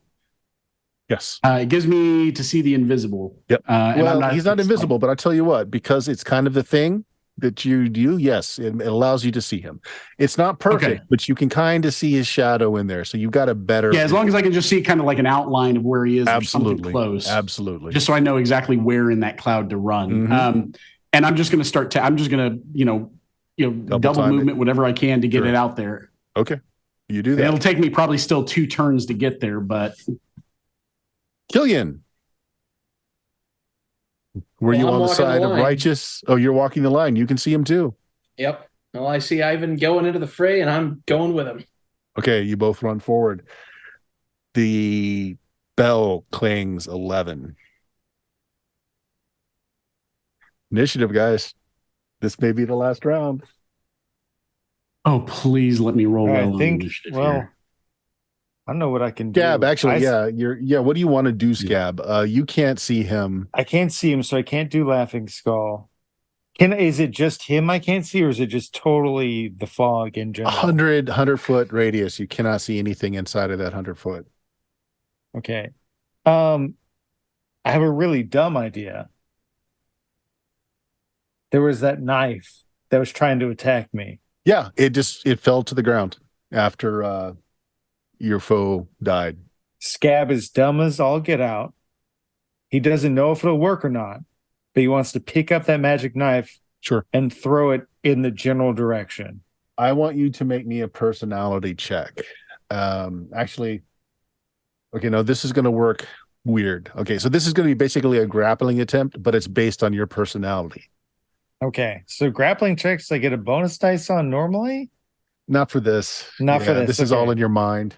Yes. It gives me to see the invisible. Yep. And he's not invisible, but I tell you what, because it's kind of the thing that you do, yes, it allows you to see him. It's not perfect, but you can kind of see his shadow in there. So you've got a better. Yeah, as long as I can just see kind of like an outline of where he is. Absolutely. Or something close. Absolutely. Just so I know exactly where in that cloud to run. Mm-hmm. And I'm just going to start I'm just going to, double movement, whatever I can to get it out there. Okay. You do that. It'll take me probably still 2 turns to get there, but. Killian. Were you on the side of righteous? Oh, you're walking the line. You can see him too. Yep. Well, I see Ivan going into the fray, and I'm going with him. Okay, you both run forward. The bell clings 11. Initiative, guys. This may be the last round. Oh, please let me roll well. I think. Well, I don't know what I can do. Scab, actually, what do you want to do, Scab? You can't see him. I can't see him, so I can't do Laughing Skull. Is it just him I can't see, or is it just totally the fog in general? 100-foot radius. You cannot see anything inside of that 100-foot. Okay. I have a really dumb idea. There was that knife that was trying to attack me. Yeah, it fell to the ground after your foe died. Scab is dumb as all get out. He doesn't know if it'll work or not, but he wants to pick up that magic knife Sure. and throw it in the general direction. I want you to make me a personality check. Actually, okay, no, this is going to work weird. Okay, so this is going to be basically a grappling attempt, but it's based on your personality. Okay, so grappling checks I get a bonus dice on normally? Not for this. Not for this. This is all in your mind.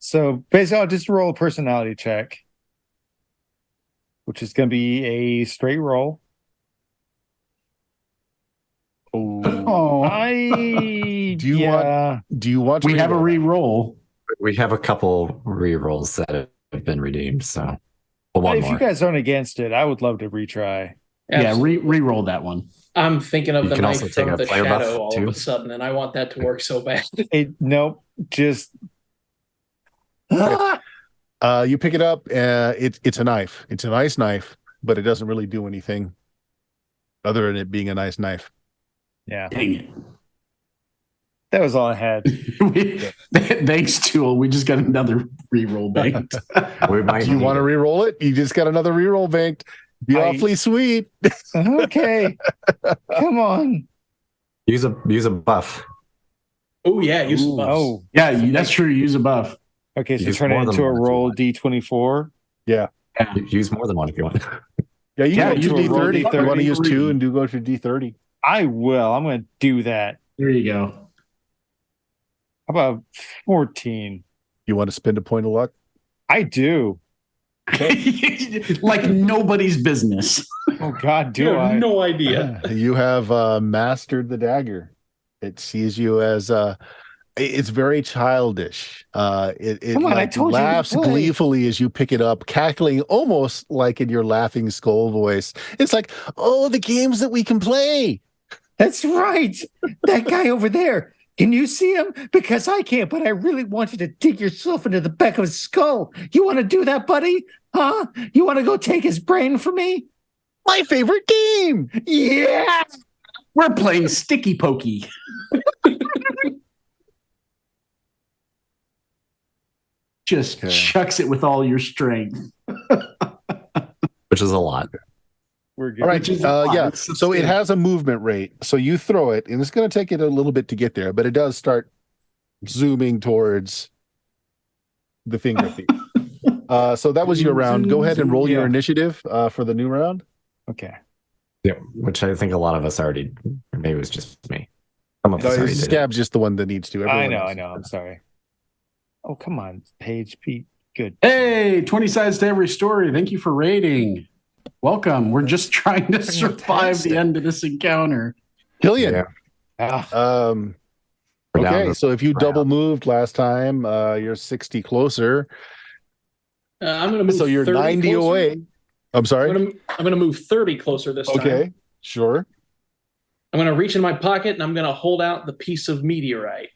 So basically, I'll just roll a personality check, which is going to be a straight roll. Oh, Do you want to we have a re-roll? re-roll. We have a couple re-rolls that have been redeemed, so one If more. you guys aren't against it, I would love to retry. Yeah, re-roll that one. I'm thinking of You the can also knife take from a the player buff, shadow all too. of a sudden, and I want that to work so bad. Nope, just You pick it up. It's a knife. It's a nice knife, but it doesn't really do anything other than it being a nice knife. yeah. Dang it. That was all I had. Thanks, Tool. We just got another re-roll banked. We might Do you need want to it. re-roll it? You just got another re-roll banked. Be awfully sweet. Okay, come on. Use a buff. Oh yeah, use some buffs. Oh, Yeah, that's true. Use a buff. okay. So Use turn it more than into a one if you roll want. D24. Use more than one if you want. Yeah, you Yeah, can you go to roll D30 if you want to use D30. 2 and go to D30. I will. I'm going to do that. There you go. How about 14? You want to spend a point of luck? I do. Like nobody's business. Oh God, do You have I? no idea. You have mastered the dagger. It sees you as it's very childish. It Come on, I told you to laughs play. gleefully as you pick it up, cackling almost like in your laughing skull voice. It's like, oh, the games that we can play. That's right. That guy over there. Can you see him? Because I can't, but I really want you to dig yourself into the back of his skull. You want to do that, buddy? Huh? You want to go take his brain from me? My favorite game. Yeah. We're playing sticky pokey. Just Okay. chucks it with all your strength. Which is a lot. We're good. All right. Which is a lot. Yeah. It's So it substantial. has a movement rate. So you throw it, and it's going to take it a little bit to get there, but it does start zooming towards the finger thief. So that was your round. Go ahead and roll your Yeah. initiative for the new round. Okay. Yeah, which I think a lot of us already. Or maybe it was just me. Some of us already did it. Scab's just the one that needs to. Everyone else I know. I'm sorry. Oh, come on, Paige, Pete. Good. Hey, 20 sides to every story. Thank you for rating. Welcome. We're just trying to survive Fantastic. the end of this encounter. Killian. Yeah. Ah, We're down Okay, to so if you round. double moved last time, you're 60 closer. I'm going to move. So you're 30 90 closer. away. I'm sorry. I'm going to move 30 closer this time. Okay, sure. I'm going to reach in my pocket and I'm going to hold out the piece of meteorite.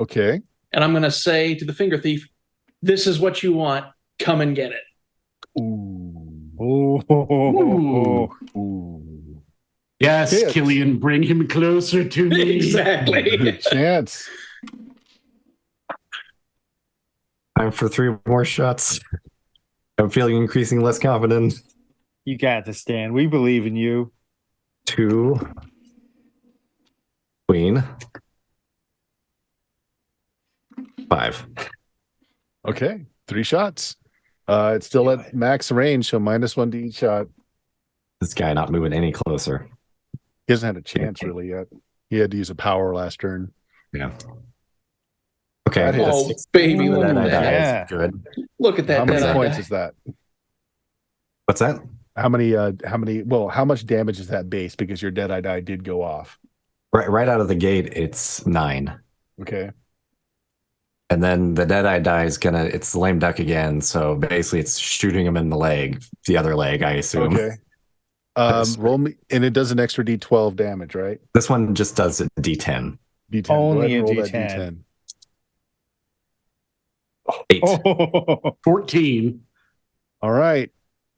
Okay. And I'm going to say to the finger thief, "This is what you want. Come and get it." oh, Ooh. Ooh. Yes, Hits. Killian, bring him closer to me. Exactly. Good chance. Time for 3 more shots. I'm feeling increasingly less confident. you got this, Dan. We believe in you. 2. Queen. 5. Okay, 3 shots. It's still at max range, so -1 to each shot. This guy not moving any closer. He hasn't had a chance really yet. He had to use a power last turn. Yeah. Okay. That hits. Oh, baby, look That at I die that. is good. Look at that. How many dead eye points die. is that? What's that? How much damage is that base? Because your Deadeye die did go off. Right out of the gate, it's 9. Okay. And then the Deadeye die is it's lame duck again. So basically it's shooting him in the leg, the other leg, I assume. Okay. Roll me, and it does an extra D12 damage, right? This one just does a D10. D10. Only Go ahead and a roll that D10. D10. 8. Oh, 14. All right.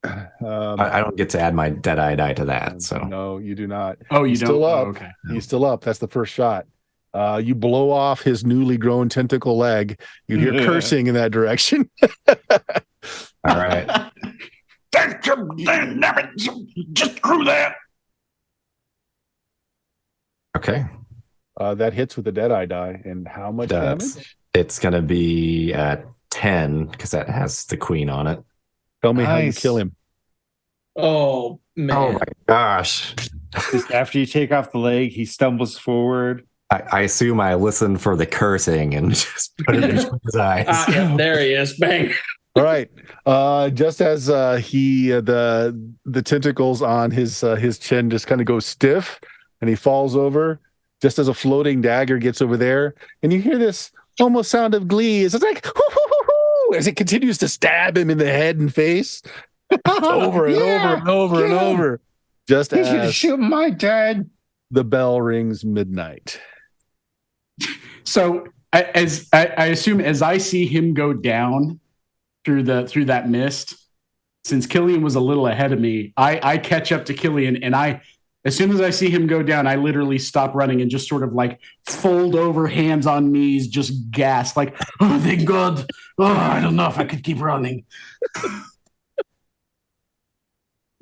I don't get to add my Deadeye die to that. So no, you do not. Oh, you He's don't? still up. Oh, okay. He's still up. That's the first shot. You blow off his newly grown tentacle leg. You hear cursing in that direction. All right. Just screw that. Okay. That hits with the Deadeye die. And how much damage? It's going to be 10 because that has the queen on it. Tell me how you kill him. Oh, man. Oh, my gosh. Just after you take off the leg, he stumbles forward. I assume I listen for the cursing and just put it between his eyes. Yeah, there he is. Bang. All right. Just as the tentacles on his chin just kind of go stiff and he falls over, just as a floating dagger gets over there, and you hear this almost sound of glee. It's like hoo, hoo, hoo, hoo, as it continues to stab him in the head and face over and over and over and over. Just He's gonna as shoot my dad. the bell rings midnight. So I assume as I see him go down through that mist, since Killian was a little ahead of me, I catch up to Killian, and as soon as I see him go down, I literally stop running and just sort of like fold over, hands on knees, just gasp like, oh, thank God. Oh, I don't know if I could keep running.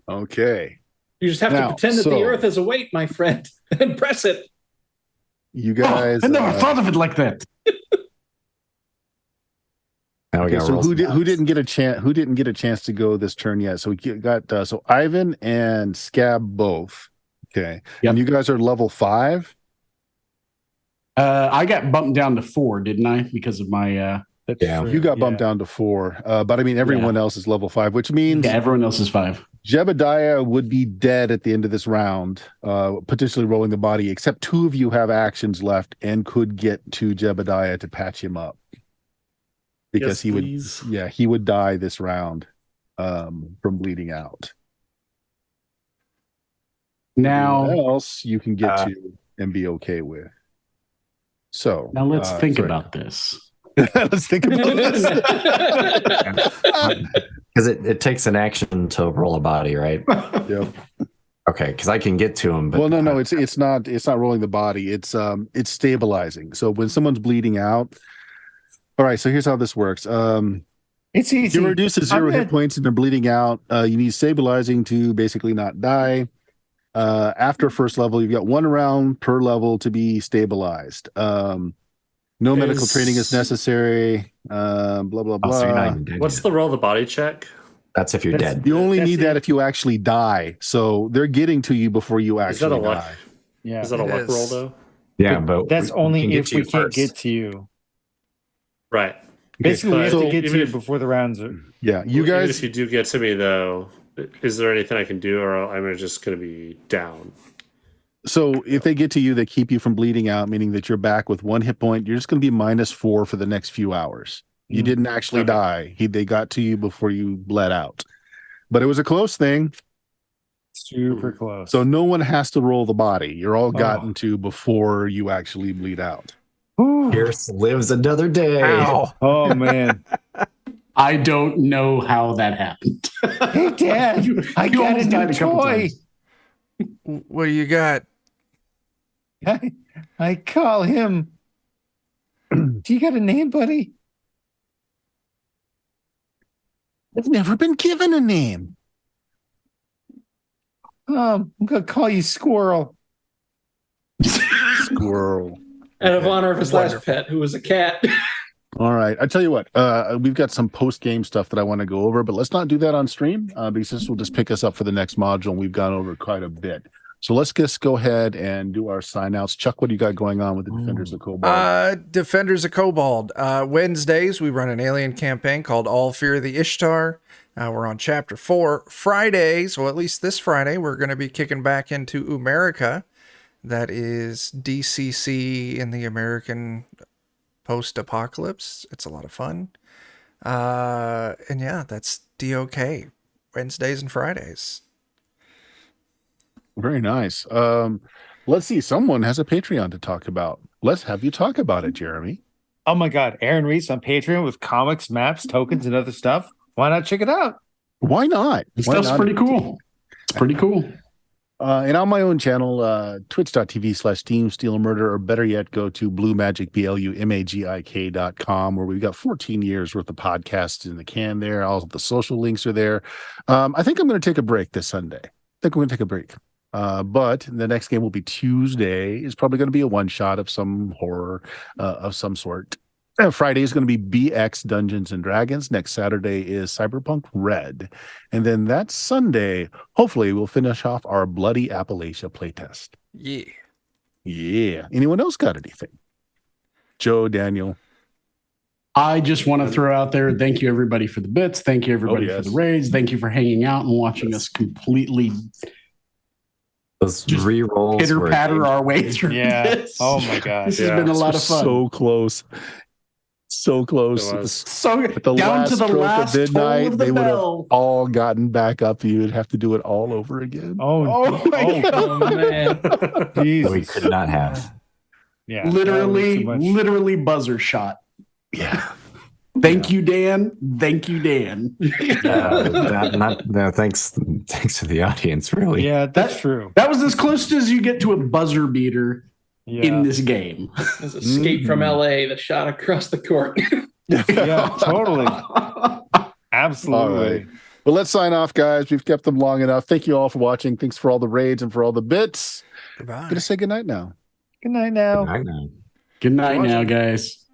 Okay. You just have Now, to pretend that the earth is a weight, my friend, and press it. You guys. I never thought of it like that. Now we Okay, gotta so roll who some didn't dice. get a chance? Who didn't get a chance to go this turn yet? So we got so Ivan and Scab both. Okay, Yep. and you guys are level 5. I got bumped down to 4, didn't I? Because of my Yeah. You got bumped down to 4, but I mean everyone else is level 5, which means everyone else is 5. Jebediah would be dead at the end of this round, potentially rolling the body. Except 2 of you have actions left and could get to Jebediah to patch him up because Yes, he would die this round from bleeding out. Now, Everyone else you can get to and be okay with. So now let's think about this. Let's think about this. Because it takes an action to roll a body, right? Yep. Okay, because I can get to him. But Well, no, it's not rolling the body. It's stabilizing. So when someone's bleeding out, all right. So here's how this works. It's easy. You reduce to 0 hit points and they're bleeding out. You need stabilizing to basically not die. After first level, you've got 1 round per level to be stabilized. No medical training is necessary. Blah blah Oh, so you're not blah. even dead What's yet. the roll the body check? That's if you're dead. You only That's need that if you actually die. So they're getting to you before you Is that a actually luck? die. Yeah. Is that a It luck is. roll though? Yeah, but That's we only can get if to we you can't first. get to you. Right. Basically, we have but to get to even you if- before the rounds are. Yeah, you Even guys. if you do get to me though, is there anything I can do, or I'm just going to be down? So if they get to you, they keep you from bleeding out, meaning that you're back with 1 hit point. You're just going to be -4 for the next few hours. You didn't actually Okay. die. They got to you before you bled out. But it was a close thing. Super close. So no one has to roll the body. You're all gotten to before you actually bleed out. Whew. Pierce lives another day. Ow. Oh man. I don't know how that happened. Hey, Dad, I You got a almost died new a couple toy. times. What do you got? I call him. Do you got a name, buddy? I've never been given a name. I'm gonna call you Squirrel. Squirrel. Out of honor of his last Wonderful. pet, who was a cat. All right. I tell you what, we've got some post-game stuff that I want to go over, but let's not do that on stream because this will just pick us up for the next module. And we've gone over quite a bit. So let's just go ahead and do our sign-outs. Chuck, what do you got going on with the Defenders of Cobalt? Defenders of Cobalt. Wednesdays, we run an alien campaign called All Fear the Ishtar. We're on chapter 4. Fridays, well, at least this Friday, we're going to be kicking back into Umerica. That is DCC in the American post-apocalypse. It's a lot of fun. And yeah, that's DOK. Wednesdays and Fridays. Very nice. Let's see. Someone has a Patreon to talk about. Let's have you talk about it, Jeremy. Oh my God. Aaron Reese on Patreon with comics, maps, tokens, and other stuff. Why not check it out? Why not? This Why stuff's not? pretty cool. It's pretty cool. And on my own channel, twitch.tv/Team Steal Murder, or better yet, go to BlueMagik.com, where we've got 14 years worth of podcasts in the can there. All of the social links are there. I think I'm going to take a break this Sunday. I think we're going to take a break. But the next game will be Tuesday. It's probably going to be a one-shot of some horror of some sort. Friday is going to be BX Dungeons and Dragons. Next Saturday is Cyberpunk Red. And then that Sunday, hopefully, we'll finish off our Bloody Appalachia playtest. Yeah. Yeah. Anyone else got anything? Joe, Daniel. I just want to throw out there, thank you everybody for the bits. Thank you everybody for the raids. Thank you for hanging out and watching us completely those re-rolls pitter patter our way through this. Oh my gosh. This has been a lot of fun. So close. So close. So down to the last midnight, of the they would have bell. all gotten back up. You would have to do it all over again. Oh my God. Oh, man. Jesus. We could not have. Yeah. Literally buzzer shot. Yeah. Thank you, Dan. Thank you, Dan. Thanks to the audience, really. Yeah, that's true. That was as close as you get to a buzzer beater in this game. This Escape from LA, the shot across the court. Yeah, totally. Absolutely. All right. Well, let's sign off, guys. We've kept them long enough. Thank you all for watching. Thanks for all the raids and for all the bits. Goodbye. I'm going to say goodnight now. Good night now. Good night now. Good night now, guys.